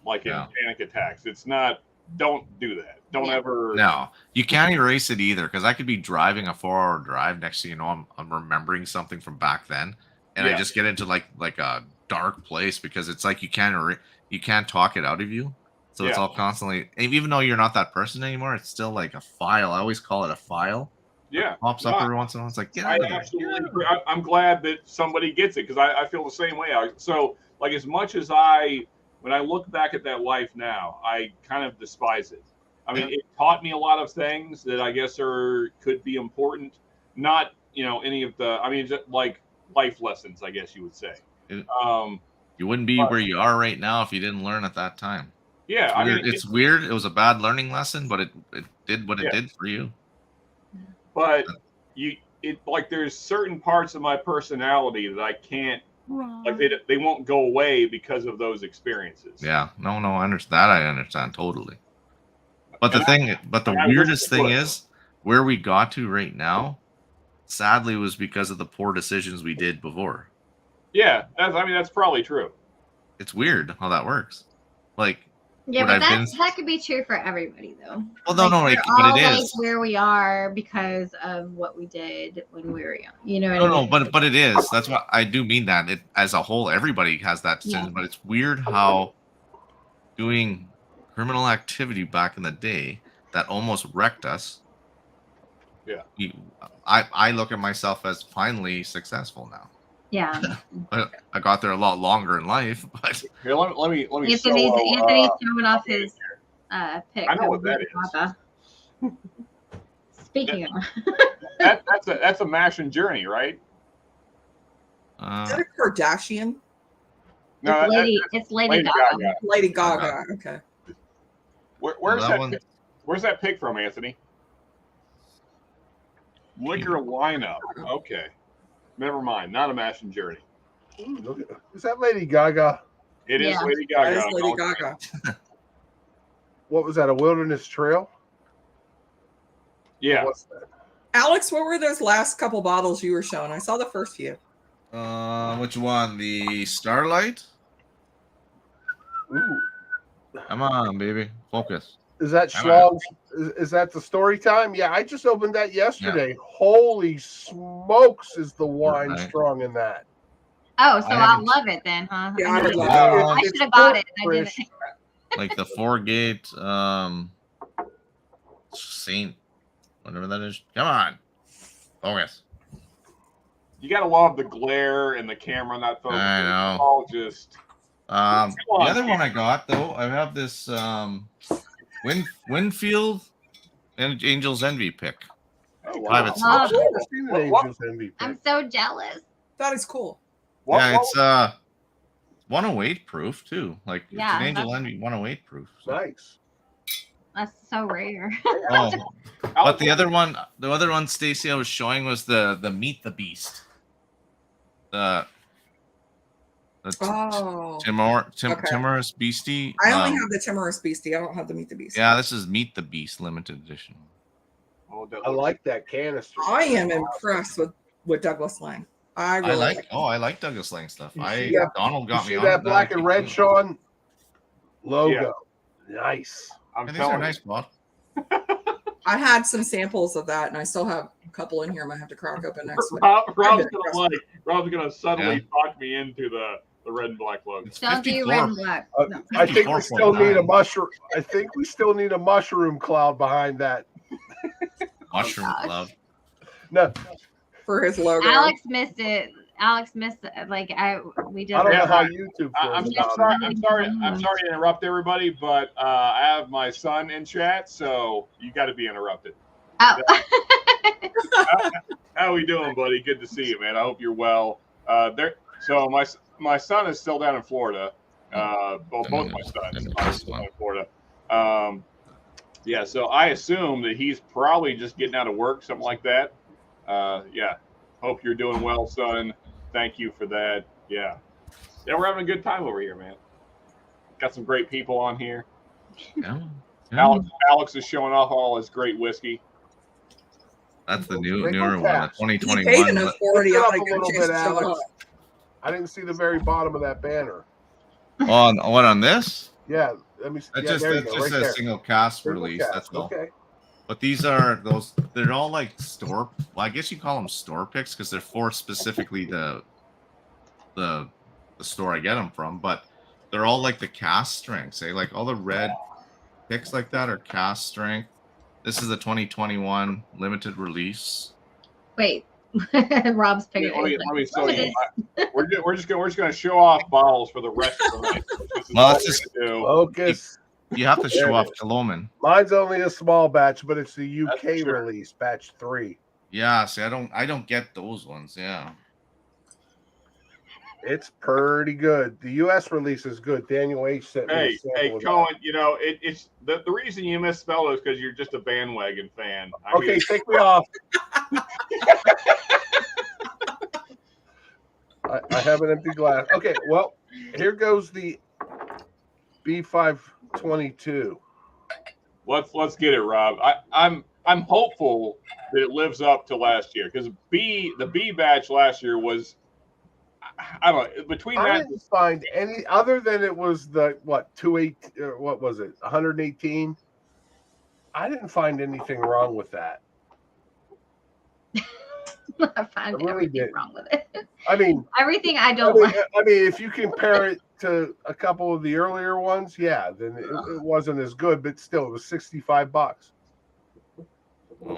like in panic attacks. It's not, don't do that. Don't ever. No, you can't erase it either, because I could be driving a 4-hour drive. Next thing you know, I'm remembering something from back then, and I just get into like a dark place, because it's like you can't talk it out of you. So it's all constantly, even though you're not that person anymore, it's still like a file. I always call it a file. Yeah. It pops up every once in a while. It's like, get I out of there. absolutely agree. I'm glad that somebody gets it, because I feel the same way. So, like, as much as when I look back at that life now, I kind of despise it. I mean, it taught me a lot of things that I guess could be important. Not, any of the, I mean, just like life lessons, I guess you would say. You wouldn't be where you are right now if you didn't learn at that time. Yeah, it's weird. It was a bad learning lesson, but it did what it did for you. But like, there's certain parts of my personality that I can't, like, they won't go away because of those experiences. Yeah, no, I understand. I understand totally. But the weirdest thing is, where we got to right now, sadly, was because of the poor decisions we did before. Yeah, that's probably true. It's weird how that works. Like, Yeah, would but I've that could be true for everybody, though. Well, no, we're but all, it like, is where we are because of what we did when we were young. You know what I no, mean? but it is. That's what I do mean. That it as a whole, everybody has that decision. Yeah. But it's weird how doing criminal activity back in the day that almost wrecked us. Yeah. I look at myself as finally successful now. Yeah. I got there a lot longer in life, but Here, let me Anthony's solo, showing off his pick. I know of what that Gaga. Speaking of, that's a mash and journey, right? Is that a Kardashian? No, it's Lady Gaga. Lady Gaga. Okay. Where's that that? one? Where's that pick from, Anthony? Liquor lineup. Okay, never mind. Not a mash and journey. Ooh, is that Lady Gaga? It is Yeah. Lady Gaga. That is Lady Gaga. What was that? A Wilderness Trail? Yeah. What's that? Alex, what were those last couple bottles you were showing? I saw the first few. Which one? The Starlight? Ooh. Come on, baby. Focus. Is that Come on. Schlong's? Is that the story time? Yeah, I just opened that yesterday. Holy smokes, is the wine Right. strong in that? Oh, so I I'll haven't- love it then, huh? Yeah, I I would know. love I It's should have bought it. I Trish. didn't. Like the 4-gate Saint, whatever that is. Come on. Focus. You gotta love the glare and the camera not focusing. I know. It's all just. The on, other one I got though, I have this Winfield and Angel's Envy pick. Oh, wow. Private Oh. I've never seen an What- Angels MVP. I'm so jealous. That is cool. Yeah, it's 108 proof too. Like Yeah, it's an Angel that's- Envy 108 proof. So. Nice. That's so rare. Oh, but the other one, Stacy, I was showing was the Meet the Beast. The Oh. Timorous Beastie. I only have the Timorous Beastie. I don't have the Meet the Beast. Yeah, this is Meet the Beast limited edition. Oh, that I looks- like that canister. I am impressed with Douglas Lang. I really I like Douglas Lang stuff. You see that- Donald got You me see on that it. black and red, Sean? Logo. Yeah. Nice. I'm Yeah, these are telling nice, Bob. I had some samples of that, and I still have a couple in here. I might have to crack open next week. Rob's gonna suddenly talk me into the red and black logo. It's Don't do 54. red and black. No. I think we still need a 54.9. mushroom. I think we still need a mushroom cloud behind that. Mushroom gosh. Club. No, For his logo. Alex missed it. Like we just. I don't know Yeah, how right. YouTube I'm feels about sorry. it. I'm sorry to interrupt everybody, but I have my son in chat, so you got to be interrupted. Oh. How we doing, buddy? Good to see you, man. I hope you're well. So my son is still down in Florida. Well, both my sons are still down in Florida. Yeah, so I assume that he's probably just getting out of work, something like that. Yeah. Hope you're doing well, son. Thank you for that. Yeah. Yeah, we're having a good time over here, man. Got some great people on here. Yeah. Alex is showing off all his great whiskey. That's the newer Wrinkle one, the caps. He paid 2021. enough for it. He Look ought it to up a get a little chance bit, to show it Alex. off. I didn't see the very bottom of that banner. On what on this? Yeah, let me see. That's Yeah, just there you that's go, just right a there. single cast Single release. cast. That's all. Okay. But these are those. They're all like store. Well, I guess you call them store picks because they're for specifically the store I get them from. But they're all like the cast strengths. Like all the red picks like that are cast strength. This is the 2021 limited release. Wait. Rob's Let picking. me show you. We're just gonna show off bottles for the rest of the night. This is Well, all that's we're just- gonna do. Focus. You have to There show it off is. Taloman. Mine's only a small batch, but it's the UK That's true. release, batch 3. Yeah. See, I don't get those ones. Yeah. It's pretty good. The US release is good. Daniel H sent me a Hey, sample of that. Cohen. You know it's the reason you misspell it is because you're just a bandwagon fan. I Okay, mean, take me off. I have an empty glass. Okay, well, here goes the B522. let's get it, Rob. I'm hopeful that it lives up to last year because the B batch last year was I don't know between I that didn't find any other than it was the what 118. I didn't find anything wrong with that. I find I really everything did. wrong with it. I mean, Everything I don't like. I mean, if you compare it to a couple of the earlier ones, yeah, then it wasn't as good, but still, it was $65.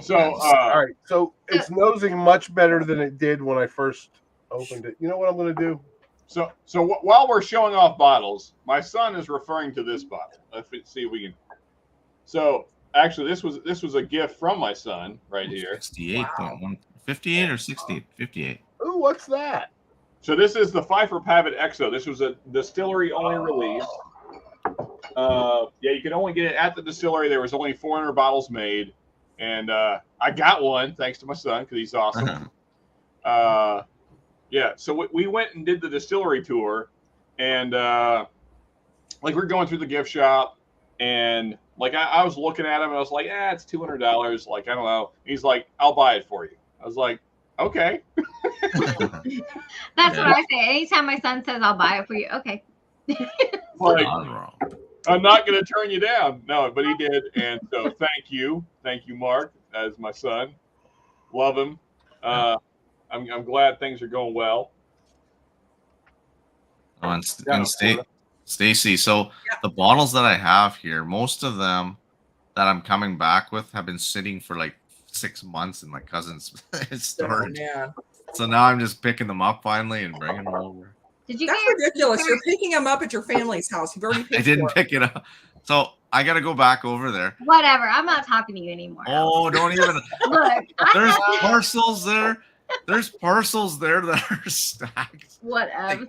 So, All right, so it's nosing much better than it did when I first opened it. You know what I'm going to do? So while we're showing off bottles, my son is referring to this bottle. Let's see if we can. So actually, this was a gift from my son right here. 68.1, 58 or 68? 58. Ooh, what's that? So this is the Pfeiffer Pavitt EXO. This was a distillery only release. Yeah, you could only get it at the distillery. There was only 400 bottles made, and I got one thanks to my son because he's awesome. Yeah, so we went and did the distillery tour, and like we're going through the gift shop, and like I was looking at him, and I was like, it's $200. Like, I don't know. He's like, I'll buy it for you. I was like, okay. That's what I say. Anytime my son says I'll buy it for you, okay. Like, I'm not going to turn you down. No, but he did, and so thank you, Mark, as my son. Love him. I'm glad things are going well. Oh, and Stacy, so the bottles that I have here, most of them that I'm coming back with have been sitting for like 6 months in my cousin's storage. Yeah. So now I'm just picking them up finally and bringing them over. Did you? That's ridiculous. You're picking them up at your family's house. You've already paid I didn't for pick it up. So I got to go back over there. Whatever. I'm not talking to you anymore. Oh, don't even. Look, There's parcels there. There's parcels there that are stacked. Whatever.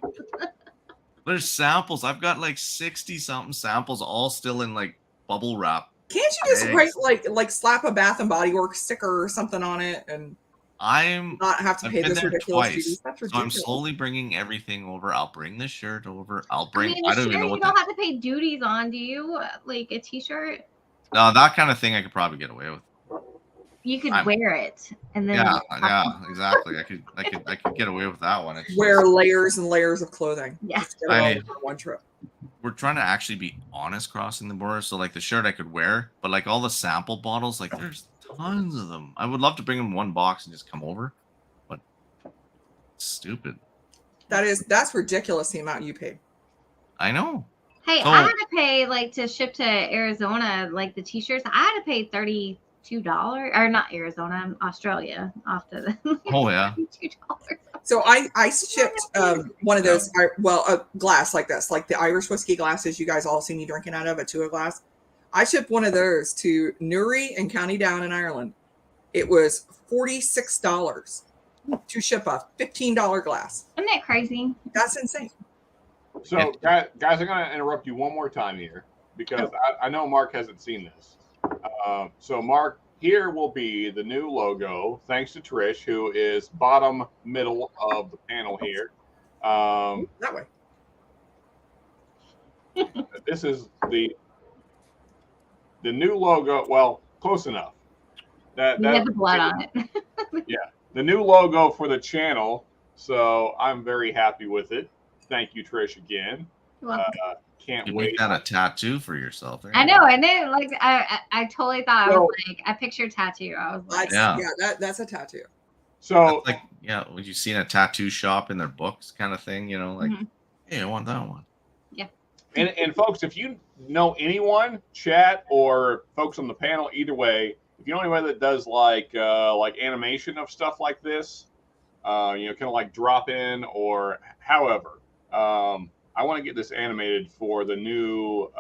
There's samples. I've got like 60-something samples all still in like bubble wrap. Can't you just write like slap a Bath and Body Works sticker or something on it and not have to pay this ridiculous dues? That's ridiculous. So I'm slowly bringing everything over. I'll bring the shirt over. I don't even know what you don't have to pay duties on, do you? Like a t-shirt? No, that kind of thing I could probably get away with. You could wear it, and then yeah, exactly. I could get away with that one. Wear layers and layers of clothing. Yes, one trip. We're trying to actually be honest crossing the border. So like the shirt I could wear, but like all the sample bottles, like there's tons of them. I would love to bring them in one box and just come over, but it's stupid. That's ridiculous the amount you paid. I know. Hey, I had to pay like to ship to Arizona, like the t-shirts. I had to pay $32, or not Arizona, Australia. Off to the oh yeah. $32. So I shipped one of those, a glass like this, like the Irish whiskey glasses you guys all see me drinking out of, a 2 glass. I shipped one of those to Newry and County Down in Ireland. It was $46 to ship a $15 glass. Isn't that crazy? That's insane. So, guys, I'm going to interrupt you one more time here because I know Mark hasn't seen this. So, Mark, here will be the new logo, thanks to Trish, who is bottom middle of the panel here. That way. This is the new logo. Well, close enough. That you have the blood on it. Yeah, the new logo for the channel. So I'm very happy with it. Thank you, Trish, again. Can't wait. Make that a tattoo for yourself. I know, and then like I totally thought I was like I pictured tattoo. I was like, that's a tattoo. So that's like when you seen a tattoo shop in their books, kind of thing, like, hey, I want that one. Yeah. And folks, if you know anyone, chat or folks on the panel, either way, if you know anyone that does like animation of stuff like this, kind of like drop in or however. I want to get this animated for the new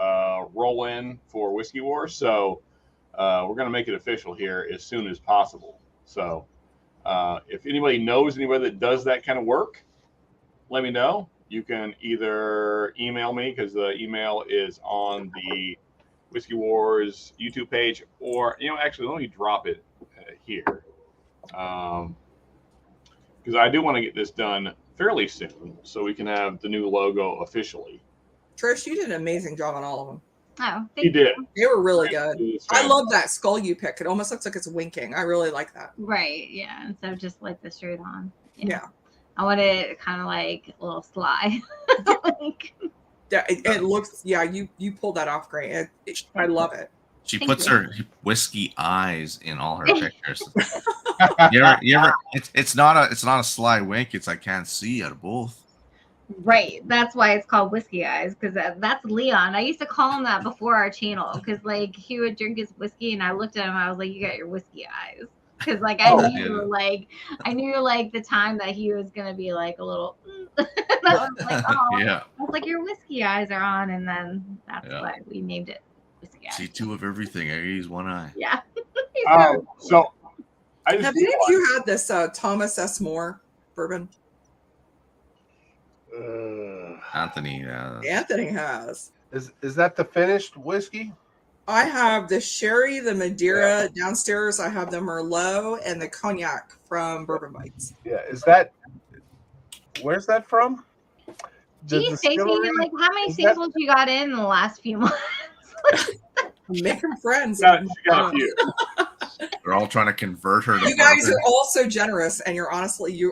roll-in for Whiskey Wars, so we're going to make it official here as soon as possible. So if anybody knows anybody that does that kind of work, let me know. You can either email me because the email is on the Whiskey Wars YouTube page, or actually let me drop it here because I do want to get this done fairly soon, so we can have the new logo officially. Trish, you did an amazing job on all of them. Oh, he did. They were really good. I love that skull you pick. It almost looks like it's winking. I really like that. Right. Yeah. And so just like the shirt on. Yeah. I want it kind of like a little sly. It looks. Yeah. You pulled that off great. I love it. She puts her whiskey eyes in all her pictures. you ever? It's not a sly wink. It's I can't see out of both. Right. That's why it's called Whiskey Eyes, because that's Leon. I used to call him that before our channel, because like he would drink his whiskey, and I looked at him, I was like, "You got your whiskey eyes," because like I knew, like the time that he was gonna be like a little. And I was like, "Oh, Yeah. I was like, your whiskey eyes are on," and then that's why we named it Whiskey Eyes. See two of everything. I use one eye. Yeah. So I just Have any of you had this Thomas S. Moore bourbon? Anthony. Anthony has. Is that the finished whiskey? I have the sherry, the Madeira downstairs. I have the Merlot and the cognac from Bourbon Bites. Yeah, is that? Where's that from? Geez, Stacey, like how many samples you got in the last few months? Making friends. She got a few. They're all trying to convert her to You guys bourbon. are all so generous, and you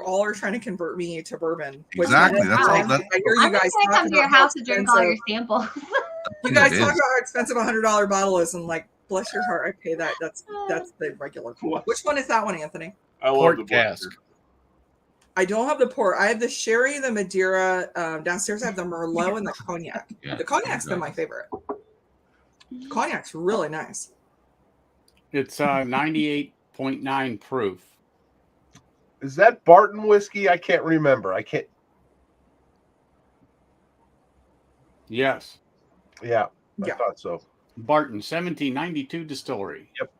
all are trying to convert me to bourbon. Exactly. That's all. I hear you I'm guys just gonna come to your house to drink all your samples. You guys talk about how expensive a $100 bottle is, and like, bless your heart, I pay that. That's the regular. Which one is that one, Anthony? I love Port the cask. I don't have the port. I have the sherry, the Madeira. Downstairs, I have the Merlot and the cognac. Yeah, the cognac's been my favorite. Cognac's really nice. It's 98.9 proof. Is that Barton whiskey? I can't remember. I can't. Yes. Yeah, I Yeah. thought so. Barton, 1792 distillery. Yep.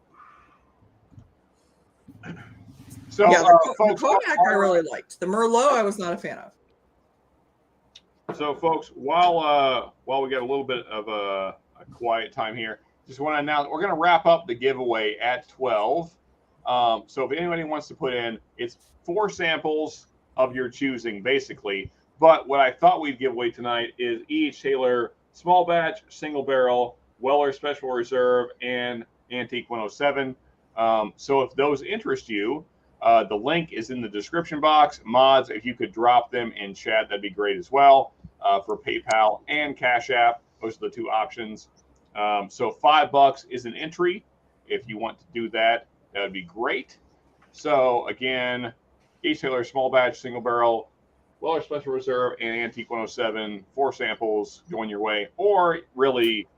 So, Yeah, the folks, cognac I really liked. The Merlot I was not a fan of. So, folks, while we got a little bit of a quiet time here, just want to announce we're going to wrap up the giveaway at 12. So, if anybody wants to put in, it's 4 samples of your choosing, basically. But what I thought we'd give away tonight is E.H. Taylor Small Batch, Single Barrel, Weller Special Reserve, and Antique 107. So, if those interest you, the link is in the description box. Mods, if you could drop them in chat, that'd be great as well. For PayPal and Cash App, those are the 2 options. So $5 is an entry. If you want to do that, that would be great. So again, East Taylor Small Batch, Single Barrel, Weller Special Reserve, and Antique 107, 4 samples going your way. Or really,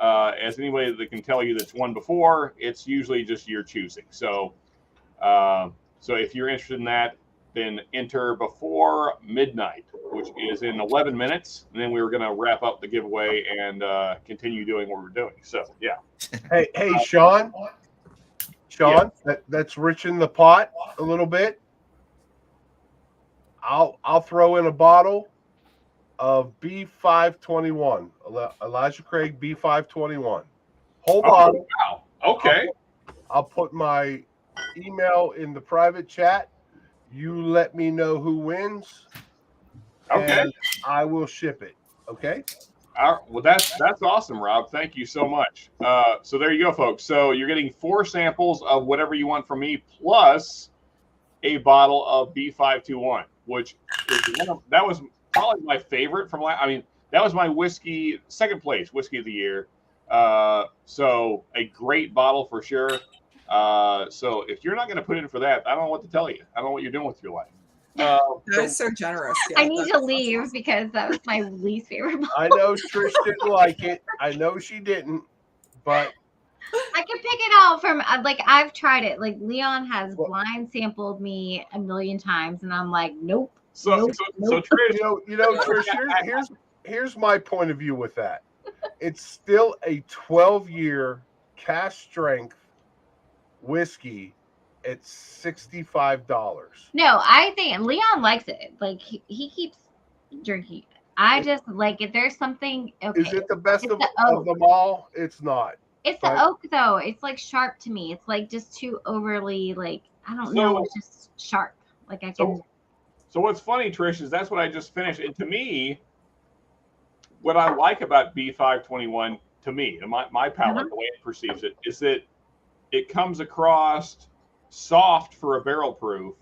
as anybody that can tell you that's won before, it's usually just your choosing. So, so if you're interested in that, then enter before midnight, which is in 11 minutes. And then we were going to wrap up the giveaway and continue doing what we're doing. So, yeah. Hey, Sean. Sean, that's rich in the pot a little bit. I'll throw in a bottle of B521, Elijah Craig B521. Whole bottle. Wow. Okay. I'll put my email in the private chat. You let me know who wins. Okay. And I will ship it. Okay. Well, that's awesome, Rob. Thank you so much. So there you go, folks. So you're getting 4 samples of whatever you want from me, plus a bottle of B521, which is that was probably my favorite from last. I mean, that was my whiskey, second place whiskey of the year. So a great bottle for sure. So if you're not going to put in for that, I don't know what to tell you. I don't know what you're doing with your life. That is so generous. Yeah, I need to leave because that was my least favorite bottle. I know Trish didn't like it. I know she didn't, but I can pick it out from like I've tried it. Like Leon has blind sampled me a million times, and I'm like, nope. So Trish, you know, Trish, here's my point of view with that. It's still a 12-year cask strength whiskey. It's $65. No, I think Leon likes it. Like he keeps drinking it. I just like it. There's something. Okay. Is it the best of oak. them all? It's not. It's the oak though. It's like sharp to me. It's like just too overly like I don't know. It's just sharp. Like I can. So what's funny, Trish, is that's what I just finished. And to me, what I like about B521, to me, and my palate, the way it perceives it, is that it comes across soft for a barrel proof.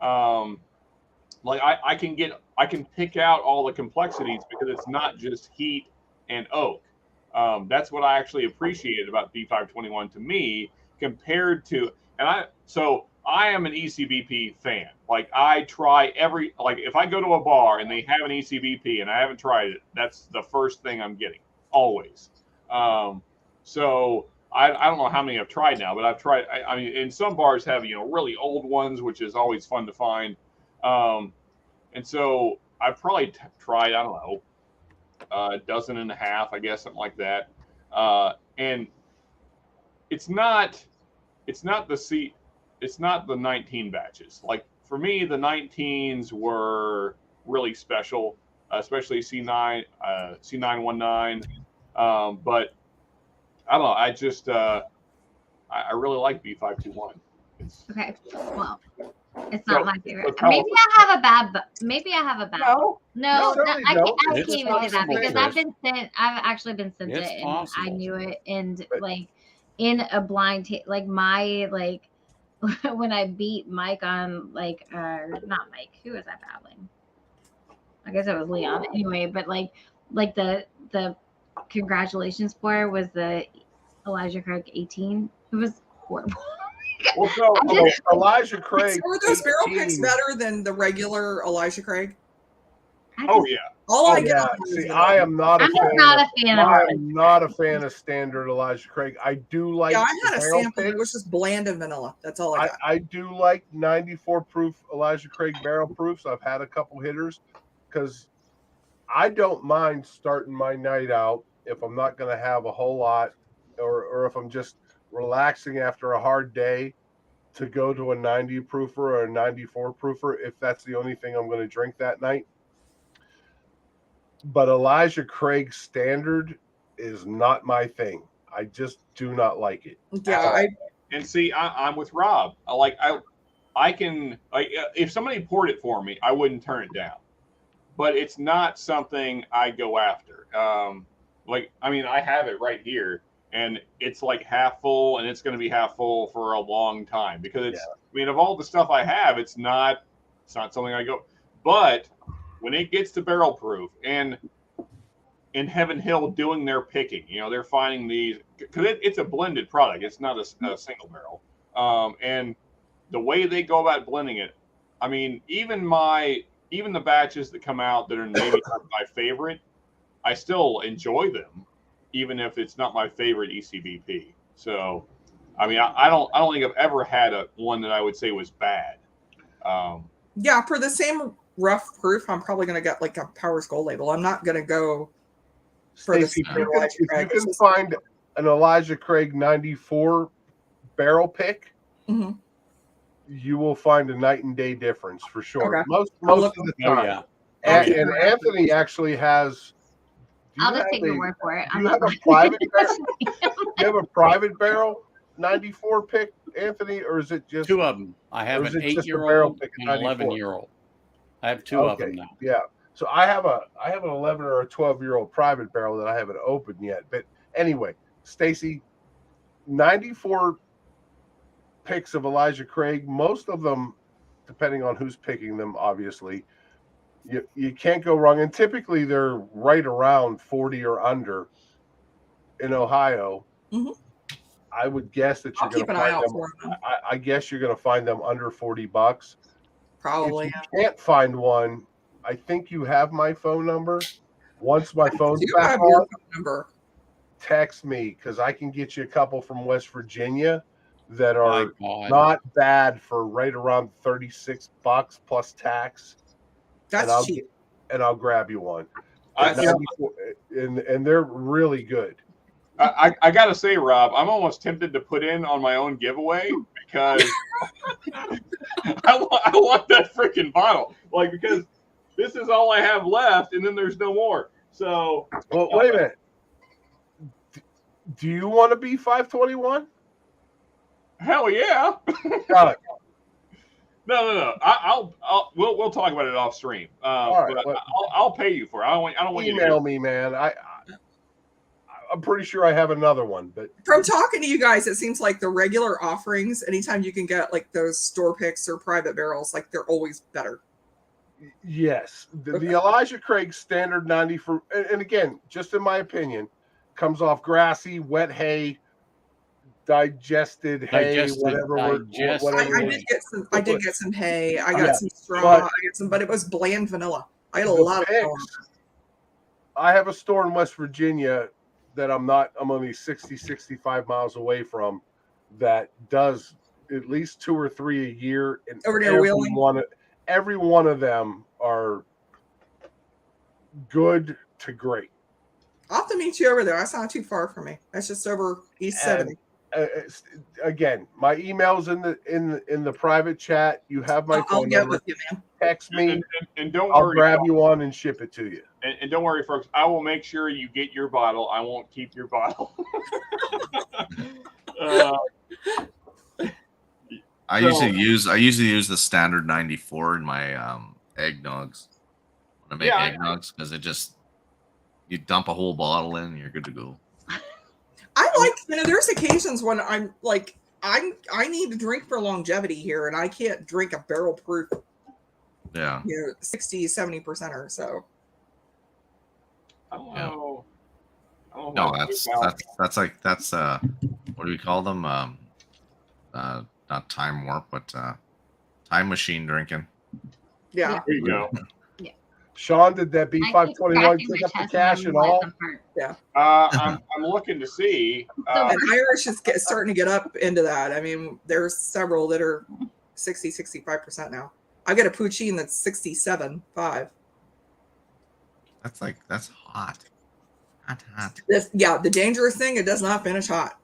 Like I can pick out all the complexities because it's not just heat and oak. That's what I actually appreciated about B521 to me compared to, so I am an ECBP fan. Like I try if I go to a bar and they have an ECBP and I haven't tried it, that's the first thing I'm getting always. So I don't know how many I've tried now, but I've tried. I mean, and some bars have really old ones, which is always fun to find. And so I've probably tried, I don't know, a dozen and a half, I guess, something like that. And it's not the 19 batches. Like for me, the 19s were really special, especially C9, C919. But I don't know. I just I really like B521. Okay. Well, it's not my favorite. so Maybe I have a bad. No, No, certainly I don't. can't It's even say that possible, because Trish. I've actually been sent It's it and I possible. knew it. And But- like in a blind like my like when I beat Mike on like not Mike, who was I battling? I guess it was Leon anyway, but like the congratulations for was the Elijah Craig 18. It was horrible. well, so I just- Elijah Craig. Were those barrel picks 18. better than the regular Elijah Craig? I oh just- yeah. All I get Yeah. on those See, is I am not a I'm fan. not a fan of I it. am not a fan of standard Elijah Craig. I do like. Yeah, I had a barrel sample. It picks. was just bland and vanilla. That's all I got. I do like 94 proof Elijah Craig barrel proofs. I've had a couple hitters because I don't mind starting my night out if I'm not going to have a whole lot or if I'm just relaxing after a hard day to go to a 90 proofer or a 94 proofer if that's the only thing I'm going to drink that night. But Elijah Craig standard is not my thing. I just do not like it. Yeah, And see, I'm with Rob. I can if somebody poured it for me, I wouldn't turn it down. But it's not something I go after. I have it right here, and it's like half full, and it's going to be half full for a long time because it's. I mean, of all the stuff I have, it's not something I go. But when it gets to barrel proof and in Heaven Hill doing their picking, they're finding these because it's a blended product. It's not a single barrel. And the way they go about blending it, I mean, even the batches that come out that are maybe not my favorite, I still enjoy them, even if it's not my favorite ECBP. So, I mean, I don't think I've ever had one that I would say was bad. yeah. For the same rough proof, I'm probably going to get like a Powers Gold label. I'm not going to go for the Stacey, standard if Elijah you Craig. can find an Elijah Craig 94 barrel pick, Mhm. you will find a night and day difference for sure. Okay. Most I'll of look- the Oh time. yeah. And Anthony actually has. I'll just take your word for it. Do I'm you have not a private barrel? Do you have a private barrel 94 pick, Anthony, or is it just Two of them. I have Or is an it just a barrel 8-year-old pick and at an 94? 11-year-old. I have two of them now. Yeah. So I have an 11 or a 12-year-old private barrel that I haven't opened yet. But anyway, Stacy, 94 picks of Elijah Craig, most of them, depending on who's picking them, obviously, you can't go wrong. And typically they're right around 40 or under in Ohio. Mhm. I would guess that you're I'll going keep to an eye find out them. for them. I guess you're going to find them under $40. Probably. If you can't find one, I think you have my phone number. Once my phone's Do you back have your on, phone number? text me because I can get you a couple from West Virginia that My are God. not bad for right around $36 plus tax. That's I'll cheap. And I'll grab you one. I And they're really good. got to say, Rob, I'm almost tempted to put in on my own giveaway because I want that freaking bottle. Because this is all I have left, and then there's no more. So, Well, wait a minute. Do you want to be 521? hell yeah. Got it. No. We'll talk about it off stream. All right, but well- I'll pay you for it. I don't want you to Email me, man. I'm pretty sure I have another one, but From talking to you guys, it seems like the regular offerings, anytime you can get like those store picks or private barrels, like they're always better. yes, the Okay. Elijah Craig standard 90 and again, just in my opinion, comes off grassy, wet hay, digested hay, Digested- whatever. digested- Whatever. I did get some hay. I got Yeah, some straw. but- I got some, but it was bland vanilla. I had a The lot of vanilla. picks, I have a store in West Virginia that I'm only 60, 65 miles away from that does at least 2 or 3 a year. And Over near Wheeling? every one of them are good to great. I'll have to meet you over there. That's not too far from me. That's just over East 70. Again, my email's in the private chat. You have my I'll phone get number. with you, man. Text me. And don't I'll worry, grab folks. you one and ship it to you. And don't worry, folks. I will make sure you get your bottle. I won't keep your bottle. I usually use the standard 94 in my eggnogs when I make eggnogs because it just you dump a whole bottle in and you're good to go. I like, there's occasions when I'm like, I need to drink for longevity here, and I can't drink a barrel proof, Yeah. 60, 70% or so. I don't know. No, that's what do we call them? Not time warp, but time machine drinking. Yeah. There you go. Sean, did that B521 keep pick up the scratching my cash chest and and I'm all? like, I'm hurt. Yeah. I'm looking to see. And Irish is starting to get up into that. I mean, there's several that are 60, 65% now. I got a poutine that's 67.5. That's hot. Hot. The dangerous thing, it does not finish hot.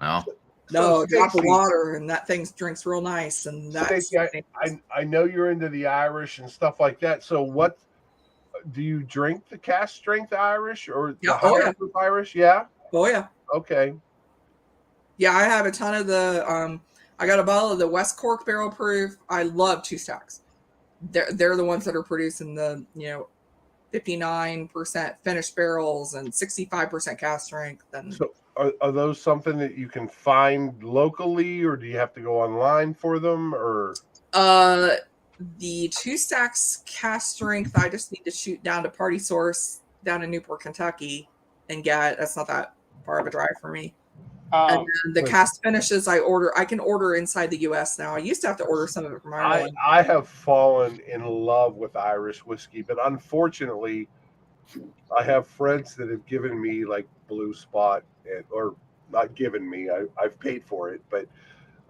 No. No, So, a drop of Stacey- water and that thing drinks real nice. And that's Stacey, I know you're into the Irish and stuff like that. So what do you drink? The cast strength Irish or the higher proof Irish? Yeah. Oh yeah. Okay. Yeah, I have a ton of the I got a bottle of the West Cork barrel proof. I love 2 stacks. They're the ones that are producing the 59% finished barrels and 65% cast strength. And So are those something that you can find locally, or do you have to go online for them? Or the 2 stacks cast strength, I just need to shoot down to Party Source down in Newport, Kentucky, and get. That's not that far of a drive for me. And then the cast finishes I can order inside the US now. I used to have to order some of it from Ireland. I have fallen in love with Irish whiskey, but unfortunately, I have friends that have given me like Blue Spot, or not given me. I've paid for it, but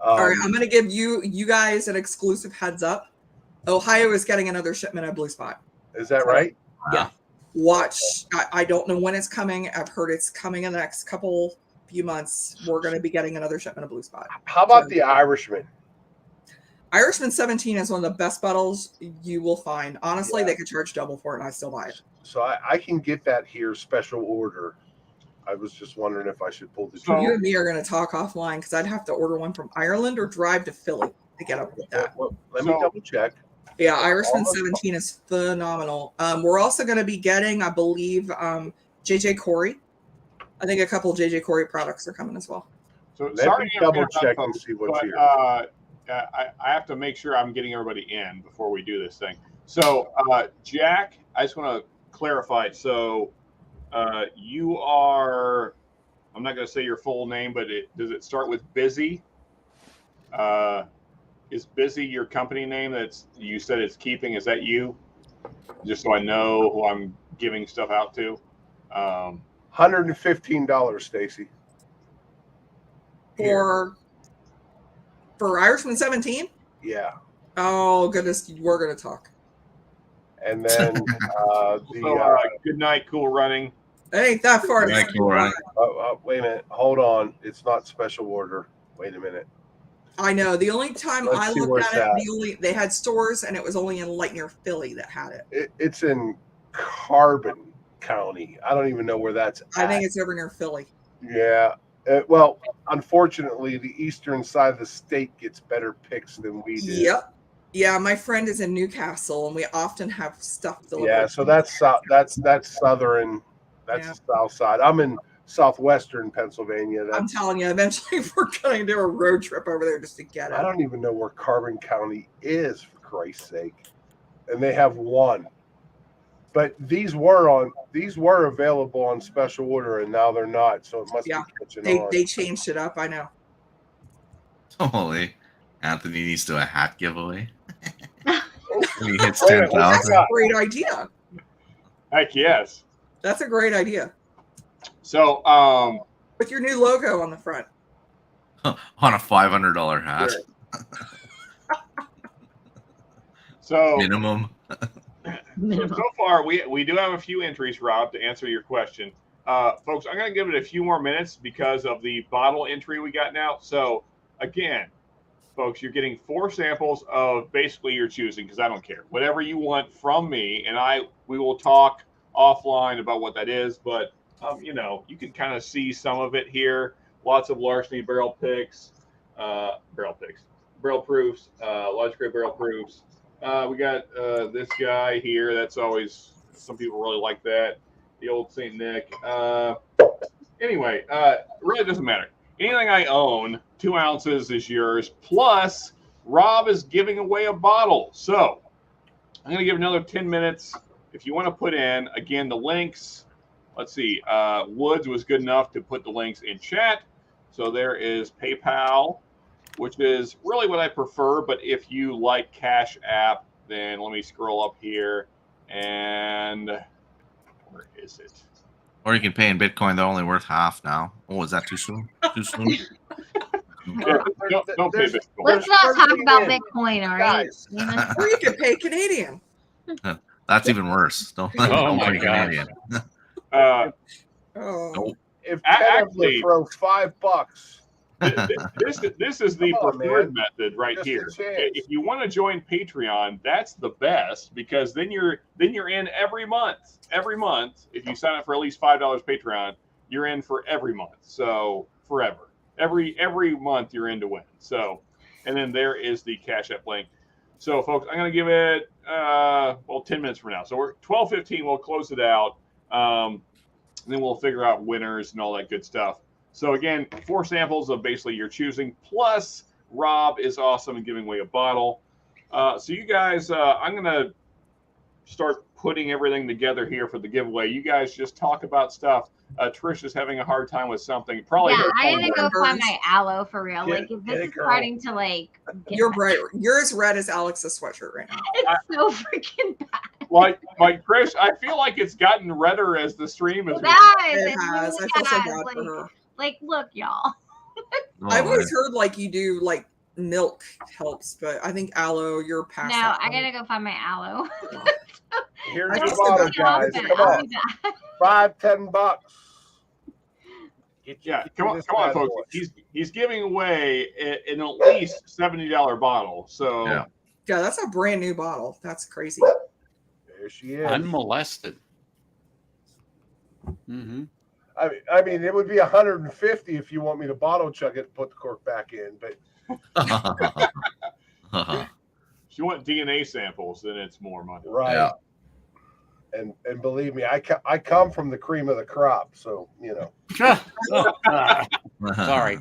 all right, I'm going to give you guys an exclusive heads up. Ohio is getting another shipment of Blue Spot. Is that right? Yeah. Watch. I don't know when it's coming. I've heard it's coming in the next few months. We're going to be getting another shipment of Blue Spot. How about the Irishman? Irishman 17 is one of the best bottles you will find. Honestly, they could charge double for it, and I still buy it. So I can get that here special order. I was just wondering if I should pull the So you and me are going to talk offline because I'd have to order one from Ireland or drive to Philly to get up with that. Well, let me double check. Yeah, Irishman 17 is phenomenal. We're also going to be getting, I believe, JJ Corey. I think a couple of JJ Corey products are coming as well. So Let sorry me to double interrupt, check folks, and see what's but, here. I have to make sure I'm getting everybody in before we do this thing. So, Jack, I just want to clarify. So, you are, I'm not going to say your full name, but does it start with Busy? Is Busy your company name that's you said it's keeping? Is that you? Just so I know who I'm giving stuff out to. $115, Stacy. For Irishman 17? Yeah. Oh, goodness, we're going to talk. And then good night, cool running. It ain't that far. Good night, cool running. Wait a minute. Hold on. It's not special order. Wait a minute. I know. The only time Let's I see looked where at it's it, they had stores, and it was only in Lightyear, Philly that had it. It's in Carbon County. I don't even know where that's I at. think it's over near Philly. Yeah. Well, unfortunately, the eastern side of the state gets better picks than we do. Yep. Yeah, my friend is in Newcastle, and we often have stuff delivered. Yeah, so that's southern. That's the south side. I'm in southwestern Pennsylvania. I'm telling you, eventually we're going to do a road trip over there just to get it. I don't even know where Carbon County is, for Christ's sake. And they have one. But these were available on special order, and now they're not. So it must be catching on. They changed it up. I know. Totally. Anthony needs to do a hat giveaway. When he hits Wait, 10,000. That's a great idea. Heck yes. That's a great idea. So, With your new logo on the front. On a $500 hat. so Minimum. So far, we do have a few entries, Rob, to answer your question. Folks, I'm going to give it a few more minutes because of the bottle entry we got now. So, again, folks, you're getting 4 samples of basically your choosing, because I don't care. Whatever you want from me, and we will talk offline about what that is. But, you can kind of see some of it here. Lots of larceny barrel proofs, large grape barrel proofs. We got this guy here. That's always, some people really like that. The old St. Nick. Anyway, it really doesn't matter. Anything I own, 2 ounces is yours. Plus, Rob is giving away a bottle. So I'm going to give another 10 minutes. If you want to put in, again, the links. Let's see. Woods was good enough to put the links in chat. So there is PayPal, which is really what I prefer. But if you like Cash App, then let me scroll up here. And where is it? Or you can pay in Bitcoin. They're only worth half now. Oh, is that too soon? Too soon? Don't pay Bitcoin. Let's not talk about Bitcoin, all right? Guys. Or you could pay Canadian. That's even worse. Don't my pay gosh. Canadian. Oh. Nope. If Actually- throw $5, This is the Come on, preferred man. method right Just a here. chance. If you want to join Patreon, that's the best, because then you're in every month. Every month, if you sign up for at least $5 Patreon, you're in for every month. So forever. Every month you're in to win. So, and then there is the Cash App link. So folks, I'm going to give it 10 minutes from now. So we're 12:15. We'll close it out. And then we'll figure out winners and all that good stuff. So again, 4 samples of basically your choosing, plus Rob is awesome in giving away a bottle. So you guys, I'm going to start putting everything together here for the giveaway. You guys just talk about stuff. Trish is having a hard time with something. Probably. Yeah, I her need to phone go find my aloe for real. Get Like, it- if get this it, is girl. starting to like, get You're bad. bright. You're as red as Alex's sweatshirt right now. It's so freaking bad. like Trish, I feel like it's gotten redder as the stream has. It has. It It has. really I feel so has. bad Like, for her. like, look, y'all. Oh, I've always man. heard like you do like milk helps, but I think aloe, you're past No, that I point. gotta go find my aloe. Here's I your just bottle, about guys. I'll be Come on, back. $5-10. Yeah, Get come on, this folks. bad boy. He's giving away an at least $70 bottle. So Yeah. Yeah, that's a brand new bottle. That's crazy. There she is. Unmolested. Mm-hmm. I mean, it would be 150 if you want me to bottle chug it and put the cork back in. But if you want DNA samples, then it's more money. right, Yeah. and believe me, I come from the cream of the crop, so you know. Sorry.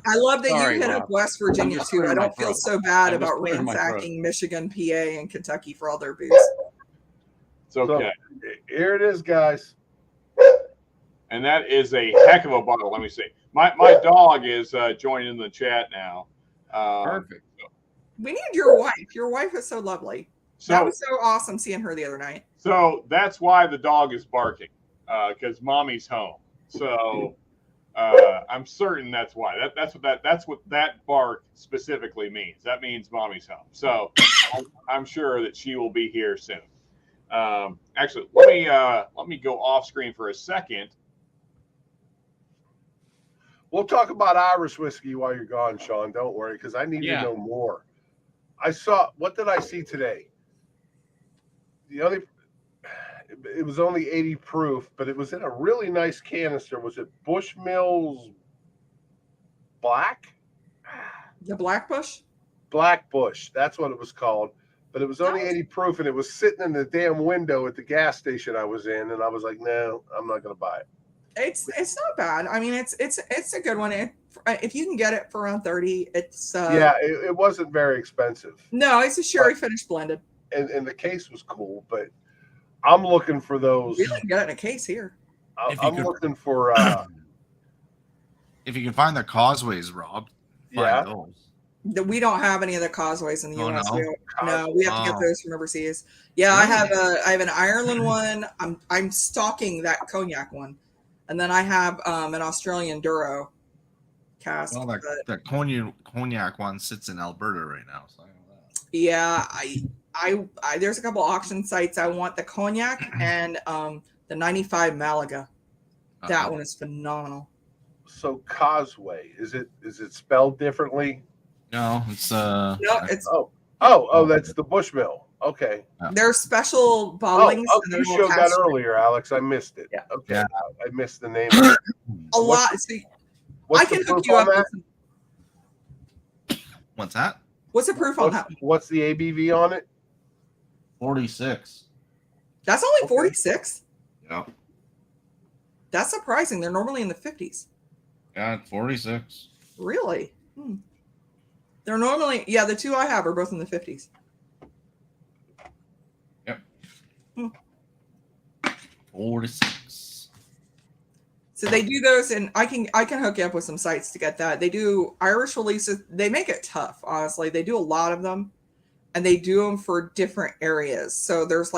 I love that Sorry, you hit Rob. up West Virginia just too. I clearing my don't feel throat. so bad I'm just about clearing my throat. ransacking Michigan, PA, and Kentucky for all their booze. It's okay. So, here it is, guys. And that is a heck of a bottle. Let me see. My dog is joining the chat now. Perfect. We need your wife. Your wife is so lovely. That So was so awesome seeing her the other night. so that's why the dog is barking, because mommy's home. So I'm certain that's why. That's what that bark specifically means. That means mommy's home. So I'm sure that she will be here soon. Actually, let me go off screen for a second. We'll talk about Irish whiskey while you're gone, Sean. Don't worry, because I need Yeah. to know more. What did I see today? It was only 80 proof, but it was in a really nice canister. Was it Bushmills Black? The Blackbush? Black Bush. That's what it was called. But it was only Nice. 80 proof, and it was sitting in the damn window at the gas station I was in, and I was like, no, I'm not going to buy it. It's not bad. I mean, it's a good one. If you can get it for around 30, it's Yeah, it wasn't very expensive. No, it's a sherry finished blended. And the case was cool, but I'm looking for those. You can get it in a case here. If you I'm could- looking for If you can find the causeways, Rob, find yeah. those. We don't have any of the causeways in the Oh, U.S. no? We have to get Oh. those from overseas. Yeah, I have an Ireland one. I'm stalking that cognac one, and then I have an Australian Douro cask. Well, that cognac one sits in Alberta right now. So I know that. Yeah, I there's a couple auction sites. I want the cognac and the 95 Malaga. That one is phenomenal. So Causeway, is it spelled differently? No, it's No, it's that's the Bushmill. Okay. They're special bottlings. and You showed that earlier, Alex. I missed it. Yeah. Okay. Yeah. I missed the name. A lot. See, What's I can the hook proof you on up. that? What's that? What's the proof on that? What's the ABV on it? 46. That's only Okay. 46. Yeah. That's surprising. They're normally in the 50s. Yeah, 46. Really? They're normally, the two I have are both in the 50s. Yep. 46. So they do those, and I can hook you up with some sites to get that. They do Irish releases. They make it tough, honestly. They do a lot of them, and they do them for different areas. So there's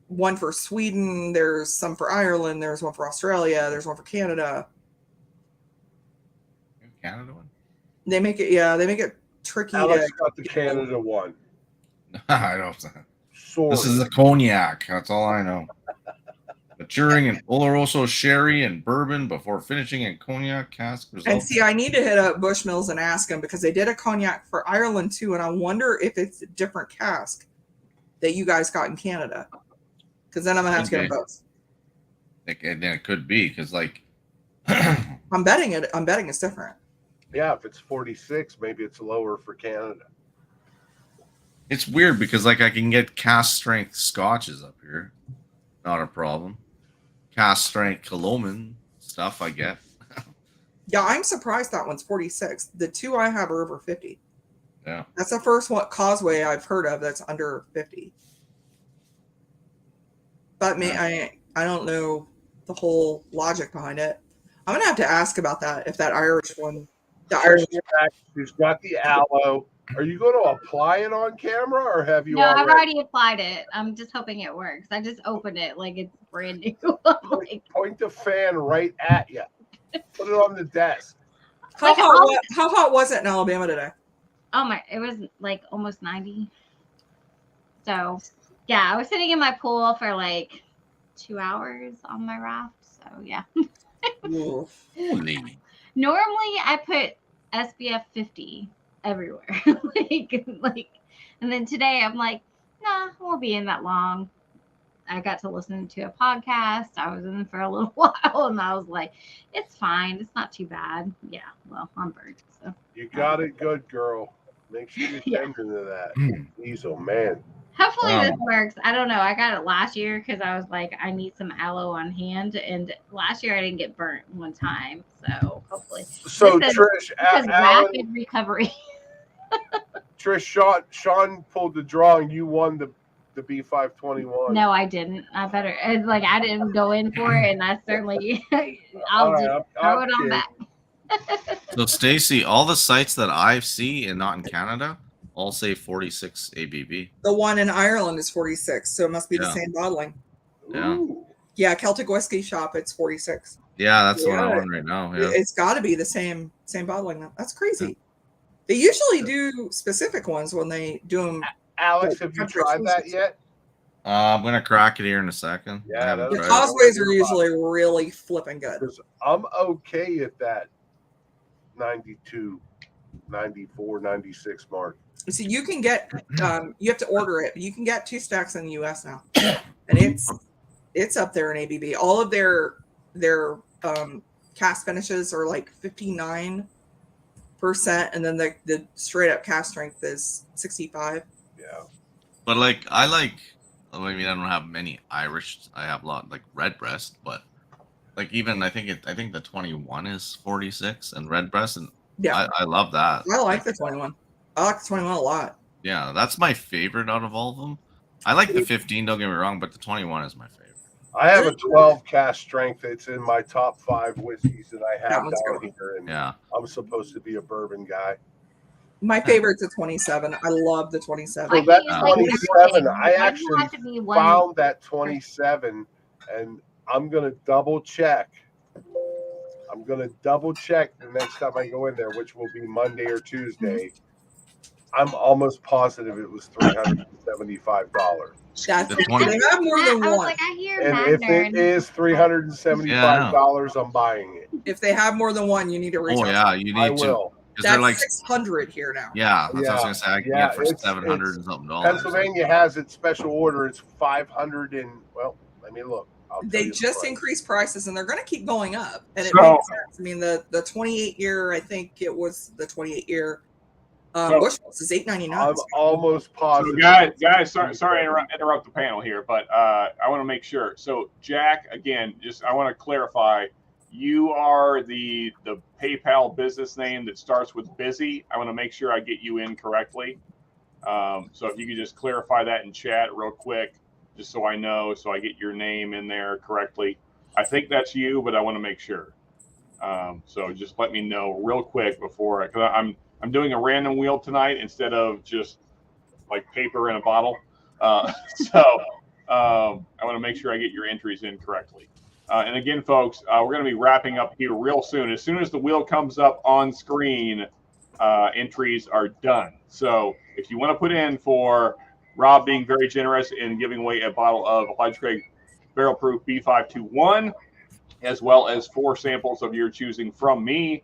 one for Sweden, there's some for Ireland, there's one for Australia, there's one for Canada. Canada one? They make it tricky. Alex got the Canada one. I don't know. Sword. This is a cognac. That's all I know. Maturing in Oloroso sherry and bourbon before finishing in cognac cask. And see, I need to hit up Bushmills and ask them because they did a cognac for Ireland too, and I wonder if it's a different cask that you guys got in Canada. Because then I'm gonna have to get them both. Then it could be because I'm betting it's different. Yeah, if it's 46, maybe it's lower for Canada. it's weird because I can get cast strength scotches up here, not a problem. Cast strength Coloman stuff I get. Yeah, I'm surprised that one's 46. The two I have are over 50. Yeah, that's the first one Causeway I've heard of that's under 50. But I don't know the whole logic behind it. I'm gonna have to ask about that. If that Irish one, who's got the aloe. Are you going to apply it on camera or have you? No, I've already applied it. I'm just hoping it works. I just opened it like it's brand new. Point the fan right at you. Put it on the desk. How hot was it in Alabama today? Oh my! It was like almost 90. So, yeah, I was sitting in my pool for like 2 hours on my raft. So yeah. Holy. Normally, I put SPF 50 everywhere, like, and then today I'm like, nah, I won't be in that long. I got to listen to a podcast. I was in for a little while, and I was like, it's fine. It's not too bad. Yeah, well, I'm burnt. So you got it good, girl. Make sure you tend to that. Diesel, man. Hopefully this works. I don't know. I got it last year because I was like, I need some aloe on hand, and last year I didn't get burnt one time. So hopefully. So Trish, rapid recovery. Trish, Sean pulled the drawing. You won the B521. No, I didn't. I didn't go in for it, and I certainly I'll throw it on back. So Stacy, all the sites that I see and not in Canada all say 46 ABV. The one in Ireland is 46, so it must be the same bottling. Yeah. Ooh. Yeah, Celtic Whiskey Shop, it's 46. Yeah, that's what I'm on right now. Yeah. It's got to be the same bottling. That's crazy. Yeah. They usually do specific ones when they do them. Alex, have you tried that yet? I'm gonna crack it here in a second. Yeah, the Causeways are usually really flipping good. I'm okay at that 92, 94, 96 mark. So you can get, you have to order it, but you can get 2 stacks in the U.S. now, and it's up there in ABV. All of their cast finishes are like 59%, and then the straight up cast strength is 65. Yeah, but I mean, I don't have many Irish. I have a lot like Redbreast, but even I think the 21 is 46 and Redbreast, and yeah, I love that. I like the 21. I like the 21 a lot. Yeah, that's my favorite out of all of them. I like the 15. Don't get me wrong, but the 21 is my favorite. I have a 12 cask strength. It's in my top 5 whiskeys that I That have one's down good. here, and Yeah. I'm supposed to be a bourbon guy. My favorite's a 27. I love the 27. Why So that can't you like 27, everything? I Why do you actually have to be one? found that 27, and I'm gonna double check. I'm gonna double check the next time I go in there, which will be Monday or Tuesday. I'm almost positive it was $375. That's The if 20 they have more than I was one. like, I hear And if Magner. it is $375, I'm buying it. If they have more than one, you need to reach Oh out. yeah, you I need to. will. Because That's they're like, 600 here now. yeah, that's what I was Yeah, gonna say. I can yeah, get for it's- 700 and something dollars. Pennsylvania has its special order. It's 500 and well, let me look. I'll tell They you the just price. increased prices and they're going to keep going up. And it So- makes sense. I mean, the 28 year, I think it was the 28 year So- Bushmills is $8.99. I'm almost So positive. guys, sorry to interrupt the panel here, but I want to make sure. So Jack, again, just I want to clarify. You are the PayPal business name that starts with busy. I want to make sure I get you in correctly. So if you could just clarify that in chat real quick, just so I know, so I get your name in there correctly. I think that's you, but I want to make sure. So just let me know real quick before, because I'm doing a random wheel tonight instead of just like paper in a bottle. So I want to make sure I get your entries in correctly. And again, folks, we're going to be wrapping up here real soon. As soon as the wheel comes up on screen, entries are done. So if you want to put in for Rob being very generous in giving away a bottle of Elijah Craig Barrel Proof B521, as well as 4 samples of your choosing from me,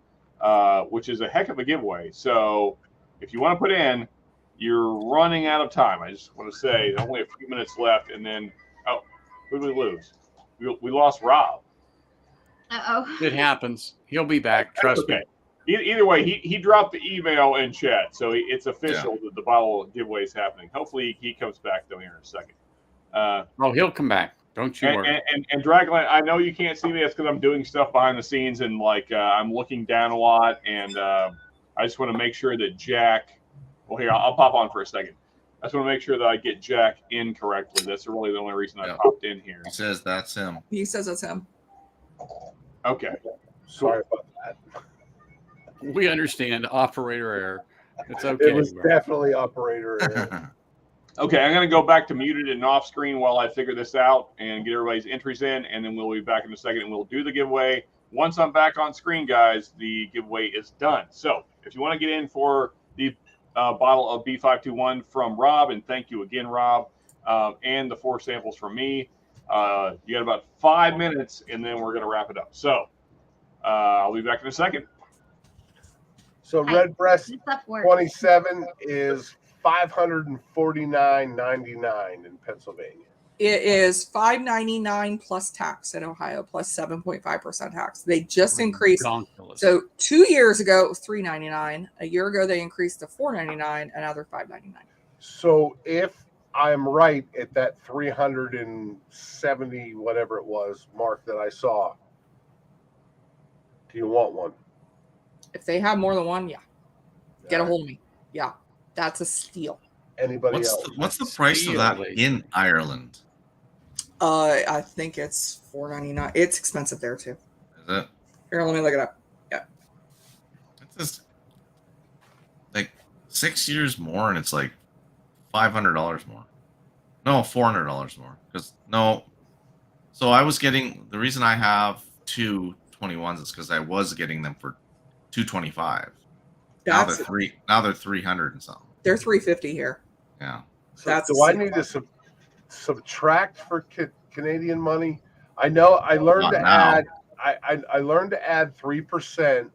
which is a heck of a giveaway. So if you want to put in, you're running out of time. I just want to say only a few minutes left, and then who did we lose? We lost Rob. Uh-oh. It happens. He'll be back. Trust me. Either way, he dropped the email in chat, so it's official that the bottle giveaway is happening. Hopefully, he comes back down here in a second. Oh, he'll come back. Don't you worry. And Dragonlight, I know you can't see me. That's because I'm doing stuff behind the scenes and I'm looking down a lot. And I just want to make sure that Jack. Well, here I'll pop on for a second. I just want to make sure that I get Jack in correctly. That's really the only reason I popped in here. He says that's him. He says that's him. Okay. Sorry about that. We understand operator error. It's okay. It was definitely operator error. Okay, I'm going to go back to muted and off screen while I figure this out and get everybody's entries in, and then we'll be back in a second and we'll do the giveaway. Once I'm back on screen, guys, the giveaway is done. So if you want to get in for the bottle of B521 from Rob, and thank you again, Rob, and the 4 samples from me, you got about 5 minutes, and then we're going to wrap it up. So I'll be back in a second. So Redbreast This stuff works. 27 is $549.99 in Pennsylvania. It is $5.99 plus tax in Ohio, plus 7.5% tax. They just increased. Ridiculous. So 2 years ago it was $3.99. A year ago they increased to $4.99, and now they're $5.99. So if I'm right at that 370 whatever it was mark that I saw, do you want one? If they have more than one, yeah, get a hold of me. Yeah, that's a steal. Anybody else? What's the price of that in Ireland? I think it's $4.99. It's expensive there too. Is it? Here, let me look it up. Yeah, It's just like 6 years more, and it's like $500 more. No, $400 more. Because no, so I was getting the reason I have 2 21s is because I was getting them for $225. Now that's they're 300 and something. they're $3.50 here. Yeah. So That's do I need to subtract for Canadian money? I know I learned Not to now. add. I learned to add 3%.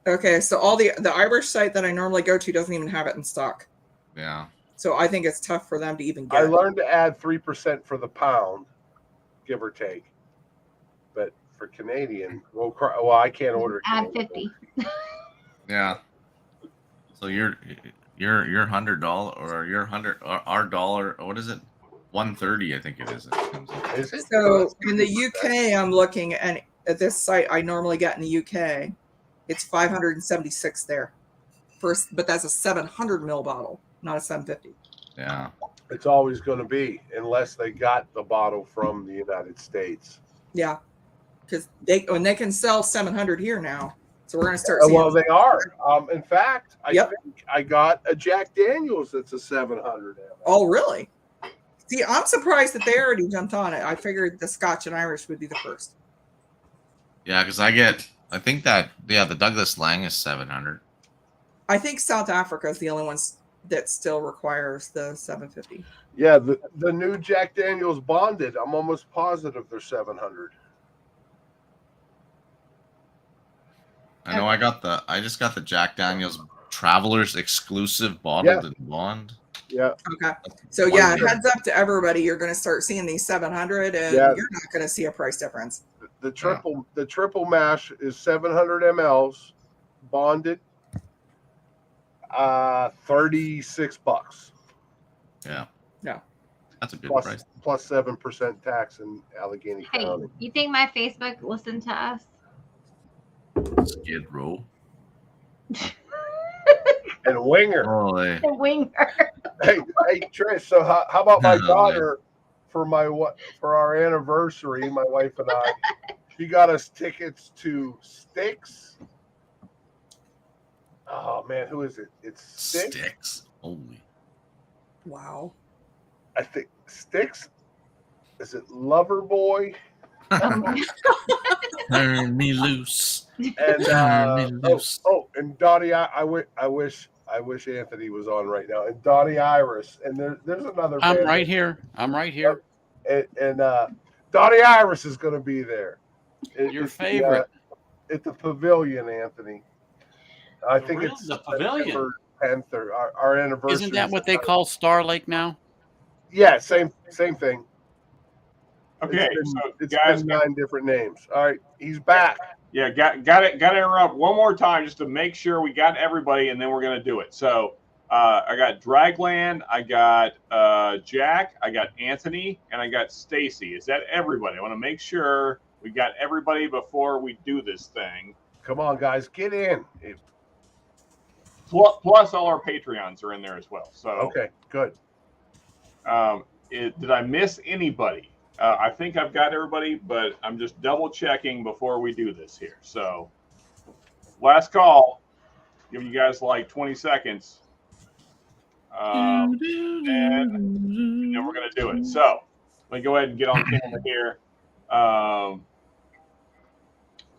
Okay, so all the Irish site that I normally go to doesn't even have it in stock. Yeah. So I think it's tough for them to even get I it. learned to add 3% for the pound, give or take. But for Canadian, well, I can't order. Add Canadian. 50. Yeah. So your $100 or your $100 our dollar, what is it? 130, I think it is. Is it? So in the UK, I'm looking and at this site I normally get in the UK, it's 576 there. First, but that's a 700 ml bottle, not a 750. Yeah. It's always going to be, unless they got the bottle from the United States. Yeah, because they can sell 700 here now, so we're gonna start seeing. Well, they are. In fact, I Yep. think I got a Jack Daniels that's a 700 ml. Oh, really? See, I'm surprised that they already jumped on it. I figured the Scotch and Irish would be the first. Yeah, because I think that the Douglas Lang is 700. I think South Africa is the only one that still requires the 750. Yeah, the new Jack Daniels bonded. I'm almost positive they're 700. I know. I just got the Jack Daniels Travelers exclusive bottled and blonde. Yeah. Okay. So yeah, heads up to everybody. You're going to start seeing these 700, and you're not going to see a price difference. The triple mash is 700 mLs, bonded, $36. Yeah. Yeah. That's a good price. Plus 7% tax in Allegheny Hey, County. you think my Facebook listened to us? Skid Row. And Winger. Holy. The Winger. Hey, Trish. So how about my daughter for our anniversary? My wife and I, she got us tickets to Styx. Oh man, who is it? It's Styx. Holy. Wow. I think Styx. Is it Loverboy? Turn me loose. And Turn me loose. And Dottie, I wish Anthony was on right now. And Dottie Iris, and there's another. I'm band right here. I'm right here. And Dottie Iris is going to be there. Your favorite at the Pavilion, Anthony. I think it's the Pavilion. September 10th or our anniversary. Isn't that what they call Star Lake now? Yeah, same thing. Okay, It's guys, been 9 different names. All right, he's back. Yeah, got to interrupt one more time just to make sure we got everybody, and then we're gonna do it. So I got Dragland, I got Jack, I got Anthony, and I got Stacy. Is that everybody? I want to make sure we got everybody before we do this thing. Come on, guys, get in. Plus all our Patreons are in there as well. So okay, good. Did I miss anybody? I think I've got everybody, but I'm just double checking before we do this here. So last call, giving you guys like 20 seconds. And then we're going to do it. So let me go ahead and get on camera here.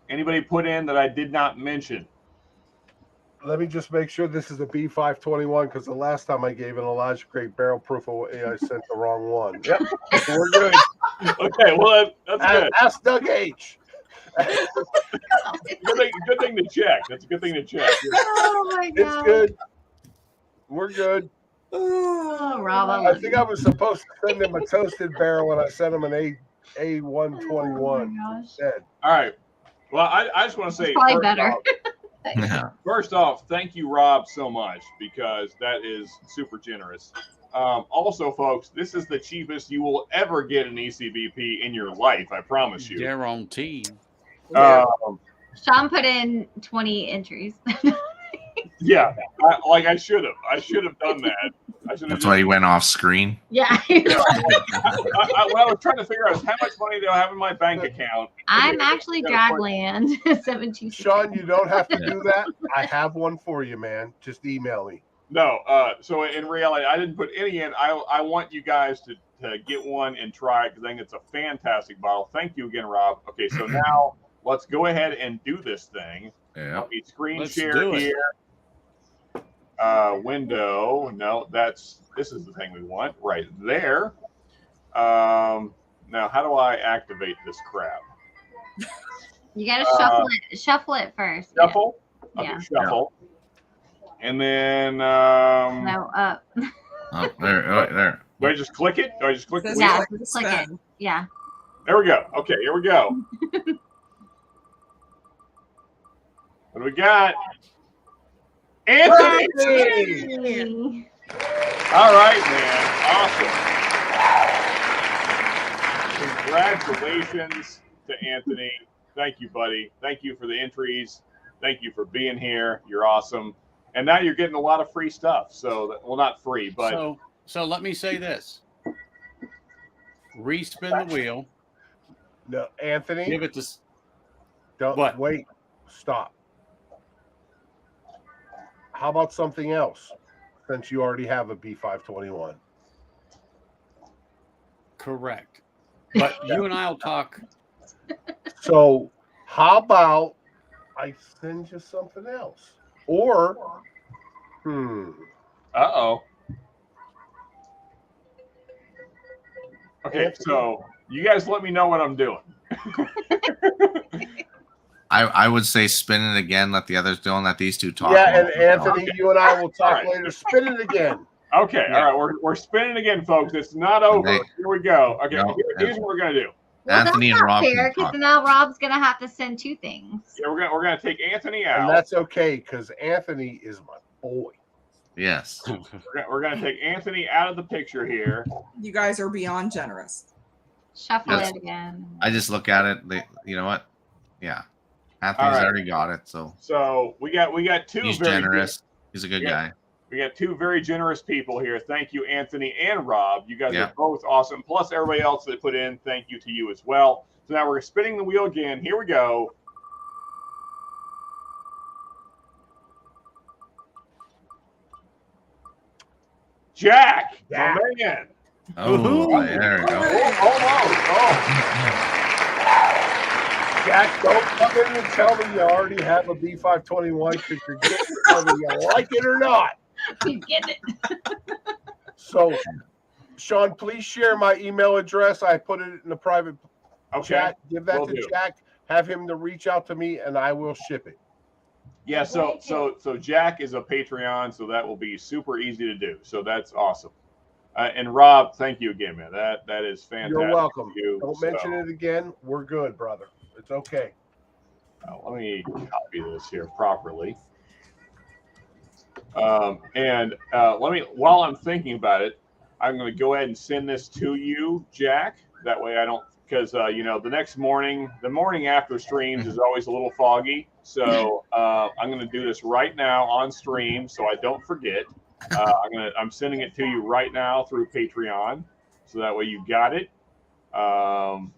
Anybody put in that I did not mention? Let me just make sure this is a B521 because the last time I gave an Elijah Craig barrel proof of I sent the wrong one. Yep, so we're good. Okay, well that's good. Ask Doug H. Good thing to check. That's a good thing to check. Oh my God. It's good. We're good. Oh, Rob. I think I was supposed to send him a toasted barrel and I sent him an A121 Oh my gosh. instead. All right. Well, I just want to say Probably better. First off, thank you, Rob, so much because that is super generous. Also, folks, this is the cheapest you will ever get an ECVP in your life. I promise you. Guaranteed. Sean put in 20 entries. Yeah, I should have. I should have done that. That's why he went off screen. Yeah. What I was trying to figure out is how much money do I have in my bank account. I'm actually Dragland 726. Sean, you don't have to do that. I have one for you, man. Just email me. No, so in reality, I didn't put any in. I want you guys to get one and try it because I think it's a fantastic bottle. Thank you again, Rob. Okay, so now let's go ahead and do this thing. Yeah. Let me screen Let's share do it. here. Window. No, this is the thing we want right there. Now, how do I activate this crap? You gotta shuffle it first. Shuffle. Yeah. Okay, shuffle. And then No, up. Oh, there. do I just click it? Do I just click the Yeah, wheel? just click it. Yeah. There we go. Okay, here we go. What do we got? Anthony! All right, man. Awesome. Congratulations to Anthony. Thank you, buddy. Thank you for the entries. Thank you for being here. You're awesome. And now you're getting a lot of free stuff. So, well, not free, but So So let me say this. Respin the wheel. No, Anthony. Give it to. Don't What? wait. Stop. How about something else? Since you already have a B521. Correct. But you and I'll talk. So how about I send you something else? Or Uh-oh. Okay, so you guys let me know what I'm doing. I would say spin it again. Let the others go and let these two talk. yeah, and Anthony, Okay. you and I will talk All right. later. Spin it again. Okay, Yeah. all right, we're spinning again, folks. It's not over. They- Here we go. Okay, No, here's what we're gonna do. Well, Anthony that's and not Rob fair can because talk. now Rob's gonna have to send 2 things. Yeah, we're gonna take Anthony And out. that's okay because Anthony is my boy. Yes. We're gonna take Anthony out of the picture here. You guys are beyond generous. Shuffle Yes. it again. I just look at it. You know what? Yeah. Anthony's right. already got it, so So we got 2 he's very generous. He's a good Yeah. guy. We got 2 very generous people here. Thank you, Anthony and Rob. You guys Yeah. are both awesome. Plus everybody else that put in, thank you to you as well. So now we're spinning the wheel again. Here we go. Jack, Yeah. my man. Oh, there we go. Almost. Oh. Jack, don't come in and tell me you already have a B521 because you're getting it whether you like it or not. You get it. So, Sean, please share my email address. I put it in the private Okay. chat. Give that Will to do. Jack. Have him to reach out to me, and I will ship it. Yeah, so Jack is a Patreon, so that will be super easy to do. So that's awesome. And Rob, thank you again, man. That is fantastic. You're welcome. You, Don't mention it again. We're good, brother. It's okay. Let me copy this here properly. And let me, while I'm thinking about it, I'm going to go ahead and send this to you, Jack. That way I don't, because, the next morning, the morning after streams is always a little foggy. So I'm going to do this right now on stream so I don't forget. I'm sending it to you right now through Patreon. So that way you got it. I'm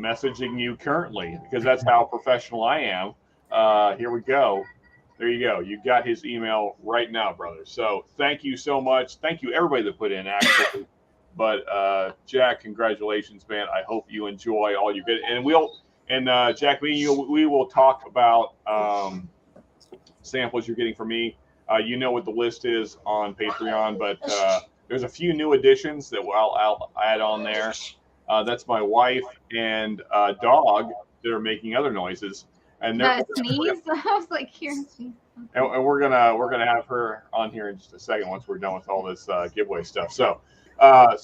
messaging you currently because that's how professional I am. Here we go. There you go. You got his email right now, brother. So thank you so much. Thank you, everybody that put in, actually. But Jack, congratulations, man. I hope you enjoy all you get. And Jack, we will talk about samples you're getting from me. You know what the list is on Patreon, but there's a few new additions that I'll add on there. That's my wife and dog that are making other noises. And The sneeze. I was like, here. and we're gonna have her on here in just a second once we're done with all this giveaway stuff. So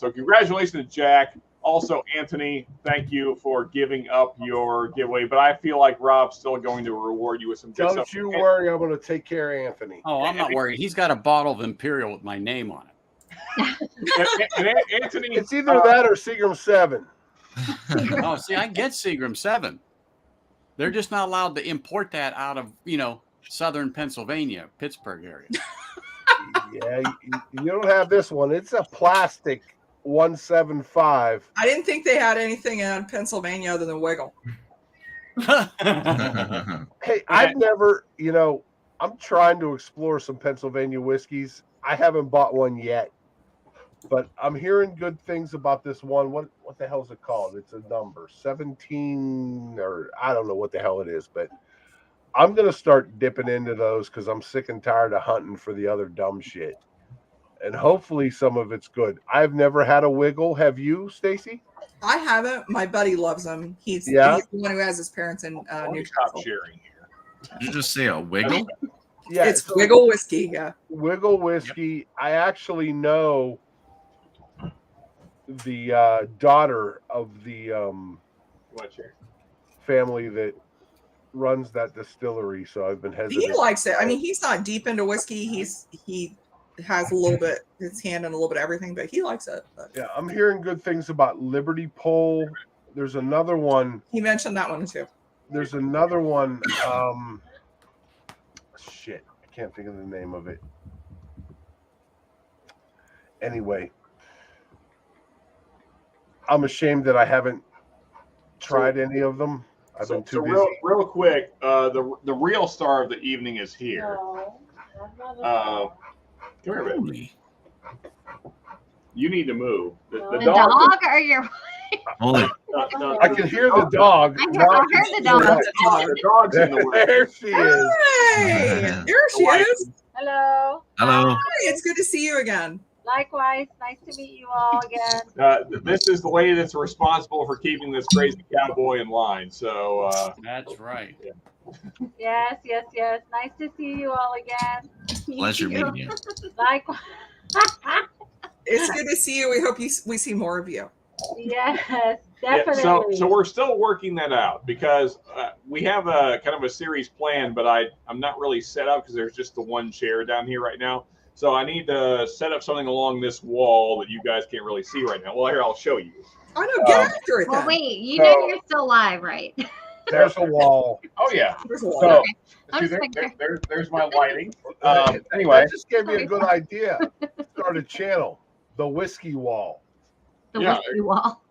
congratulations to Jack. Also, Anthony, thank you for giving up your giveaway. But I feel like Rob's still going to reward you with some good Don't stuff. you worry. I'm going to take care of Anthony. Oh, I'm not worried. He's got a bottle of Imperial with my name on it. And Anthony, It's either that or Seagram 7. Oh, see, I get Seagram 7. They're just not allowed to import that out of, southern Pennsylvania, Pittsburgh area. Yeah, you don't have this one. It's a plastic 175. I didn't think they had anything in Pennsylvania other than Wiggle. Hey, I've never, I'm trying to explore some Pennsylvania whiskeys. I haven't bought one yet, but I'm hearing good things about this one. What the hell is it called? It's a number 17, or I don't know what the hell it is, but I'm going to start dipping into those because I'm sick and tired of hunting for the other dumb shit. And hopefully some of it's good. I've never had a Wiggle. Have you, Stacy? I haven't. My buddy loves them. He's the one who has his parents in stop Newcastle. sharing here. Did you just say a wiggle? Yeah, It's so Wiggle whiskey. Yeah. Wiggle whiskey. Yep. I actually know the daughter of the family that runs that distillery, so I've been hesitant. He likes it. I mean, he's not deep into whiskey. He has a little bit, his hand in a little bit of everything, but he likes it. But. Yeah, I'm hearing good things about Liberty Pole. There's another one. He mentioned that one too. There's another one. Shit, I can't think of the name of it. anyway, I'm ashamed that I haven't tried any of them. I've been too busy. Real quick, the real star of the evening is here. No, that's not a Come here, baby. Holy. You need to move. The The dog. dog or your? Holy. I can hear the dog. I heard the dog. The dog's in the way. There she is. Hey, there she is. Hello. Hello. Hi, it's good to see you again. Likewise. Nice to meet you all again. This is the lady that's responsible for keeping this crazy cowboy in line. So That's right. Yes, yes, yes. Nice to see you all again. Pleasure meeting you. Likewise. It's good to see you. We hope we see more of you. Yes, yeah, definitely. so we're still working that out because we have a kind of a series plan, but I'm not really set up because there's just the one chair down here right now. So I need to set up something along this wall that you guys can't really see right now. Well, here, I'll show you. I know. Get after it Well, then. wait. You know you're still live, right? There's a wall. Oh yeah. There's a lot. So I'm see, just making sure. there's my lighting. Anyway, that just gave me a good idea. Start a channel, the Whiskey Wall. The Yeah. whiskey wall.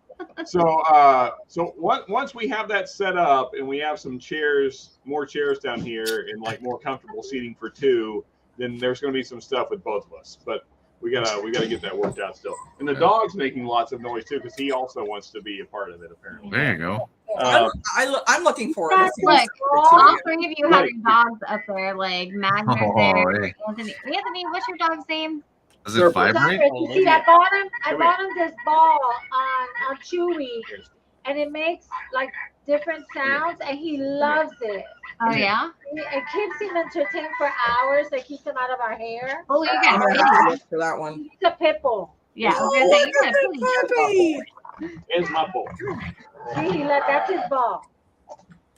So once we have that set up and we have some chairs, more chairs down here and like more comfortable seating for two, then there's going to be some stuff with both of us. But we gotta get that worked out still. And the dog's making lots of noise too because he also wants to be a part of it apparently. There you go. I'm looking forward to seeing Look, this all opportunity. three of you have your dogs up there, like Magna Oh, there. hey. Anthony, what's your dog's name? Does it vibrate? You see, I bought him this ball on Chewy, and it makes like different sounds, and he loves it. Oh yeah. It keeps him entertained for hours. It keeps him out of our hair. Oh, you I'm got gonna have to kitty. look for that one. He's a pit bull. Yeah. I was Oh, gonna say, look you got at kitty. that puppy. Here's my boy. See, that's his ball.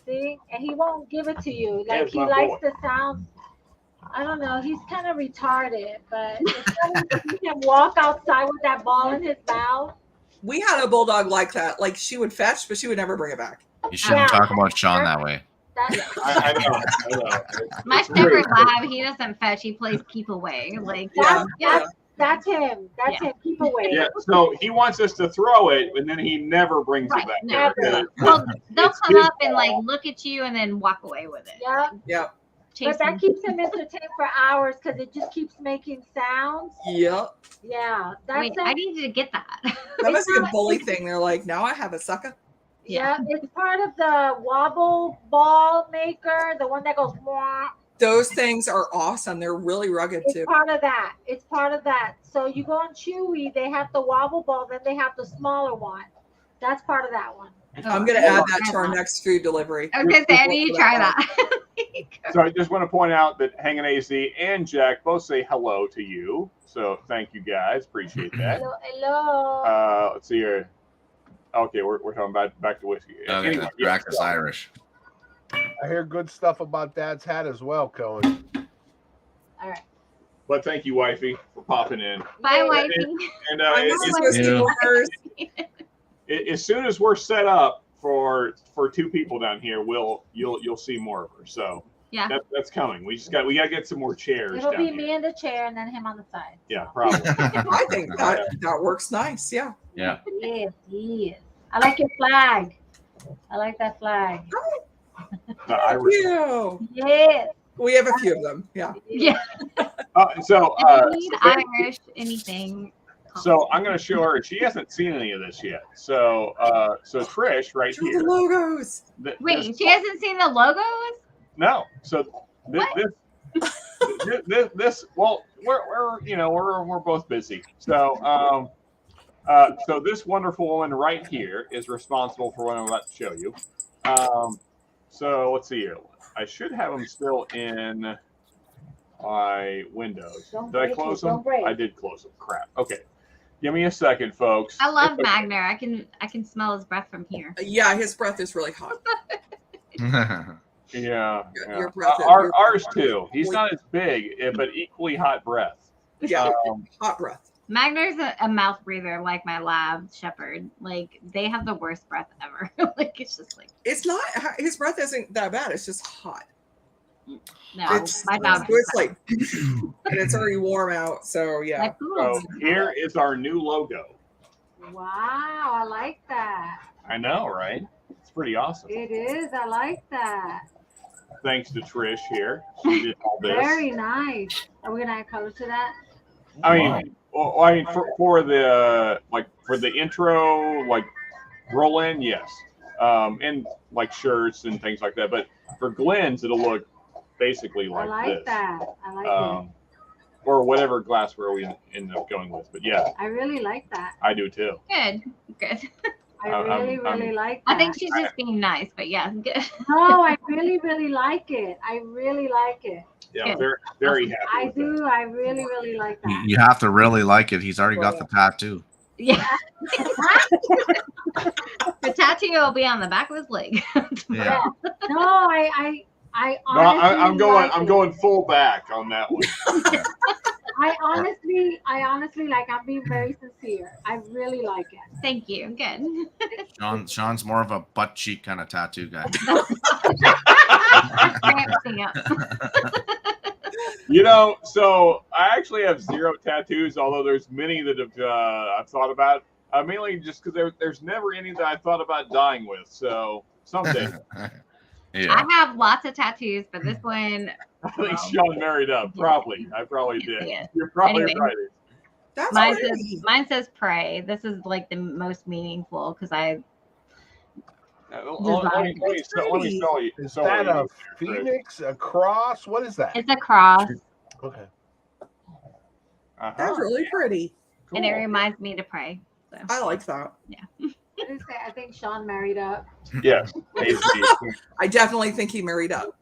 See, and he won't give it to you. Like There's he my likes boy. the sound. I don't know. He's kind of retarded, but he can walk outside with that ball in his mouth. We had a bulldog like that. Like she would fetch, but she would never bring it back. You shouldn't talk about Sean that way. I know. My It's shepherd rude. lab, he doesn't fetch. He plays keep away. Like That's him. That's him. Keep away. Yeah, so he wants us to throw it, and then he never brings Right, it back. no. Because Well, they'll it's come his up and like ball. look at you and then walk away with it. Yeah. Yep. Chase But that them. keeps him entertained for hours because it just keeps making sounds. Yep. Yeah. That's Wait, I need you to get that. That must be a bully thing. They're like, now I have a sucker. yeah. It's part of the wobble ball maker, the one that goes wah. Those things are awesome. They're really rugged It's too. part of that. It's part of that. So you go on Chewy, they have the wobble ball, then they have the smaller one. That's part of that one. I'm gonna add that to our next food delivery. I was gonna say, I need you to try that. So I just want to point out that Hanging AZ and Jack both say hello to you. So thank you guys. Appreciate that. Hello. Let's see here. Okay, we're talking about back to whiskey. Okay, Anyway, the yeah, Drac is Irish. I hear good stuff about Dad's hat as well, Cohen. All right. but thank you, wifey, for popping in. Bye, wifey. And I miss Whiskey Wars. as soon as we're set up for two people down here, you'll see more of her. So Yeah. that's coming. We gotta get some more chairs It'll down be here. me in the chair and then him on the side. Yeah, probably. I think that works nice. Yeah. Yeah. Yes, yes. I like your flag. I like that flag. The Irish. You. Yes. We have a few of them. Yeah. Yeah. So If you need Irish, anything. So I'm going to show her. She hasn't seen any of this yet. So Trish, right Show the here. logos. Wait, she hasn't seen the logos? No. So this. Well, we're both busy. So so this wonderful woman right here is responsible for what I'm about to show you. So let's see here. I should have them still in my windows. Don't Did I break close it, them? don't break. I did close them. Crap. Okay. Give me a second, folks. I love Magner. I can smell his breath from here. Yeah, his breath is really hot. Yeah. Your breath is- Ours too. He's not as big, but equally hot breath. Yeah, hot breath. Magner's a mouth breather like my lab shepherd. Like they have the worst breath ever. Like it's just like It's not his breath isn't that bad. It's just hot. No, It's, my dog. it's like, and it's already warm out. So yeah. Like, cool. So here is our new logo. Wow, I like that. I know, right? It's pretty awesome. It is. I like that. Thanks to Trish here. She did all this. Very nice. Are we gonna add colors to that? I mean, for the intro, like roll in, yes, and like shirts and things like that. But for Glenn's, it'll look basically I like like this, that. I like it. or whatever glassware we end up going with. But yeah, I really like that. I do too. Good. I really like that. I think she's just being nice, but yeah, good. No, I really like it. I really like it. Yeah, Good. very happy. I with do. I really like that. You have to really like it. He's already got the tattoo. Yeah. The tattoo will be on the back of his leg. Yeah. No, I No, honestly I'm going full back on that one. I honestly like. I'm being very sincere. I really like it. Thank you. Good. Sean's more of a butt cheek kind of tattoo guy. You know, so I actually have 0 tattoos, although there's many that have I've thought about. Mainly just because there's never any that I thought about dying with. So someday. Yeah. I have lots of tattoos, but this one, I think Sean married up. Probably. I probably did. Yeah. You're probably Anyway. right. That's mine says pray. This is like the most meaningful because I Let me tell you. Is that a phoenix, a cross? What is that? it's a cross Okay. That's really pretty. and it reminds me to pray. So I like that. I think Sean married up. Yes. I definitely think he married up.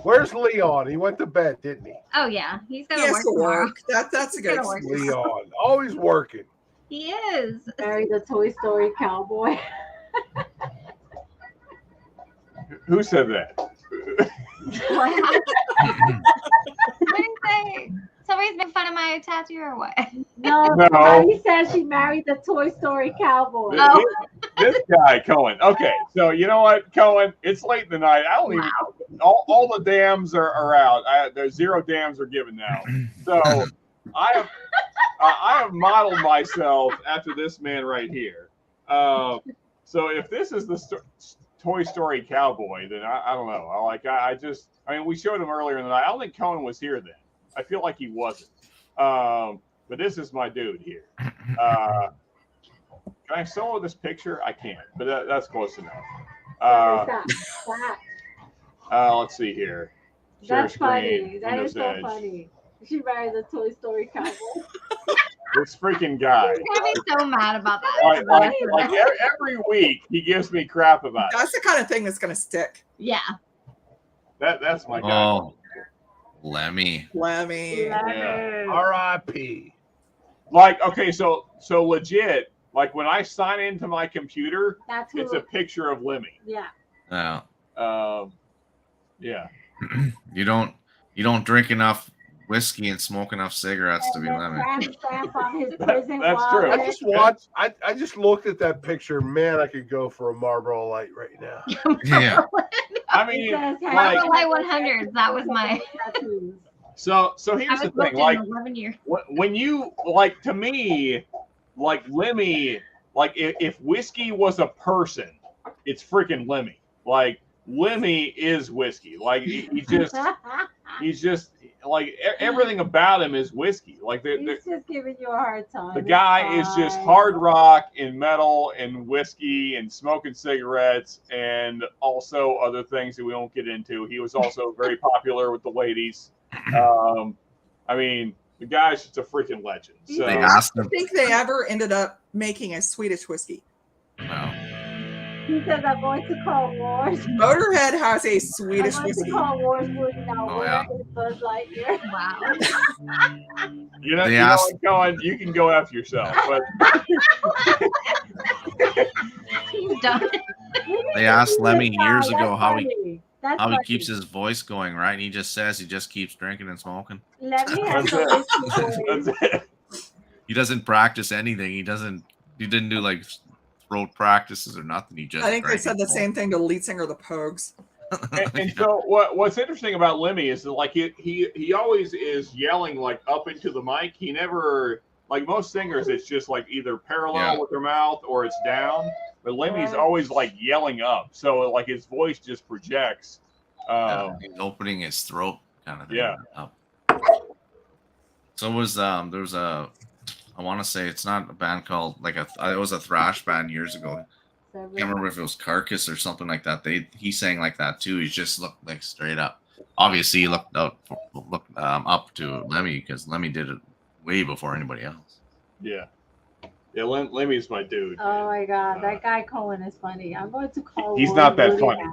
Where's Leon? He went to bed, didn't he? oh yeah, he's He gonna has work to tomorrow. work. That's a good He's gonna work. excuse. Leon, always working. He is. Married the Toy Story cowboy. Who said that? What did you say? Somebody's making fun of my tattoo or what? No, No. he said she married the Toy Story cowboy. Oh. This guy, Cohen. Okay, so you know what, Cohen? It's late in the night. I don't even. All the dams are out. There's 0 dams are given now. So I have modeled myself after this man right here. So if this is the Toy Story cowboy, then I don't know. I mean, we showed him earlier in the night. I don't think Cohen was here then. I feel like he wasn't. But this is my dude here. Can I solo this picture? I can't, but that's close enough. Let's see here. Share That's screen, funny. That Windows is so Edge. funny. She married the Toy Story cowboy. This freaking guy. He's gonna be so mad about that. Like every week, he gives me crap about it. That's the kind of thing that's going to stick. Yeah. That's my guy. Oh, Lemmy. Lemmy. Yeah. R.I.P. Like, okay, so legit, like when I sign into my computer, That's who. it's a picture of Lemmy. Yeah. Yeah. Yeah. You don't drink enough whiskey and smoke enough cigarettes to be Lemmy. Stamp on his prison That's true. wallet. I just looked at that picture. Man, I could go for a Marlboro Light right now. Yeah. I mean, It says, like, Marble Light 100s. That was my. so I here's the was thing, booked like in 11 years. when you like, to me, like Lemmy, like if whiskey was a person, it's freaking Lemmy. Like Lemmy is whiskey. Like he's just like everything about him is whiskey. Like He's just giving you a hard time. the It's guy is just fine. hard rock and metal and whiskey and smoking cigarettes and also other things that we won't get into. He was also very popular with the ladies. I mean, the guy's just a freaking legend. So They asked I him. think they ever ended up making a Swedish whiskey. No. He says, I'm going to call Wars. Motorhead has a I'm Swedish going to whiskey. call Wars Wood now. Oh, yeah. Buzz Lightyear. Wow. you know, They you know asked- what, Cohen, you can go after yourself. But He's done. They asked Lemmy years That's ago how he funny. That's how he funny. keeps his voice going, right? And he just says he just keeps drinking and smoking. Let me have That's some it. whiskey boys. that's it. He doesn't practice anything. He didn't do like throat practices or nothing. He just I think they drank said and the smoked. same thing to the lead singer of the Pogues. And so what's interesting about Lemmy is that like he always is yelling like up into the mic. He never, like most singers, it's just like either parallel with their mouth or it's down. But Lemmy's always like yelling up, so like his voice just projects. He's opening his throat kind of thing. Yeah. Up. So was there was a, I want to say it's not a band called like it was a thrash band years ago. I can't remember if it was Carcass or something like that. He sang like that too. He just looked like straight up. Obviously, he looked up to Lemmy because Lemmy did it way before anybody else. Yeah, Lemmy's my dude. Oh my God, that guy Cohen is funny. I'm going to call. He's not that funny.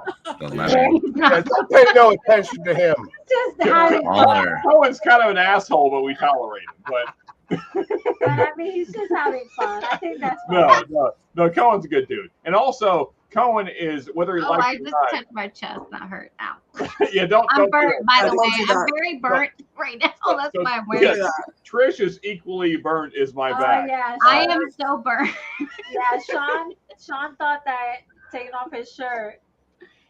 Yeah, don't pay no attention to him. Just having fun. Cohen's kind of an asshole, but we tolerate him. But I mean, he's just having fun. I think that's funny. No. Cohen's a good dude, and also Cohen is whether he likes I it just or not. touched my chest. That hurt. Ow. Yeah, don't. I'm burnt, do by the Don't way. do I'm that. very burnt right now. That's why I'm yeah, wearing. Trish is equally burnt as my back. Yeah, I am so burnt. Yeah, Sean thought that taking off his shirt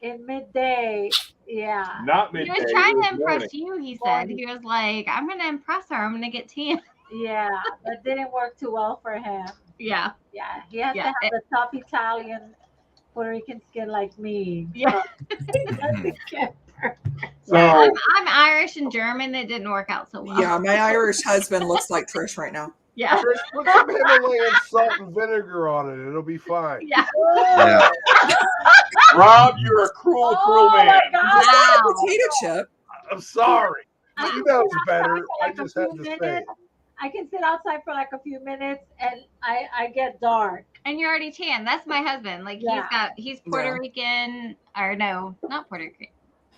in midday. Yeah. Not He midday. was trying it to was impress morning. you. He said he was like, "I'm gonna impress her. I'm gonna get tan." Yeah, that didn't work too well for him. Yeah. Yeah, he has to Yeah. have the tough Italian Puerto Rican skin like me. Yeah. So I'm Irish and German. That didn't work out so well. Yeah, my Irish husband looks like Trish right now. Yeah. Trish, put some Himalayan salt and vinegar on it. It'll be fine. Yeah. Yeah. Rob, you're a cruel man. My God. Wow. Potato chip. I'm sorry. I He can knows sit better. outside for I like a just had few to say. minutes. I can sit outside for like a few minutes and I get dark. And you're already tan. That's my husband. Like Yeah. he's Puerto Yeah. Rican, or no, not Puerto Rican,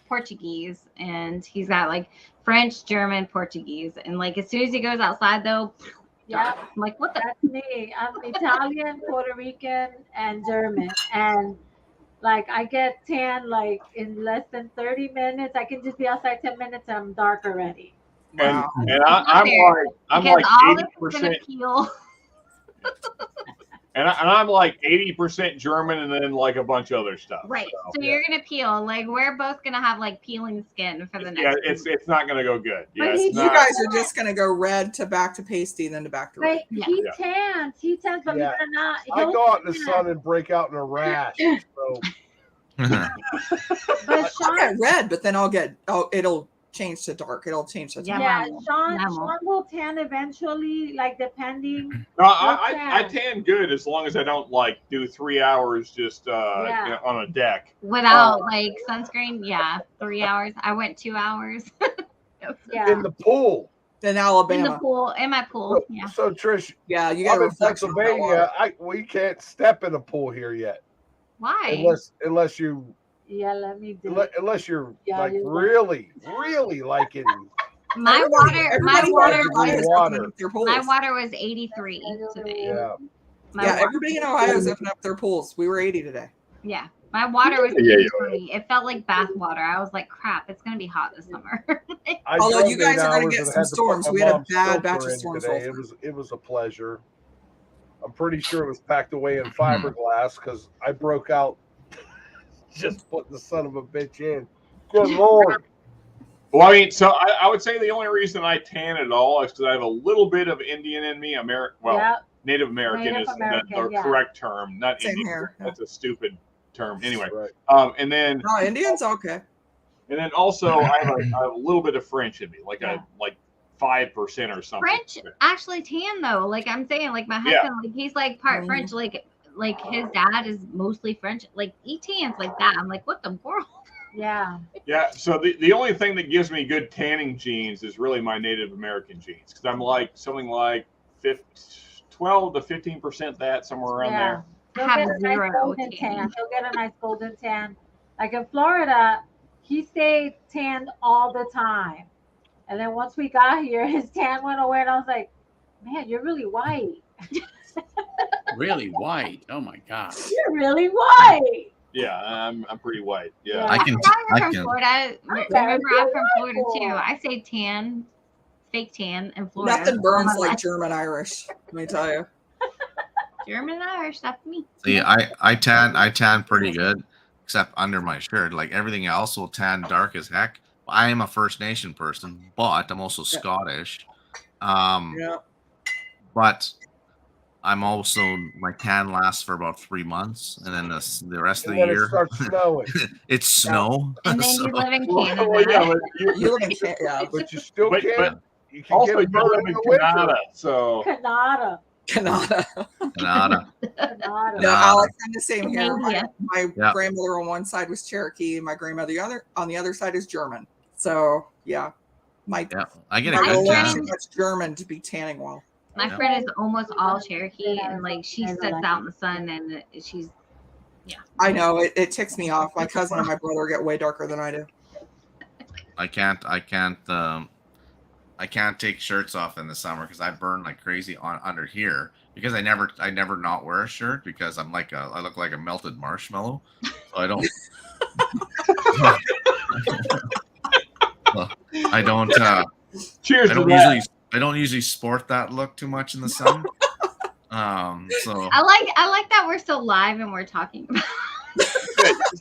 Portuguese, and he's got like French, German, Portuguese, and like as soon as he goes outside though, Yeah, I'm like, what the? that's me. I'm Italian, Puerto Rican, and German. And like I get tan like in less than 30 minutes. I can just be outside 10 minutes and I'm dark already. And, Wow. and I'm Because like all this is 80%, gonna peel. and I'm like 80% German, and then like a bunch of other stuff. Right. So you're gonna peel. Like we're both gonna have like peeling skin for the next. Yeah, it's not gonna go good. Yeah, But it's he- You not. guys are just gonna go red to back to pasty, then to back to red. But Yeah. he Yeah. tans, believe Yeah. it or not. I He'll go out in the tan. sun and break out in a rash. So But I'll Sean, get red, but then it'll change to dark. It'll change to Yeah. yeah, Mammal. Sean Mammal. will tan eventually, like depending. No, I You'll tan good as long as I don't like do 3 hours just Yeah. you know, on a deck. Without like sunscreen, yeah, 3 hours. I went 2 hours Yeah. in the pool. in in the Alabama. pool. In my pool, yeah. So Trish, Yeah, you I'm got a in reflection on that Pennsylvania. water. We can't step in a pool here yet, Why? unless you Yeah, let me do it. unless you're Yeah, like you're really liking. My water, my Everybody water, in Ohio is water. opening up their pools. my water was 83 today. Yeah, My Yeah, water- everybody in Ohio is opening up their pools. We were 80 today. yeah. My water was Yeah, 83. It felt like bath water. I was like, crap, it's gonna be hot this summer. I Although drove you guys 8 are gonna hours get and some had to put storms. my We had a mom's bad batch filter of in storms today. also. It was a pleasure. I'm pretty sure it was packed away Hmm. in fiberglass because I broke out just putting the son of a bitch in. Good Lord. Well, I mean, so I would say the only reason I tan at all is because I have a little bit of Indian in me. Yeah. Native American Native is American, the yeah. correct term, not Same Indian. here, yeah. That's a stupid term. Anyway, Right. and then No, Indians okay. also I have a little bit of French in me, like Yeah. a like 5% or something. French actually tan though. Like I'm saying, like my Yeah. husband, like he's like part Mhm. French. Like his dad is mostly French. Like he tans like that. I'm like, what the world? Yeah. Yeah. So the only thing that gives me good tanning genes is really my Native American genes, because I'm like something like 12 to 15% that, somewhere around there. He'll Have get a nice zero golden tan. tan. He'll get a nice golden tan. Like in Florida, he stayed tanned all the time. And then once we got here, his tan went away, and I was like, man, you're really white. Really white. Oh my God. You're really white. Yeah, I'm pretty white. Yeah. Uh, I can. Now you're I from can. Florida. Remember, I'm from Florida too. I say tan, fake tan in Florida. Nothing burns Oh my like God. German Irish. Let me tell you. German and Irish. That's me. See, I tan pretty good, except under my shirt. Like everything else will tan dark as heck. I am a First Nation person, but I'm also Scottish. Yeah. But I'm also, my tan lasts for about 3 months, and then the rest of And the then it year starts snowing. it's snow. And then So- you live in Well, Canada. yeah, but You live in Canada. Yeah. But you still But- can't. You can also, get you a burn live in in the winter. Canada, so Canada. Canada. Nada. Canada. No, Yeah. Alex, I'm the same here. Canada. My Yeah. grandmother on one side was Cherokee, and my grandmother on the other side is German. So yeah, my Yeah, I get a my good goal is tan. too much German to be tanning well. My Yeah. friend is almost all Cherokee, and like she sits out in the sun, and she's I know it ticks me off. My cousin and my brother get way darker than I do. I can't take shirts off in the summer because I burn like crazy on under here because I never not wear a shirt because I look like a melted marshmallow, so I don't. I don't. cheers I to don't that. I don't usually sport that look too much in the sun. So I like that we're still live and we're talking about.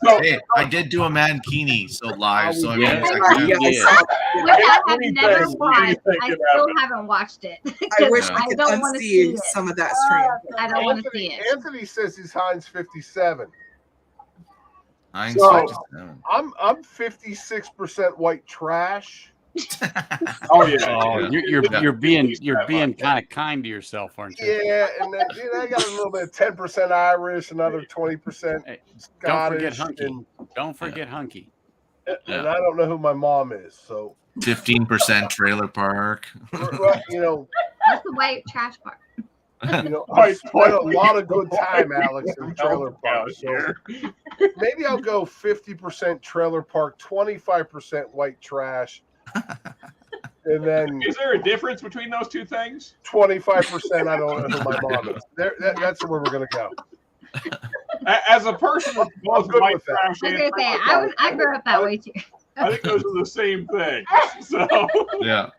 So, hey, I did do a mankini so live, so I mean, Yeah. I Yeah, can't- I saw that. Which I have Anything- never watched. anything I can still happen. haven't watched it. I 'Cause wish Yeah. I could don't want to see unsee it. some of that stream. I don't want to see it. Anthony says he's Heinz 57. Heinz So- 57. I'm 56% white trash. oh yeah, Oh, Yeah. you're being kind of kind to yourself, aren't you? Yeah, and then I got a little bit of 10% Irish, another 20% Hey, don't forget Scottish, hunky. and Don't forget hunky. I don't know who my mom is. So 15% trailer park. well, That's the white trash part. I spent a lot of good time, Alex, in trailer park. So Here. maybe I'll go 50% trailer park, 25% white trash, and then Is there a difference between those two things? 25% I don't know who my mom is. That's where we're gonna go. As a person with both good white with that. trash I was and gonna say trailer I grew up that way too. I think those are the same thing. So Yeah.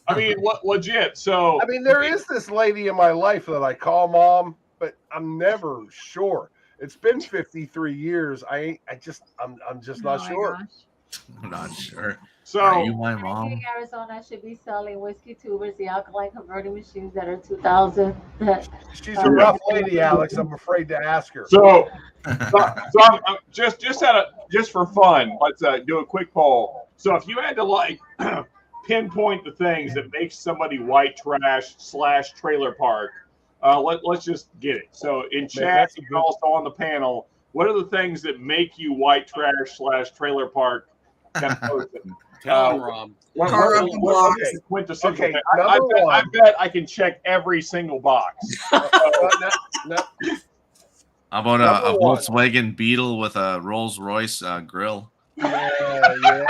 I memean, legit. So I mean, there is this lady in my life that I call mom, but I'm never sure. It's been 53 years. I'm just not Oh my sure. gosh. I'm not sure. so Are you my I mom? think Arizona should be selling whiskey tubers, the alkaline converting machines that are 2,000. She's a rough lady, Alex. I'm afraid to ask her. so I'm just for fun, let's do a quick poll. So if you had to like pinpoint the things that make somebody white trash / trailer park, let's just get it. So in chat that's a and good- also on the panel, what are the things that make you white trash / trailer park kind of person? Tell him, Rob. Car up the blocks. is the quintessential Okay, thing? number I one. bet I can check every single box. No, How about Number a one. Volkswagen Beetle with a Rolls Royce grill? yeah.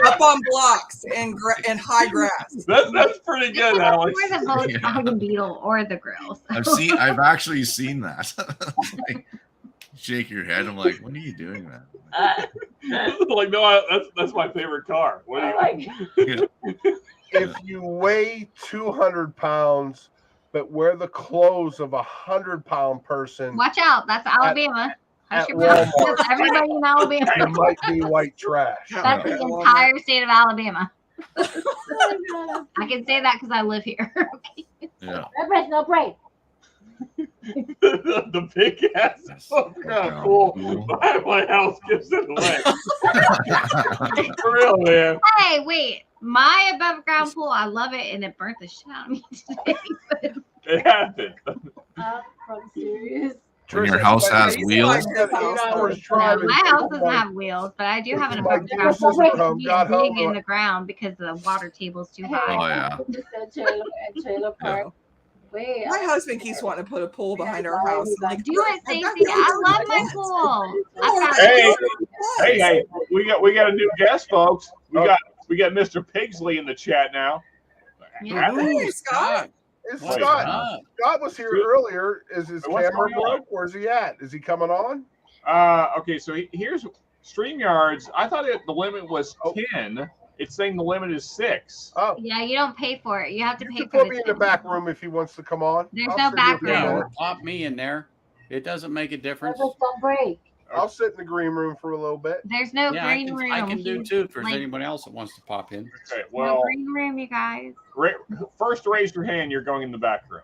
Up on blocks and high grass. That's pretty good, Alex. Or the Volkswagen Beetle or the grill. So. I've actually seen that. Like, shake your head. I'm like, when are you doing that? Like, no, that's my favorite car. What do you? If you weigh 200 pounds, but wear the clothes of a 100-pound person, Watch out, that's Alabama. Hush at your mouth. Walmart. That's everybody in Alabama. you might be white trash. That's the entire state of Alabama. I can say that because I live here. Yeah. No break, no break. The big ass is so kind of cool. Behind my house gives it away. For real, man. Hey, wait. My above ground pool, I love it, and it burnt the shit out of me today. It happened. From serious. When your house has He's wheels? got 8 hours No, driving. my house doesn't have wheels, but I do have an My above ground sister pool. home It's got home, big in the ground because the water table's too high. Oh, yeah. You said trailer and trailer park. Wait. My husband keeps wanting to put a pool behind our house. I'm like, Do it, Stacey. I love my pool. I've got Hey, we got a new guest, folks. We got Mr. Pigsley in the chat now. Yeah. Hey, Scott. Is Wait, Scott? Scott was here earlier. Is his What's camera going on? broke? Where's he at? Is he coming on? Okay, so here's StreamYards. I thought the limit was 10. It's saying the limit is 6. Oh, Yeah, you don't pay for it. You have to you pay can for put me in the back room if he wants to come on. There's I'll no sit back here for a Yeah, room. minute. or pop me in there. It doesn't make a difference. Don't break. I'll sit in the green room for a little bit. There's no Yeah, green room. I can do He's too if there's like- anyone else that wants to pop in. Okay, No well, green room, you guys. first raise your hand. You're going in the back room.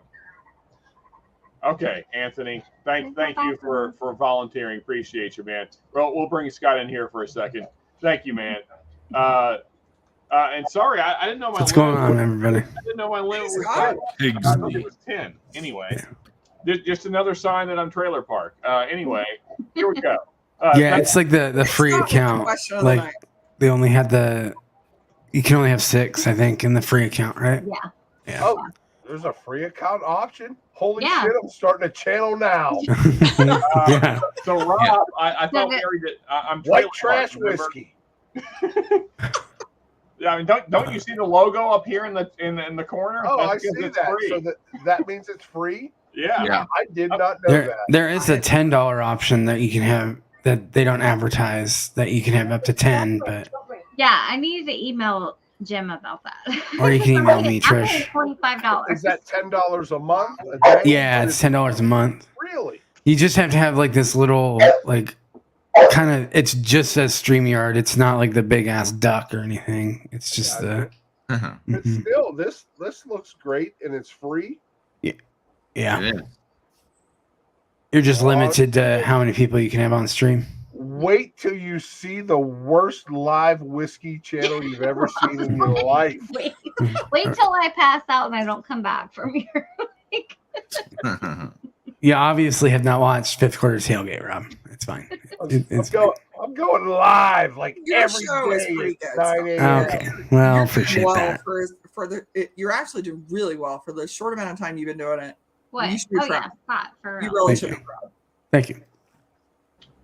Okay, Anthony. Thank you for volunteering. Appreciate you, man. Well, we'll bring Scott in here for a second. Thank you, man. And sorry, I didn't know my What's limit. going on, everybody? I didn't know my limit was Scott. 10. I thought it was 10. Anyway, just another sign that I'm trailer park. Anyway, here we go. Yeah, it's like the free Scott, what's the account. question of the Like night? they only had you can only have 6, I think, in the free account, right? Yeah. Yeah. Oh, there's a free account option. Holy Yeah. shit! I'm starting a channel now. Yeah. So Rob, Yeah. I thought we already did. I'm White trailer trash park, remember? whiskey. Yeah, I mean, don't you see the logo up here in the corner? Oh, I That's see 'cause it's that. free. So that means it's free. Yeah. Yeah. I did not know that. There is a $10 option that you can have that they don't advertise that you can have up to 10, but Yeah, I need to email Jim about that. or you can email me, I'm Trish. paying $25. Is that $10 a month? A day? Yeah, it's $10 a month. Really? You just have to have like this little like kind of it's just as StreamYard. It's not like the big ass duck or anything. It's just the But Mhm. still, this looks great and it's free. yeah. Yeah. You're just limited to how many people you can have on stream. Wait till you see the worst live whiskey channel you've ever seen in your life. Wait till I pass out and I don't come back from here. You obviously have not watched Fifth Quarter Tailgate, Rob. It's fine. It's fine. I'm going live like Your every show is day pretty at good, 9 so- a.m. Okay. Well, You're appreciate doing well that. for you're actually doing really well for the short amount of time you've been doing it. What? You should be Oh yeah, proud. spot for You real. really Thank should you. be proud. Thank you.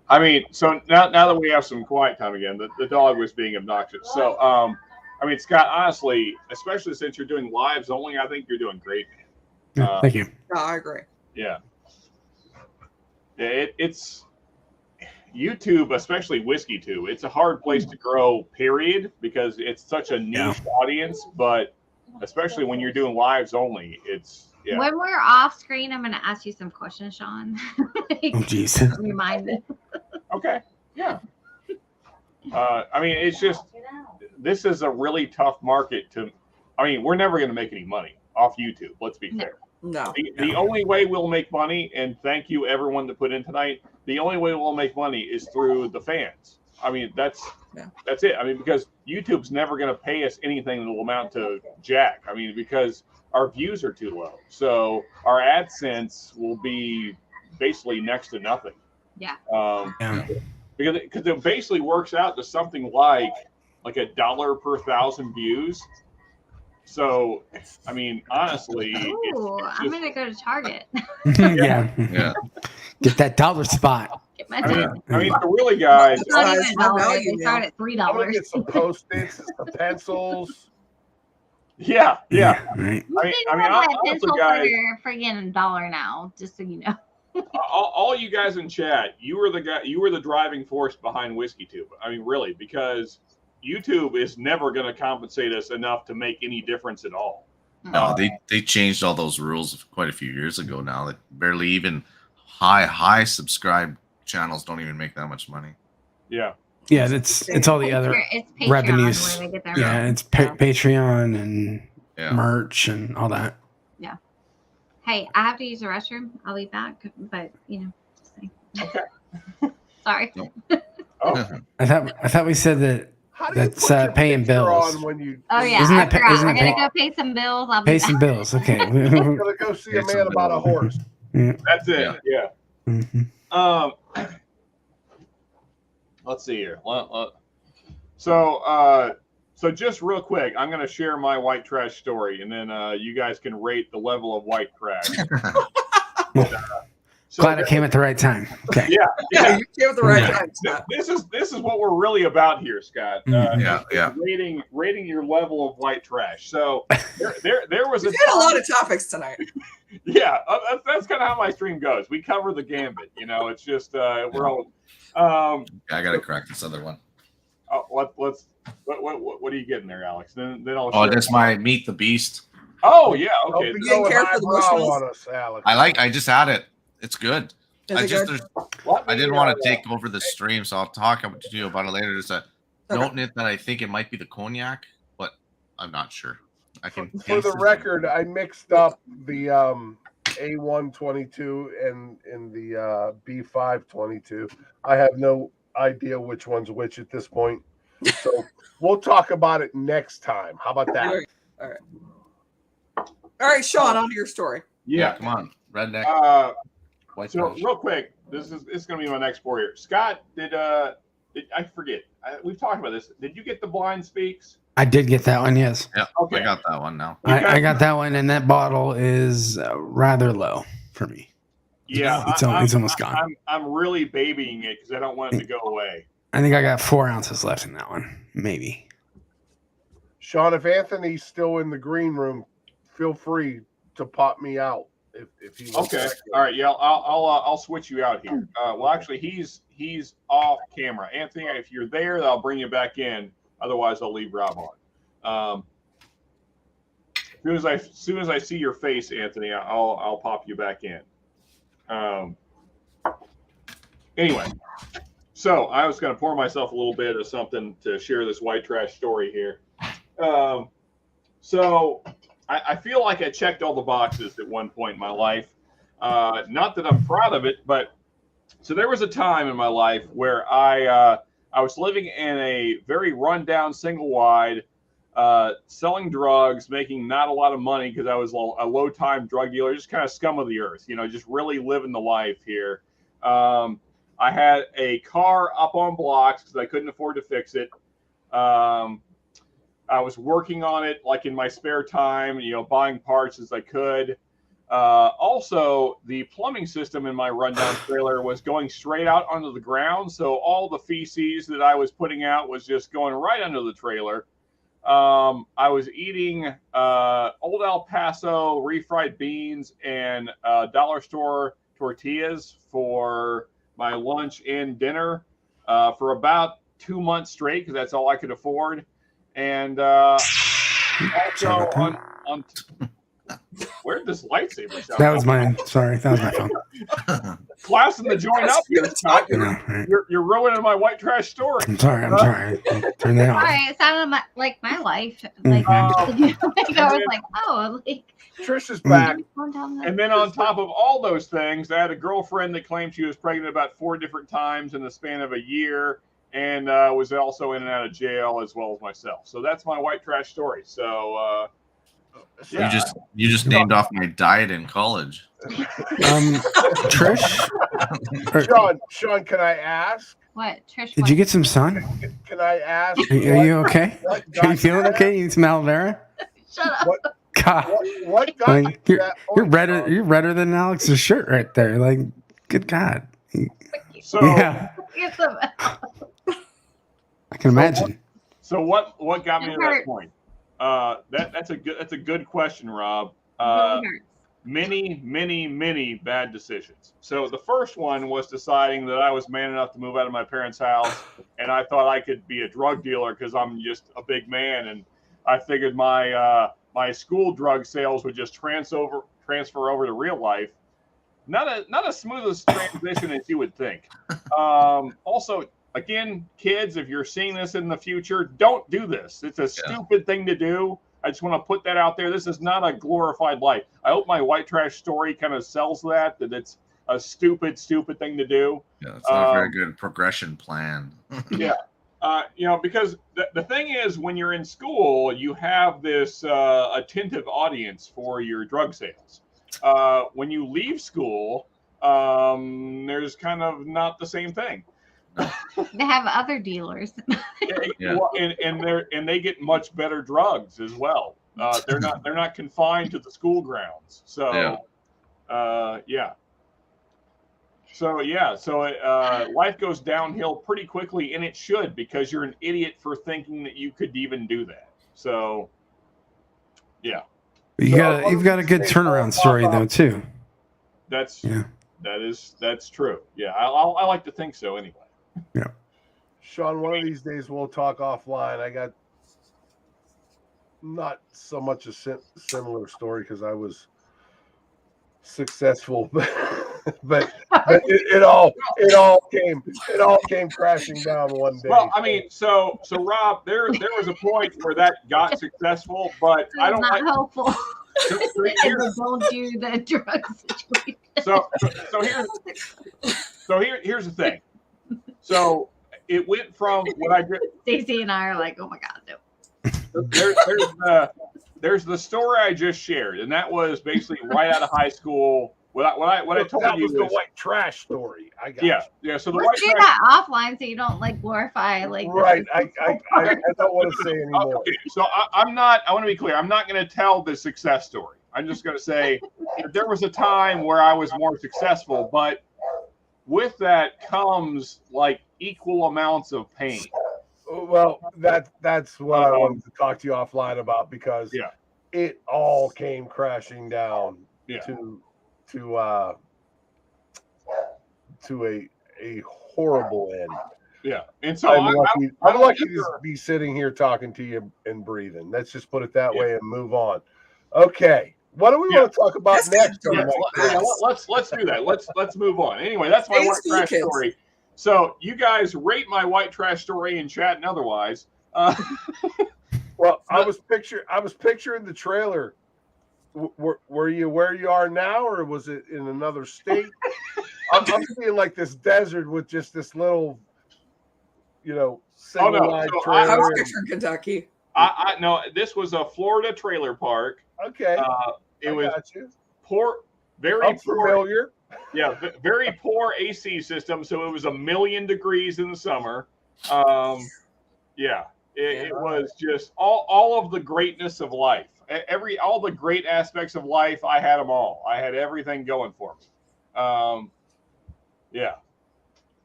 I mean, so now that we have some quiet time again, the dog was being obnoxious. So, I mean, Scott, honestly, especially since you're doing lives only, I think you're doing great, man. Yeah, thank you. Yeah, I agree. Yeah. Yeah, it's YouTube, especially whiskey too. It's a hard place to grow, period, because it's such a niche audience. But especially when you're doing lives only, it's When we're off screen, I'm going to ask you some questions, Sean. Oh, jeez. Remind me. Okay. Yeah. I mean, it's just this is a really tough market to. I mean, we're never going to make any money off YouTube. Let's be fair. No. The only way we'll make money, and thank you everyone that put in tonight. The only way we'll make money is through the fans. I mean, that's it. I mean, because YouTube's never going to pay us anything that will amount to jack. I mean, because our views are too low, so our AdSense will be basically next to nothing. Yeah. Because it basically works out to something like $1 per 1,000 views. So, I mean, honestly, Ooh, I'm going to go to Target. Yeah. Yeah. Get that dollar spot. Get my I $10. mean, so really, guys, It's not even Guys, a my dollar. value They start now. at I'm gonna get $3. some Post-its, some pencils. yeah. Right. You I can mean, have that honestly, pencil guys, for friggin' $1 now, just so you know. all you guys in chat, you were the driving force behind WhiskeyTube. I mean, really, because YouTube is never going to compensate us enough to make any difference at all. No, they changed all those rules quite a few years ago now. That barely even high subscribed channels don't even make that much money. Yeah. Yeah, it's all the other It's Patreon revenues. where they get their Yeah, money. it's Patreon and Yeah. merch and all that. Hey, I have to use the restroom. I'll be back, but just saying. Okay. Sorry. Oh, I thought we said that How do you That's, put your paying picture bills. on when you Oh yeah, Isn't I that pa- forgot. isn't We're that gonna pa- go pay some bills. I'll be pay some back. bills? Okay. gonna go see a It's man a about a bill. horse? that's it. Yeah. Mhm. Let's see here. So just real quick, I'm going to share my white trash story, and then you guys can rate the level of white trash. So Glad I came at the right time. Okay. Yeah, you came at the right Yeah. time, Scott. This is what we're really about here, Scott. Yeah. Rating your level of white trash. So there was We've had a lot of topics tonight. yeah. That's kind of how my stream goes. We cover the gambit. It's just we're all. I gotta crack this other one. What are you getting there, Alex? Then I'll. Oh, share. that's my Meet the Beast. Oh yeah. Okay. Don't be Getting going careful with the highbrow bushels. on us, Alex. I just had it. It's good. Is I it just good? I didn't want to take over the stream, so I'll talk to you about it later. Just noting it that I think it might be the cognac, but I'm not sure. I can For the record, I mixed up the A122 and the B522. I have no idea which one's which at this point. So we'll talk about it next time. How about that? All right, Sean, on to your story. Yeah, come on, redneck. So real quick, this is going to be my next story here. Scott, did I forget? We've talked about this. Did you get the Blind Speaks? I did get that one. Yes. Yeah, Okay. I got that one now. I got that one, and that bottle is rather low for me. Yeah, it's almost gone. I'm really babying it because I don't want it to go away. I think I got 4 ounces left in that one, maybe. Sean, if Anthony's still in the green room, feel free to pop me out if he wants. Okay. All right. Yeah, I'll switch you out here. Well, actually, he's off camera. Anthony, if you're there, I'll bring you back in. Otherwise, I'll leave Rob on. As soon as I see your face, Anthony, I'll pop you back in. Anyway, so I was going to pour myself a little bit of something to share this white trash story here. So I feel like I checked all the boxes at one point in my life. Not that I'm proud of it, but so there was a time in my life where I was living in a very rundown single wide, selling drugs, making not a lot of money because I was a low time drug dealer, just kind of scum of the earth, just really living the life here. I had a car up on blocks because I couldn't afford to fix it. I was working on it like in my spare time, buying parts as I could. Also, the plumbing system in my rundown trailer was going straight out onto the ground. So all the feces that I was putting out was just going right under the trailer. I was eating Old El Paso refried beans and dollar store tortillas for my lunch and dinner for about 2 months straight because that's all I could afford. And also on where'd this lightsaber sound? That was mine. Sorry, that was my phone. Classing the joint up here, Scott. You're ruining my white trash story. I'm sorry. Turn that off. Sorry, it sounded like my life. Like, I was like, oh, like Trish is back. And then on top of all those things, I had a girlfriend that claimed she was pregnant about 4 different times in the span of a year, and was also in and out of jail as well as myself. So that's my white trash story. So yeah. You just named off my diet in college. Trish? Sean, can I ask? What, Trish? Did you get some sun? Can I ask? Are you okay? Are you feeling okay? You need some aloe vera? Shut up. God, what got you're redder. You're redder than Alex's shirt right there. Like, good God. So yeah, I can imagine. So what got me to that point? That's a good question, Rob. Many bad decisions. So the first one was deciding that I was man enough to move out of my parents' house, and I thought I could be a drug dealer because I'm just a big man, and I figured my school drug sales would just transfer over to real life. Not as smooth a transition as you would think. Also, again, kids, if you're seeing this in the future, don't do this. It's a stupid thing to do. I just want to put that out there. This is not a glorified life. I hope my white trash story kind of sells that it's a stupid thing to do. Yeah, it's not a very good progression plan. Yeah. Because the thing is, when you're in school, you have this attentive audience for your drug sales. When you leave school, there's kind of not the same thing. They have other dealers. Well, and they get much better drugs as well. They're not confined to the school grounds. So life goes downhill pretty quickly, and it should, because you're an idiot for thinking that you could even do that. So yeah. You've got a good turnaround story though too. That's true. Yeah, I like to think so anyway. Yeah. Sean, one of these days we'll talk offline. I got not so much a similar story because I was successful, but it all came crashing down one day. Well, I mean, so Rob, there was a point where that got successful, but I don't not like. helpful. So Don't do the drugs situation. Here's the thing. So it went from what I did. Stacey and I are like, oh my god, no. There's the story I just shared, and that was basically right out of high school. What I told that you was the white trash story. I got yeah. So the white Let's do trash. that offline so you don't like glorify like Right. I don't want to say anymore. Okay, so I'm not. I want to be clear. I'm not going to tell the success story. I'm just going to say that there was a time where I was more successful, but with that comes like equal amounts of pain. Well, that's what I wanted to talk to you offline about because it all came crashing down to a horrible end. Yeah, and so I'm lucky to be sitting here talking to you and breathing. Let's just put it that way and move on. Okay, what do we want to talk about next? Let's do that. Let's move on. Anyway, that's my white trash story. So you guys rate my white trash story in chat and otherwise. Well, I was picturing the trailer. Were you where you are now, or was it in another state? I'm seeing like this desert with just this little, single wide trailer. I was picturing Kentucky. No, this was a Florida trailer park. Okay, it was poor, very familiar. Yeah, very poor AC system, so it was 1,000,000 degrees in the summer. It was just all of the greatness of life. All the great aspects of life, I had them all. I had everything going for me.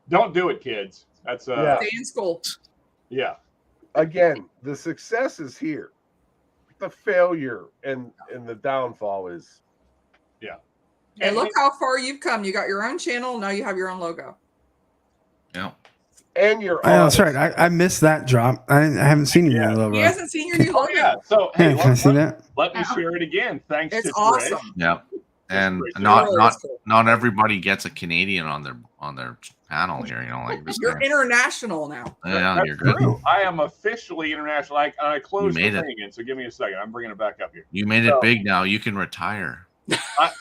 Don't do it, kids. That's stay in school. Yeah. Again, the success is here. The failure and the downfall is. Yeah. And look how far you've come. You got your own channel. Now you have your own logo. Yeah. And you're. That's right. I missed that drop. I haven't seen your new logo. He hasn't seen your new logo. Yeah. So hey, can I see that? Let me share it again. Thanks. It's to awesome. Trish. Yeah. And not everybody gets a Canadian on their panel here. Like this. You're international now. Yeah, That's you're good. True. I am officially international. I closed the made it. thing again, so give me a second. I'm bringing it back up here. You made it big now. You can retire.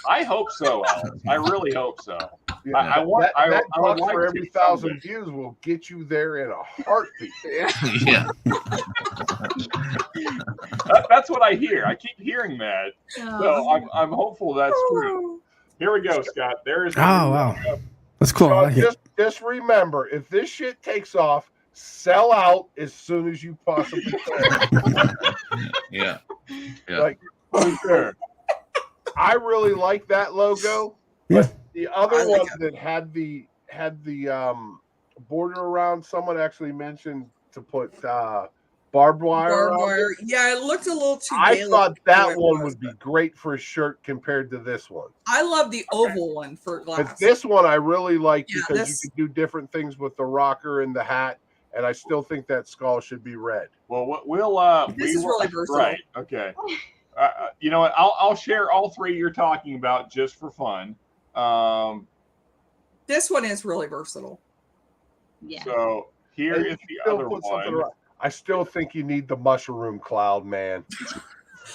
I hope so, Alex. I really hope so. Yeah. I would like for every 1,000 views will get you there in a heartbeat. Yeah. That's what I hear. I keep hearing that. So I'm hopeful that's true. Here we go, Scott. There is. Wow. That's cool. I like it. Just remember, if this shit takes off, sell out as soon as you possibly can. Yeah. Like, for sure. I really like that logo, but the other one that had the border around, someone actually mentioned to put barbed wire. Yeah, it looked a little too. I thought that one would be great for a shirt compared to this one. I love the oval one for glass. But this one I really like because you could do different things with the rocker and the hat, and I still think that skull should be red. Well, this is really versatile. Right. Okay. You know what? I'll share all three you're talking about just for fun. This one is really versatile. Yeah. So here is the other one. I still think you need the mushroom cloud, man.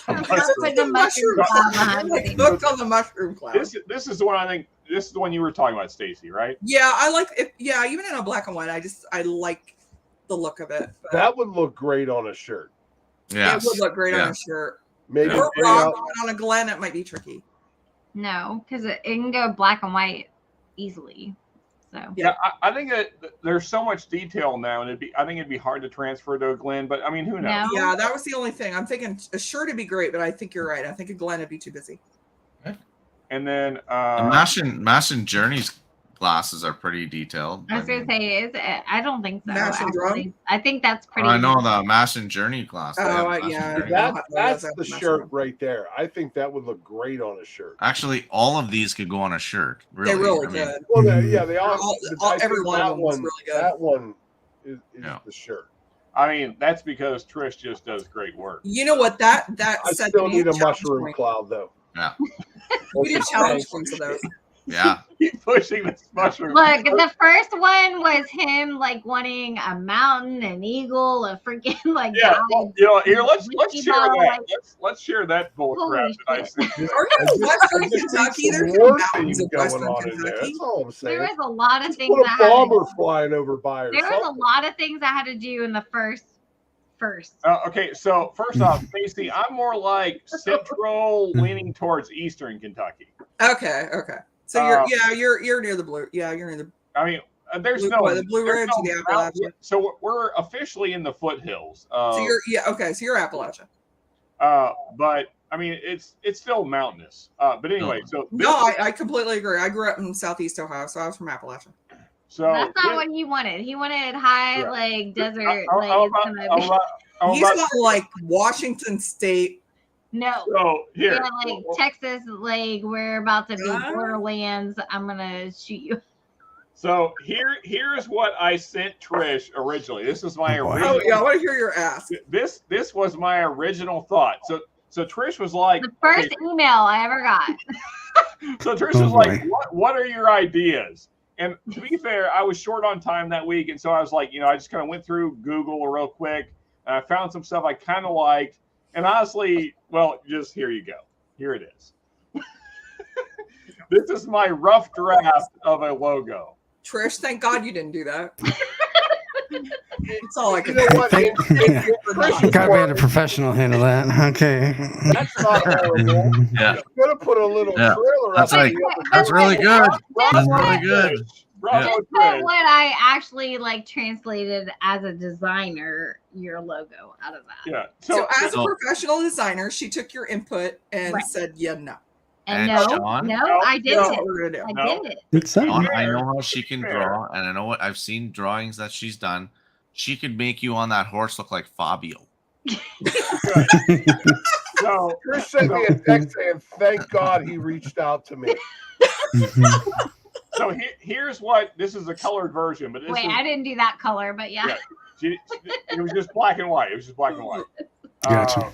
Hooked on the mushroom cloud. This is the one I think. This is the one you were talking about, Stacey, right? Yeah, I like it. Yeah, even in a black and white, I like the look of it. That would look great on a shirt. Yeah, it would look great on a shirt. Maybe on a Glen, it might be tricky. No, because it can go black and white easily. So yeah, I think that there's so much detail now, and I think it'd be hard to transfer to a Glen. But I mean, who knows? No. Yeah, that was the only thing. I'm thinking a shirt would be great, but I think you're right. I think a Glen would be too busy. And then the Mash and Journey's glasses are pretty detailed. I was gonna say, is it? I don't think so. Mash and Drum? I think that's pretty. I know the Mash and Journey glass. Oh, yeah. That's the shirt right there. I think that would look great on a shirt. Actually, all of these could go on a shirt. Really. They really could. Well, they all. Every one of them was really good. That one is the shirt. I mean, that's because Trish just does great work. You know what? That I still need a mushroom cloud though. Yeah. We need challenge points of those. Yeah. Keep pushing this mushroom. Look, the first one was him like wanting a mountain, an eagle, a freaking like Yeah, guy. well, you know, here let's whiskey share bottle, that. like, Let's share that bull crap holy that I shit. sent. Or no, Western Kentucky. There's some war mountains theme of going Western on in there. Kentucky. That's all I'm saying. There was a lot of Just things put a I had bomber to, flying over by or there was something. a lot of things I had to do in the first. Okay, so first off, Stacy, I'm more like central, leaning towards eastern Kentucky. Okay. So you're near the blue. Yeah, you're near the. I mean, there's Blue- no what, the Blue there's Ridge, the mountain- Appalachia? So we're officially in the foothills. So you're Appalachia. But I mean, it's still mountainous. But anyway, so No, I completely agree. I grew up in Southeast Ohio, so I was from Appalachia. so That's not what he wanted. He wanted high, Yeah. like desert. I'm like about- it's I'm gonna about- I'm He's about- not like Washington State. no. so here, Yeah, like Texas, like we're about to be Ah. Borderlands. I'm gonna shoot you. so here's what I sent Trish originally. This is my Oh, boy. original. Oh yeah, I want to hear your ask. This was my original thought. So Trish was like, The first email I ever got. so Trish Oh, was like, boy. what are your ideas? And to be fair, I was short on time that week, and so I was like, I just kind of went through Google real quick, and I found some stuff I kind of liked. And honestly, well, just here you go. Here it is. This is my rough draft of a logo. Trish, thank God you didn't do that. That's all I You can know do. what? Thank- yeah. Trish God, we had a professional handle that. Okay. That's not horrible. Yeah. I'm gonna put a little Yeah. trailer That's up like in the other that's really good. That's Bravo, really good. Trish. Bravo, Yeah. But Trish. what I actually like translated as a designer, your logo out of that. Yeah. So as a so- professional designer, she took your input and Right. said, "Yeah, no, And And no, Sean? I did that's it. what we're gonna do." I No. did it. It's To be something. I fair- know how she can fair. draw, and I know what I've seen drawings that she's done. She could make you on that horse look like Fabio. So Trish sent me a text saying, "Thank God he reached out to me." so here's what this is a colored version, but this Wait, is I didn't do that color, but yeah. it was just black and white. It was just black and white. Gotcha.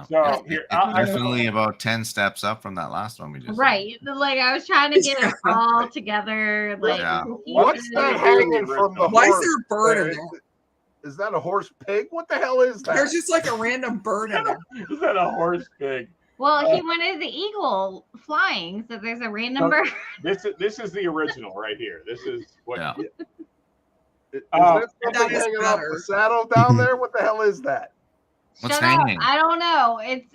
So here, It's definitely about 10 steps up from that last one we just did. Right. Like I was trying to get it all together. Like Yeah. What's that hanging from the Why is horse? there a bird in there? Is that a horse pig? What the hell is that? There's just like a random bird in there. Is that a horse pig? Well, he wanted the eagle flying, so there's a random bird. This is the original right here. This is what. Yeah. Is that that something is hanging off better. the saddle down there? What the hell is that? What's Shut hanging? up! I don't know. It's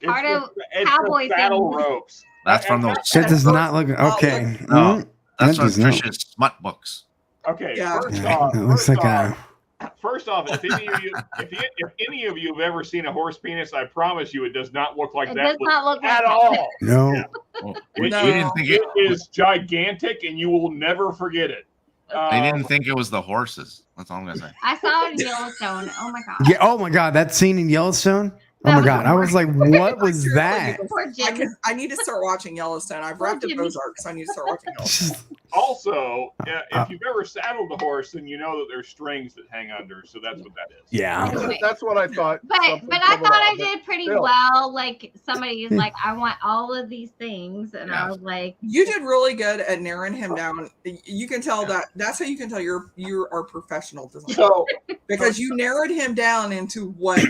It's part of it's cowboy saddle things. ropes. That's from those. That does not look okay. No, Mm, That's that from does not. Trish's smut books. Okay. Yeah. First Yeah, off, that looks like a. First off, if any of you have ever seen a horse penis, I promise you, it does not look like It that does not look like At that. all. No. Well, It- we No. didn't think it. It is gigantic, and you will never forget it. They didn't think it was the horses. That's all I'm gonna say. I saw it in Yellowstone. Oh my god. Yeah. Oh my God, that scene in Yellowstone. Oh That my was God, I was like, what was Seriously, that? Poor Jimmy. I need to start watching Yellowstone. I've wrapped up Jimmy. Ozark, so I need to start watching It's Yellowstone. just- Also, if you've ever saddled a horse, then you know that there's strings that hang under. So that's what that is. yeah. Anyway. That's what I thought. But something I coming thought out I of it. did pretty Still. well. Like somebody's like, I want all of these things, and I Yeah. was like, You did really good at narrowing him down. You can tell that's how you can tell you are professional designer So because you narrowed him down into what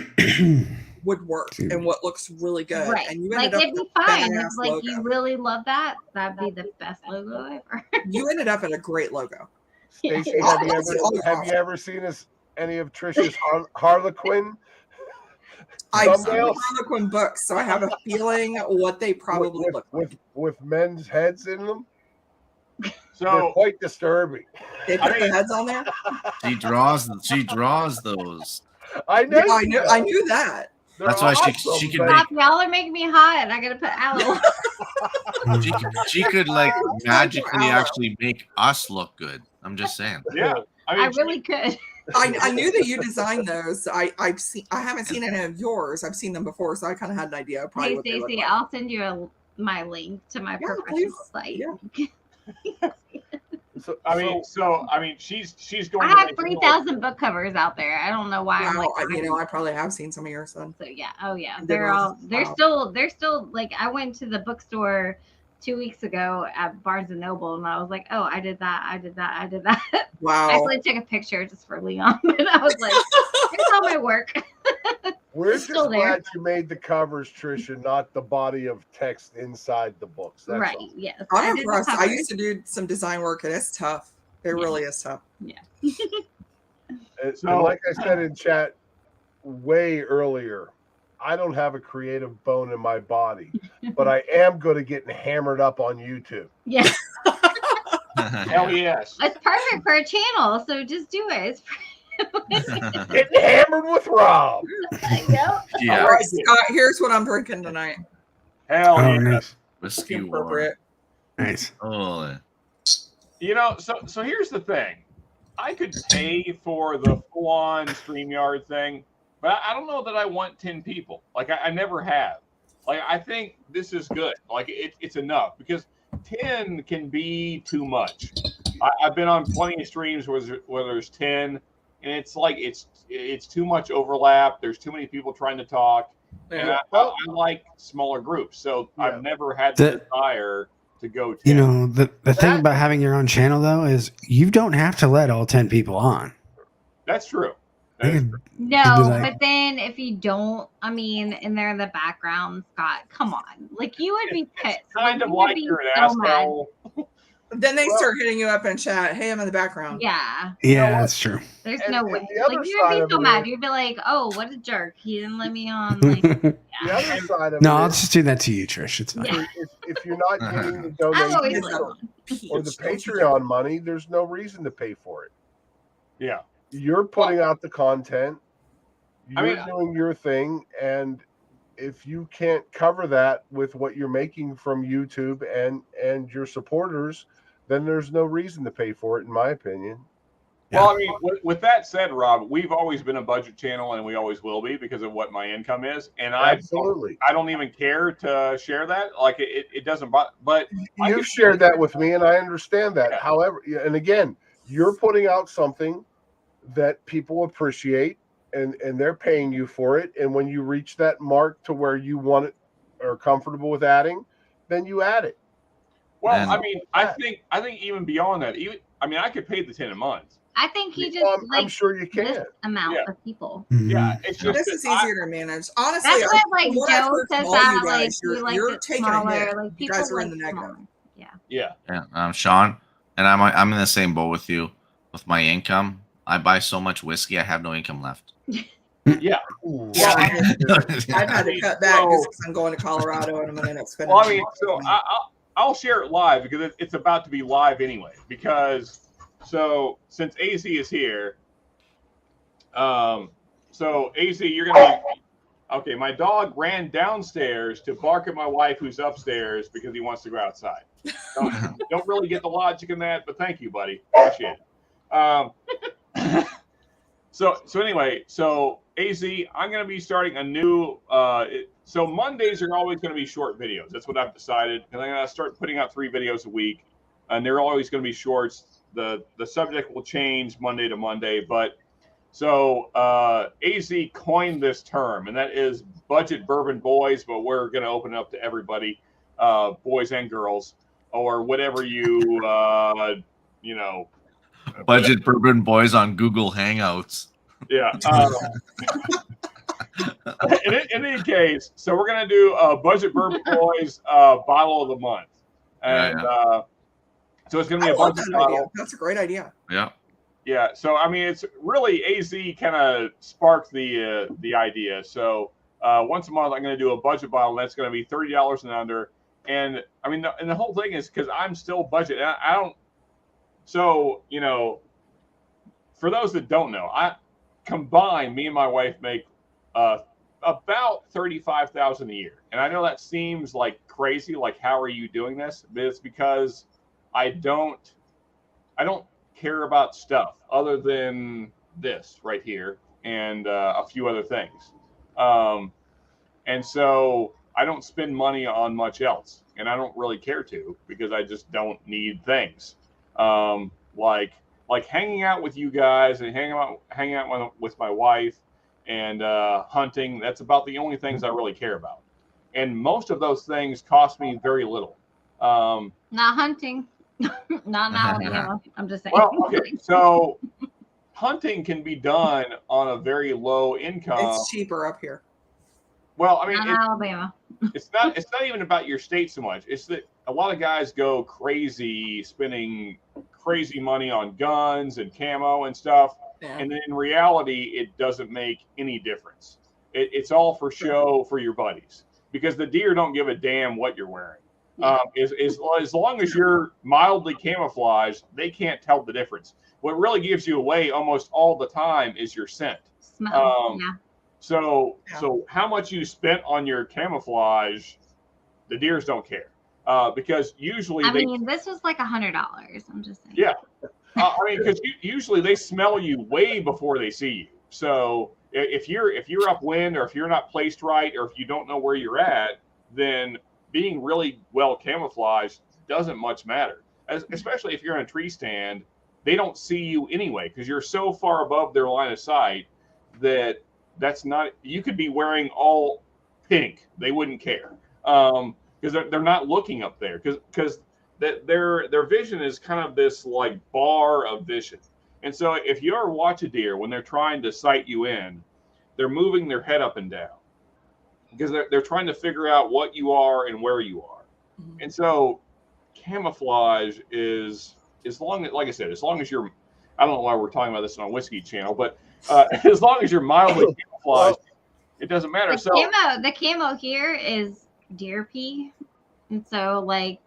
would work and what looks really good. right, And you like ended up it'd with be a fine. badass It's like logo. you really love that. That'd be the best logo ever. You ended up at a great logo. Stacey, Yeah. have you ever seen any of Trish's Harlequin? I've seen Thumbnails? Harlequin books, so I have a feeling what they probably look like. with men's heads in them? They're so quite disturbing. They put the heads on there. She draws those. I know. Yeah, I knew that. They're That's why she awesome, could but- make- Stop, y'all are making me hot. I gotta put aloe. She could like magically Ow. actually make us look good. I'm just saying. yeah, I really could. I knew that you designed those. I haven't seen any of yours. I've seen them before, so I kind of had an idea of probably Hey, what they look Stacey, like. I'll send you my link to my Yeah, professional please. site. Yeah. I mean, she's going. I to have make 3,000 book covers out there. I don't know why I'm Wow, like, I probably have seen some of yours then. so yeah. Oh yeah. Good They're ones. Wow. they're still like, I went to the bookstore 2 weeks ago at Barnes and Noble, and I was like, oh, I did that. I Wow. actually took a picture just for Leon, but I was like, here's all my work. We're It's just still there. glad you made the covers, Tricia, not the body of text inside the books. That's Right. all. Yes. I'm did the impressed. I covers. used to do some design work, and it's tough. It really is tough. And So- like I said in chat way earlier, I don't have a creative bone in my body, but I am good at getting hammered up on YouTube. Yeah. Hell yes. It's perfect for a channel, so just do it. Getting hammered with Rob. Yeah. All right, Scott, here's what I'm drinking tonight. Hell Oh, yeah. nice. Whiskey war. Appropriate. Nice. Oh, You know, so here's the thing. I could pay for the full-on StreamYard thing, but I don't know that I want 10 people. Like, I never have. Like, I think this is good. Like, it's enough because 10 can be too much. I've been on plenty of streams where there's 10, and it's like it's too much overlap. There's too many people trying to talk. And I like smaller groups, so I've never had the desire to go 10. You know, the thing about having your own channel though is you don't have to let all 10 people on. That's true. They That is can- true. No, You'd be like- but then if you don't, I mean, and they're in the background, Scott, come on. Like, you would be pissed. Kind of you would like be you're an so mad. asshole. Then they start hitting you up in chat. Hey, I'm in the background. Yeah. Yeah, that's true. There's And- no and way. the other Like, you side would of be so it mad. is- You'd be like, oh, what a jerk. He didn't let me on. Like, The yeah. other side of No, it I'll is, just do that to you, Trish. It's fine. Yeah. if you're not getting the I've always donations liked or, one. or the Patreon money, there's no reason to pay for it. Yeah. You're putting out the content, you're I mean- doing your thing, and if you can't cover that with what you're making from YouTube and your supporters, then there's no reason to pay for it, in my opinion. Well, I mean, with that said, Rob, we've always been a budget channel, and we always will be because of what my income is. And Absolutely. I don't even care to share that. Like, it doesn't. But I You've could- shared that with me, and I understand that. Yeah. However, and again, you're putting out something that people appreciate, and they're paying you for it. And when you reach that mark to where you want it or comfortable with adding, then you add it. well, And- I mean, I think even beyond that, I could pay the 10 a month. I think he just Well, I'm like sure you this can. amount Yeah. of people. Yeah, it's just This is that easier to manage. Honestly, That's what, like, from what I've Joe heard from says all that, you like, guys, he likes you're it taking smaller. a hit. Like, You people guys are like in the negative. smaller. Yeah. yeah. Yeah, Sean, and I'm in the same boat with you. With my income, I buy so much whiskey, I have no income left. Yeah. Ooh. Yeah, I've had to mean, cut back so- because I'm going to Colorado and I'm going to end up spending. Well, I mean, so I'll share it live because it's about to be live anyway. Because since AZ is here, so AZ, you're gonna be okay. My dog ran downstairs to bark at my wife, who's upstairs, because he wants to go outside. Don't really get the logic in that, but thank you, buddy. Appreciate it. So anyway, so AZ, I'm going to be starting a new. So Mondays are always going to be short videos. That's what I've decided, and I'm going to start putting out 3 videos a week, and they're always going to be shorts. The subject will change Monday to Monday, but so AZ coined this term, and that is budget bourbon boys. But we're going to open it up to everybody, boys and girls, or whatever you know. Budget bourbon boys on Google Hangouts. Yeah. In any case, so we're gonna do a budget bourbon boys bottle of the month, and so it's gonna be I a love budget that idea. bottle. That's a great idea. Yeah. Yeah. So I mean, it's really AZ kind of sparked the idea. So once a month, I'm gonna do a budget bottle. And that's gonna be $30 and under. And I mean, the whole thing is because I'm still budget. And I don't. So for those that don't know, me and my wife make about $35,000 a year, and I know that seems like crazy. Like, how are you doing this? But it's because I don't care about stuff other than this right here and a few other things, and so I don't spend money on much else, and I don't really care to because I just don't need things. Like hanging out with you guys and hanging out with my wife and hunting. That's about the only things I really care about. And most of those things cost me very little. Not hunting. Not in Alabama. I'm just saying. Well, okay, so hunting can be done on a very low income. It's cheaper up here. Well, I mean, Not in Alabama. it's not even about your state so much. It's that a lot of guys go crazy spending crazy money on guns and camo and stuff, Yeah. and then in reality, it doesn't make any difference. It's all for show for your buddies because the deer don't give a damn what you're wearing. As long as you're mildly camouflaged, they can't tell the difference. What really gives you away almost all the time is your scent. Smell. Yeah. So how much you spent on your camouflage, the deers don't care because usually this was like $100. I'm just saying. Yeah, I mean, because usually they smell you way before they see you. So if you're upwind or if you're not placed right or if you don't know where you're at, then being really well camouflaged doesn't much matter. Especially if you're in a tree stand, they don't see you anyway because you're so far above their line of sight that's not. You could be wearing all pink, they wouldn't care because they're not looking up there because their vision is kind of this like bar of vision. And so if you ever watch a deer when they're trying to sight you in, they're moving their head up and down because they're trying to figure out what you are and where you are. Mm-hmm. And so camouflage is like I said, as long as you're, I don't know why we're talking about this on a whiskey channel, but as long as you're mildly camouflaged, it doesn't matter. The camo here is deer pee. And so like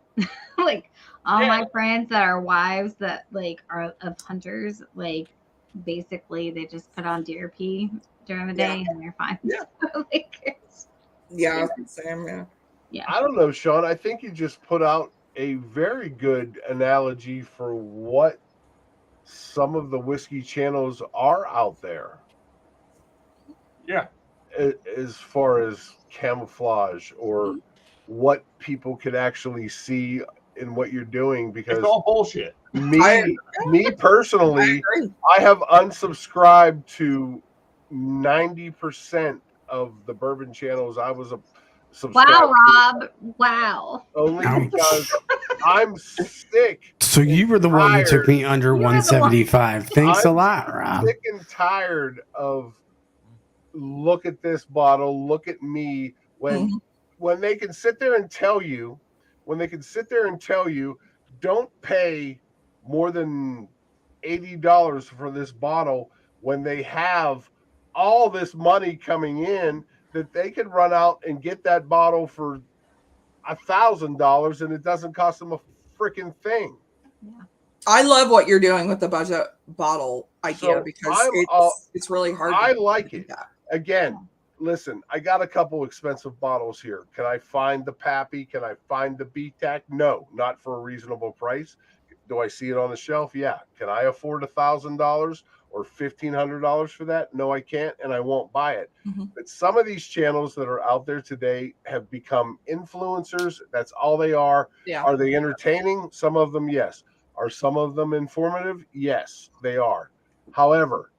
all my friends that are wives that like are of hunters, like basically they just put on deer pee during the day and they're fine. Yeah. Same. Yeah. I don't know, Sean. I think you just put out a very good analogy for what some of the whiskey channels are out there. Yeah. As far as camouflage or what people can actually see in what you're doing, because it's all bullshit. Me personally, I have unsubscribed to 90% of the bourbon channels I was subscribed Wow, Rob. to. Wow. Only because I'm sick. So you were the one who took me under 175. Thanks a lot, Rob. Sick and tired of look at this bottle, look at me, when they can sit there and tell you, don't pay more than $80 for this bottle when they have all this money coming in that they can run out and get that bottle for $1,000 and it doesn't cost them a freaking thing. Yeah. I love what you're doing with the budget bottle idea because it's really hard. I like it. Again, listen, I got a couple expensive bottles here. Can I find the Pappy? Can I find the BTAC? No, not for a reasonable price. Do I see it on the shelf? Yeah. Can I afford $1,000 or $1,500 for that? No, I can't, and I won't buy it. Mm-hmm. But some of these channels that are out there today have become influencers. That's all they are. Yeah. Are they entertaining? Some of them, yes. Are some of them informative? Yes, they are. However,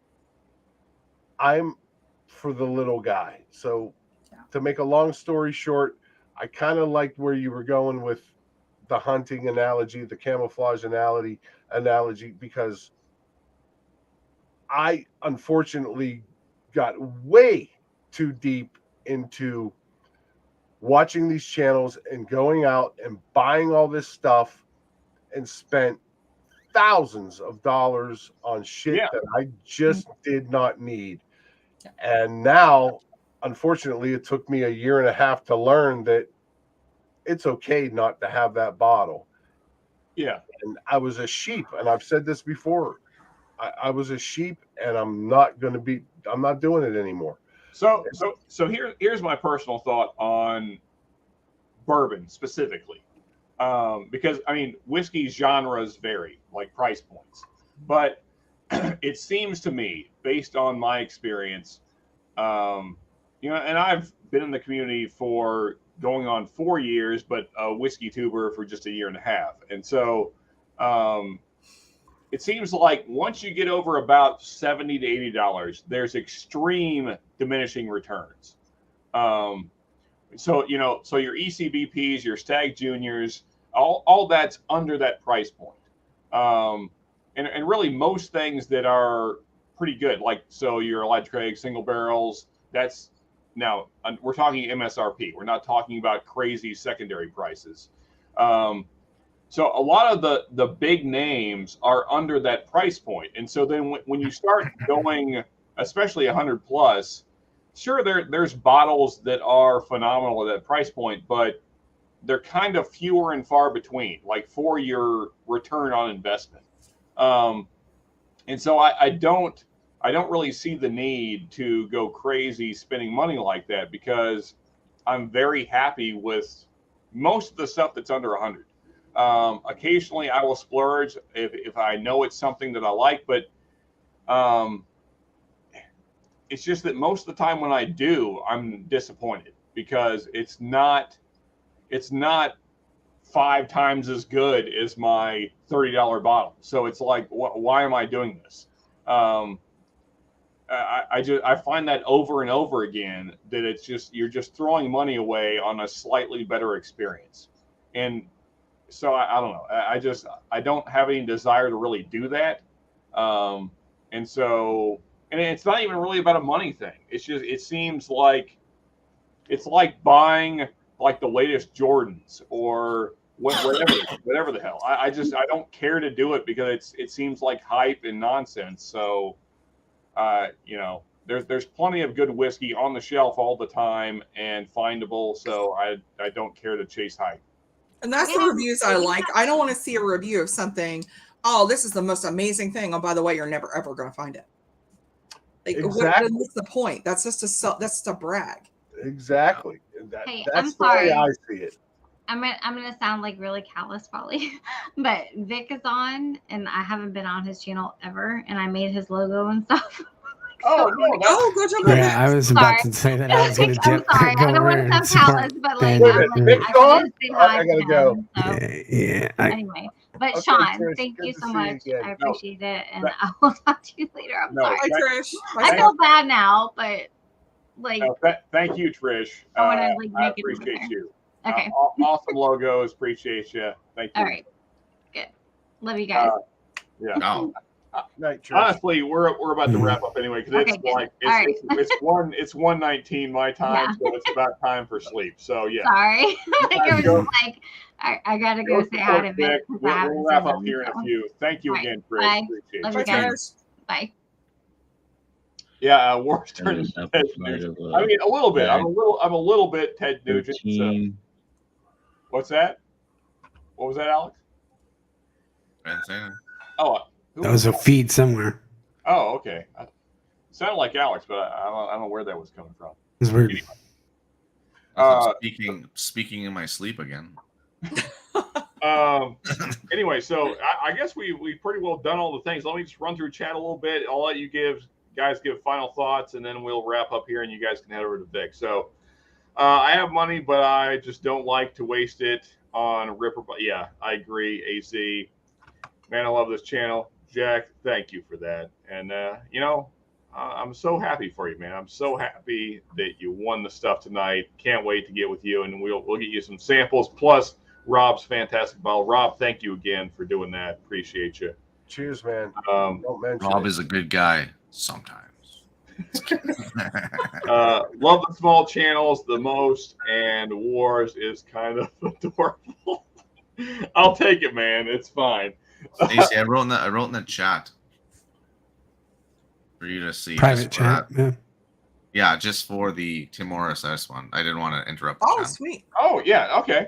I'm for the little guy. So to make a long story short, I kind of liked where you were going with the hunting analogy, the camouflage analogy, because I unfortunately got way too deep into watching these channels and going out and buying all this stuff and spent thousands of dollars on shit that I just did not need. And now, unfortunately, it took me a year and a half to learn that it's okay not to have that bottle. Yeah. And I was a sheep, and I've said this before. I was a sheep, and I'm not doing it anymore. So here's my personal thought on bourbon specifically. Because I mean, whiskey genres vary, like price points, but it seems to me, based on my experience, and I've been in the community for going on 4 years, but a whiskey tuber for just a year and a half. And so it seems like once you get over about $70 to $80, there's extreme diminishing returns. So your ECBPs, your Stag Juniors, all that's under that price point. And really most things that are pretty good, like so your Elijah Craig single barrels, that's now we're talking MSRP. We're not talking about crazy secondary prices. So a lot of the big names are under that price point. And so then when you start going, especially 100 plus, sure, there's bottles that are phenomenal at that price point, but they're kind of fewer and far between, like for your return on investment. And so I don't really see the need to go crazy spending money like that, because I'm very happy with most of the stuff that's under 100. Occasionally I will splurge if I know it's something that I like, but it's just that most of the time when I do, I'm disappointed because it's not 5 times as good as my $30 bottle. So it's like, why am I doing this? I find that over and over again that it's just, you're just throwing money away on a slightly better experience. And so I don't know. I don't have any desire to really do that. And it's not even really about a money thing. It's just, it seems like it's like buying like the latest Jordans or whatever the hell. I don't care to do it because it seems like hype and nonsense. So, there's plenty of good whiskey on the shelf all the time and findable. So I don't care to chase hype. And that's the reviews I like. I don't want to see a review of something. Oh, this is the most amazing thing. Oh, by the way, you're never ever going to find it. Like, Exactly. what's the point? That's just a brag. Exactly. Hey, That's I'm the way sorry. I see it. I'm gonna sound like really callous probably, but Vic is on, and I haven't been on his channel ever, and I made his logo and stuff. Oh, no, Oh, go jump on Yeah, that. I was about to say that I was going to I'm sorry. go I don't over want to and sound support callous, but like, Ben. I'm like, Vic's I gone? wanted to say hi I gotta to go. him. So Yeah. anyway, but Okay, Sean, Trish, thank good you to so see you much. again. I appreciate it, and that- I will talk to you later. I'm No, sorry. Hi, Trish. I feel bad now, but like, Thank you, Trish. I want to like I make it over appreciate there. you. Okay. Awesome logos. Appreciate you. Thank you. All right. Good. Love you guys. Yeah. No. Night, Trish. Honestly, we're about to wrap up anyway because Okay, it's good. like All right. it's 1:19 my time, Yeah. so it's about time for sleep. So yeah. Sorry. Like, I was Go- just like, I gotta go say hi to Vic. because I haven't We'll wrap seen up him, here in a so. few. Thank you All right. again, Trish. Bye. Appreciate Love you. you Bye, guys. Trish. Bye. Yeah, War's turning There's to an Ted amplified Nugent. of, I mean, a little bit. I'm bag a little bit Ted Nugent. So. 13. What's that? What was that, Alex? Oh, who That was a feed somewhere. Oh, okay. Sounded like Alex, but I don't know where that was coming from. It's weird. Anyway. Speaking in my sleep again. Anyway, so I guess we pretty well done all the things. Let me just run through chat a little bit. I'll let you guys give final thoughts, and then we'll wrap up here, and you guys can head over to Vic. So I have money, but I just don't like to waste it on Ripper. Yeah, I agree, AC. Man, I love this channel. Jack, thank you for that. And, I'm so happy for you, man. I'm so happy that you won the stuff tonight. Can't wait to get with you, and we'll get you some samples, plus Rob's fantastic bottle. Rob, thank you again for doing that. Appreciate you. Cheers, man. Don't mention Rob it. is a good guy sometimes. Love the small channels the most, and Wars is kind of adorable. I'll take it, man. It's fine. Stacey, I wrote in the chat for you to see. Private chat. Yeah. Yeah, just for the Tim RSS one. I didn't want to interrupt the Oh, chat. sweet. Oh, yeah. Okay.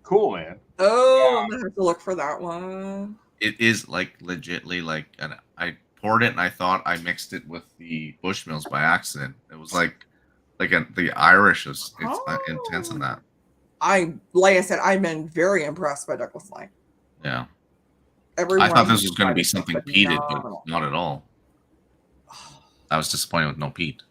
Cool, man. Oh, I'm gonna have to look for that one. It is like legitly like, and I poured it and I thought I mixed it with the Bushmills by accident. It was like the Irish is intense in that. Like I said, I've been very impressed by Douglas Lane. Yeah. Everyone I thought this was who's going to tried be it something is peated, but phenomenal. not at all. I was disappointed with no peat.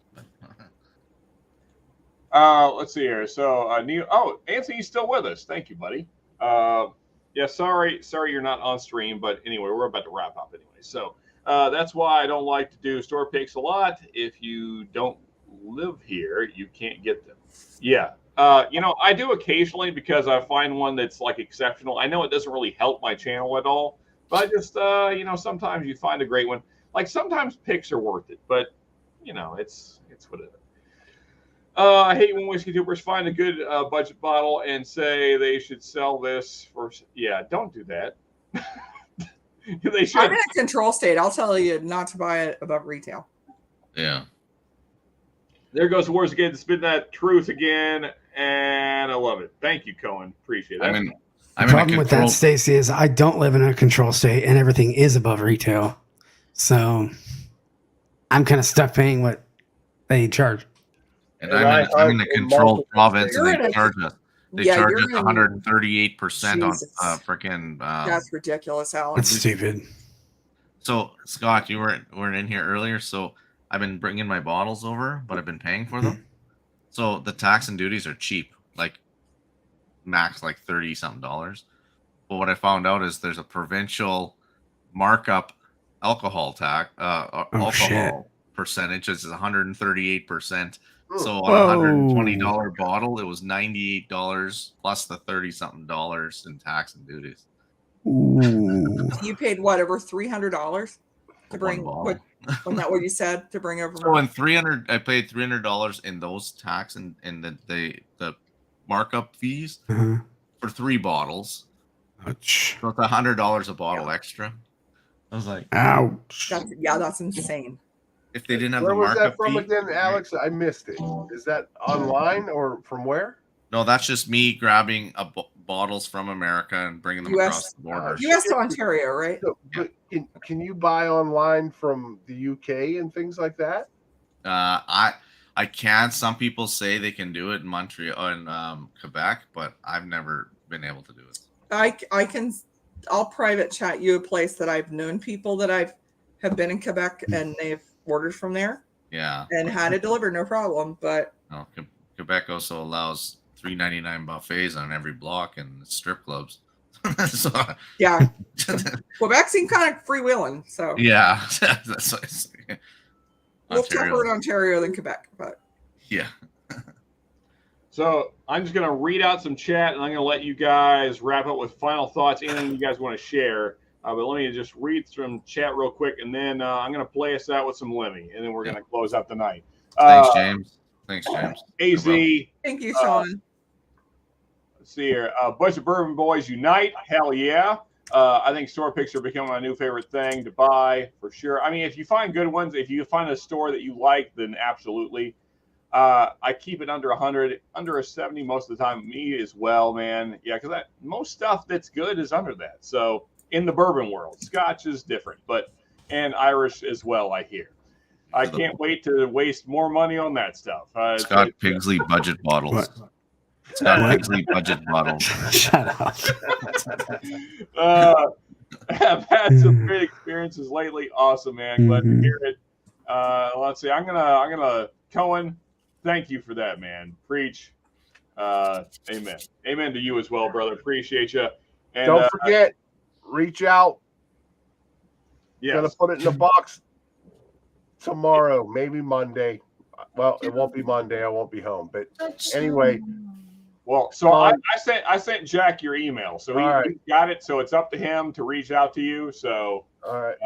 Let's see here. So, Neil. Oh, Anthony's still with us. Thank you, buddy. Yeah, sorry you're not on stream, but anyway, we're about to wrap up anyway. So that's why I don't like to do store picks a lot. If you don't live here, you can't get them. Yeah. I do occasionally because I find one that's like exceptional. I know it doesn't really help my channel at all, but I just, sometimes you find a great one. Like sometimes picks are worth it, but it's whatever. I hate when whiskey tubers find a good budget bottle and say they should sell this for. Yeah, don't do that. They should. I'm in a control state. I'll tell you not to buy it above retail. Yeah. There goes the words again, to spin that truth again, and I love it. Thank you, Cohen. Appreciate it. The problem with that, Stacy, is I don't live in a control state, and everything is above retail, so I'm kind of stuck paying what they charge. And I'm in a controlled province, and they charge us. They charge us 138% on freaking. That's ridiculous, Alex. That's stupid. So Scott, you weren't in here earlier, so I've been bringing my bottles over, but I've been paying for them. So the tax and duties are cheap, like max like $30-something. But what I found out is there's a provincial markup alcohol tax, alcohol percentage is 138%. So on a $120 bottle, it was $98 plus the $30-something in tax and duties. Ooh. You paid what, over $300 to bring? Wasn't that what you said, to bring over? So in I paid $300 in those tax and the markup fees for 3 bottles. Ouch. So it's $100 a bottle extra. I was like, ouch. That's insane. If they didn't have Where the was markup that from fee, again, Alex? I missed it. Is that online or from where? No, that's just me grabbing bottles from America and bringing them across the border. U.S. to Ontario, right? So, but can you buy online from the UK and things like that? I can. Some people say they can do it in Montreal and Quebec, but I've never been able to do it. I can. I'll private chat you a place that I've known people that have been in Quebec and they've ordered from there. Yeah. And had it delivered, no problem. But no, Quebec also allows $3.99 buffets on every block and strip clubs. So, yeah, Quebec seemed kind of freewheeling. So yeah, that's what I say. A little tougher in Ontario than Quebec, but yeah. So I'm just gonna read out some chat, and I'm gonna let you guys wrap up with final thoughts. Anything you guys want to share? But let me just read some chat real quick, and then I'm gonna play us out with some Lemmy, and then we're gonna close out the night. Thanks, James. Thanks, James. AZ. Thank you, Sean. Let's see here. Bunch of Bourbon Boys Unite. Hell yeah. I think store picks are becoming my new favorite thing to buy for sure. I mean, if you find good ones, if you find a store that you like, then absolutely. I keep it under 100, under a 70 most of the time. Me as well, man. Yeah, because most stuff that's good is under that. So in the bourbon world, Scotch is different, and Irish as well, I hear. I can't wait to waste more money on that stuff. Scott Pigsley budget bottles. Scott Pigsley budget bottles. Shut up. I've had some great experiences lately. Awesome, man. Glad to hear it. Let's see. I'm gonna Cohen. Thank you for that, man. Preach. Amen. Amen to you as well, brother. Appreciate you. And don't forget, reach out. Yeah. Gonna put it in the box tomorrow, maybe Monday. Well, it won't be Monday. I won't be home. But anyway. Well, so I sent Jack your email, so he got it. So it's up to him to reach out to you. So all right.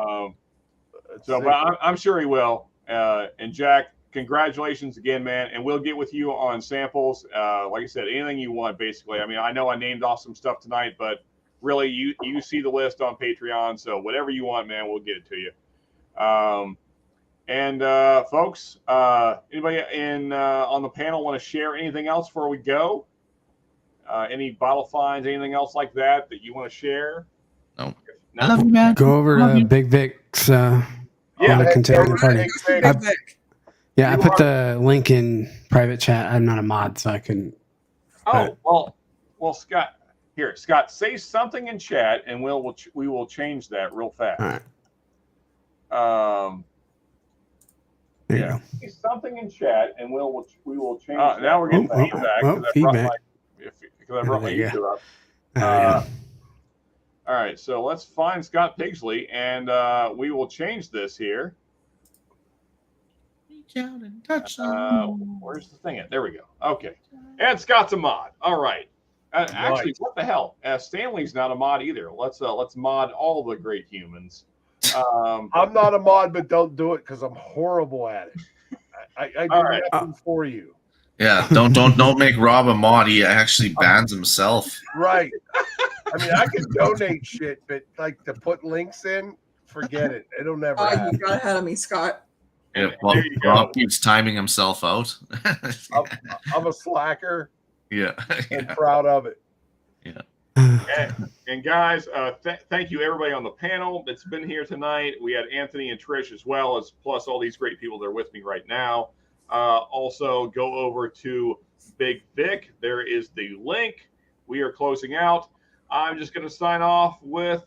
But I'm sure he will. And Jack, congratulations again, man. And we'll get with you on samples. Like I said, anything you want, basically. I mean, I know I named off some stuff tonight, but really, you see the list on Patreon. So whatever you want, man, we'll get it to you. And folks, anybody on the panel want to share anything else before we go? Any bottle finds, anything else like that you want to share? No. I love you, man. Go over to Big Vic's container party. I put the link in private chat. I'm not a mod, so I couldn't. Oh, well, Scott. Here, Scott, say something in chat, and we will change that real fast. All right. There you go. Say something in chat, and we will change. Now we're getting feedback. Because I brought my YouTube up. All right, so let's find Scott Pigsley, and we will change this here. Reach out and touch Where's the thing at? There we go. Okay. And Scott's a mod. All right. Actually, Nice. what the hell? Stanley's not a mod either. Let's mod all the great humans. I'm not a mod, but don't do it because I'm horrible at it. I do All right. nothing for you. Yeah, don't make Rob a mod. He actually bans himself. Right. I mean, I can donate shit, but like to put links in, forget it. It'll never Oh, happen. you got ahead of me, Scott. Yeah, There you go. Rob keeps timing himself out. I'm a slacker Yeah. and proud of it. And guys, thank you everybody on the panel that's been here tonight. We had Anthony and Trish as well as plus all these great people that are with me right now. Also, go over to Big Vic. There is the link. We are closing out. I'm just going to sign off with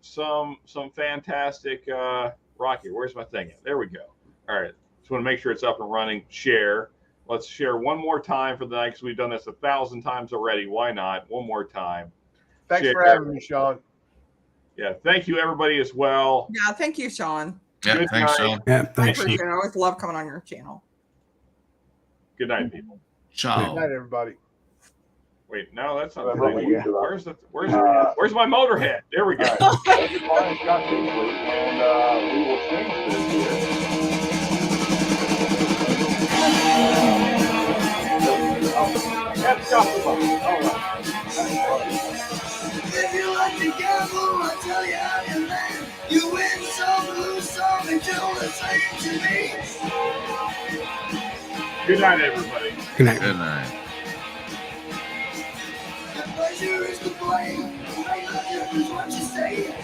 some fantastic Rocky. Where's my thing at? There we go. All right. Just want to make sure it's up and running. Share. Let's share one more time for the night because we've done this 1,000 times already. Why not? One more time. Thanks Share. for having me, Sean. Yeah. Thank you, everybody, as well. Yeah, thank you, Sean. Yeah, Good thanks, night. Sean. Yeah, I thanks. appreciate it. I always love coming on your channel. Good night, people. Ciao. Good night, everybody. Wait, no, that's not the Where's thing. my- Where's my Motorhead? There we go. Scott Kingsley, and we will change this here. That's got the button. All right. If you like to gamble, I tell you how you land. You win some, lose some, and do the same to me. Good night, everybody. Good night. Good night. The pleasure is to blame. Make no difference what you say.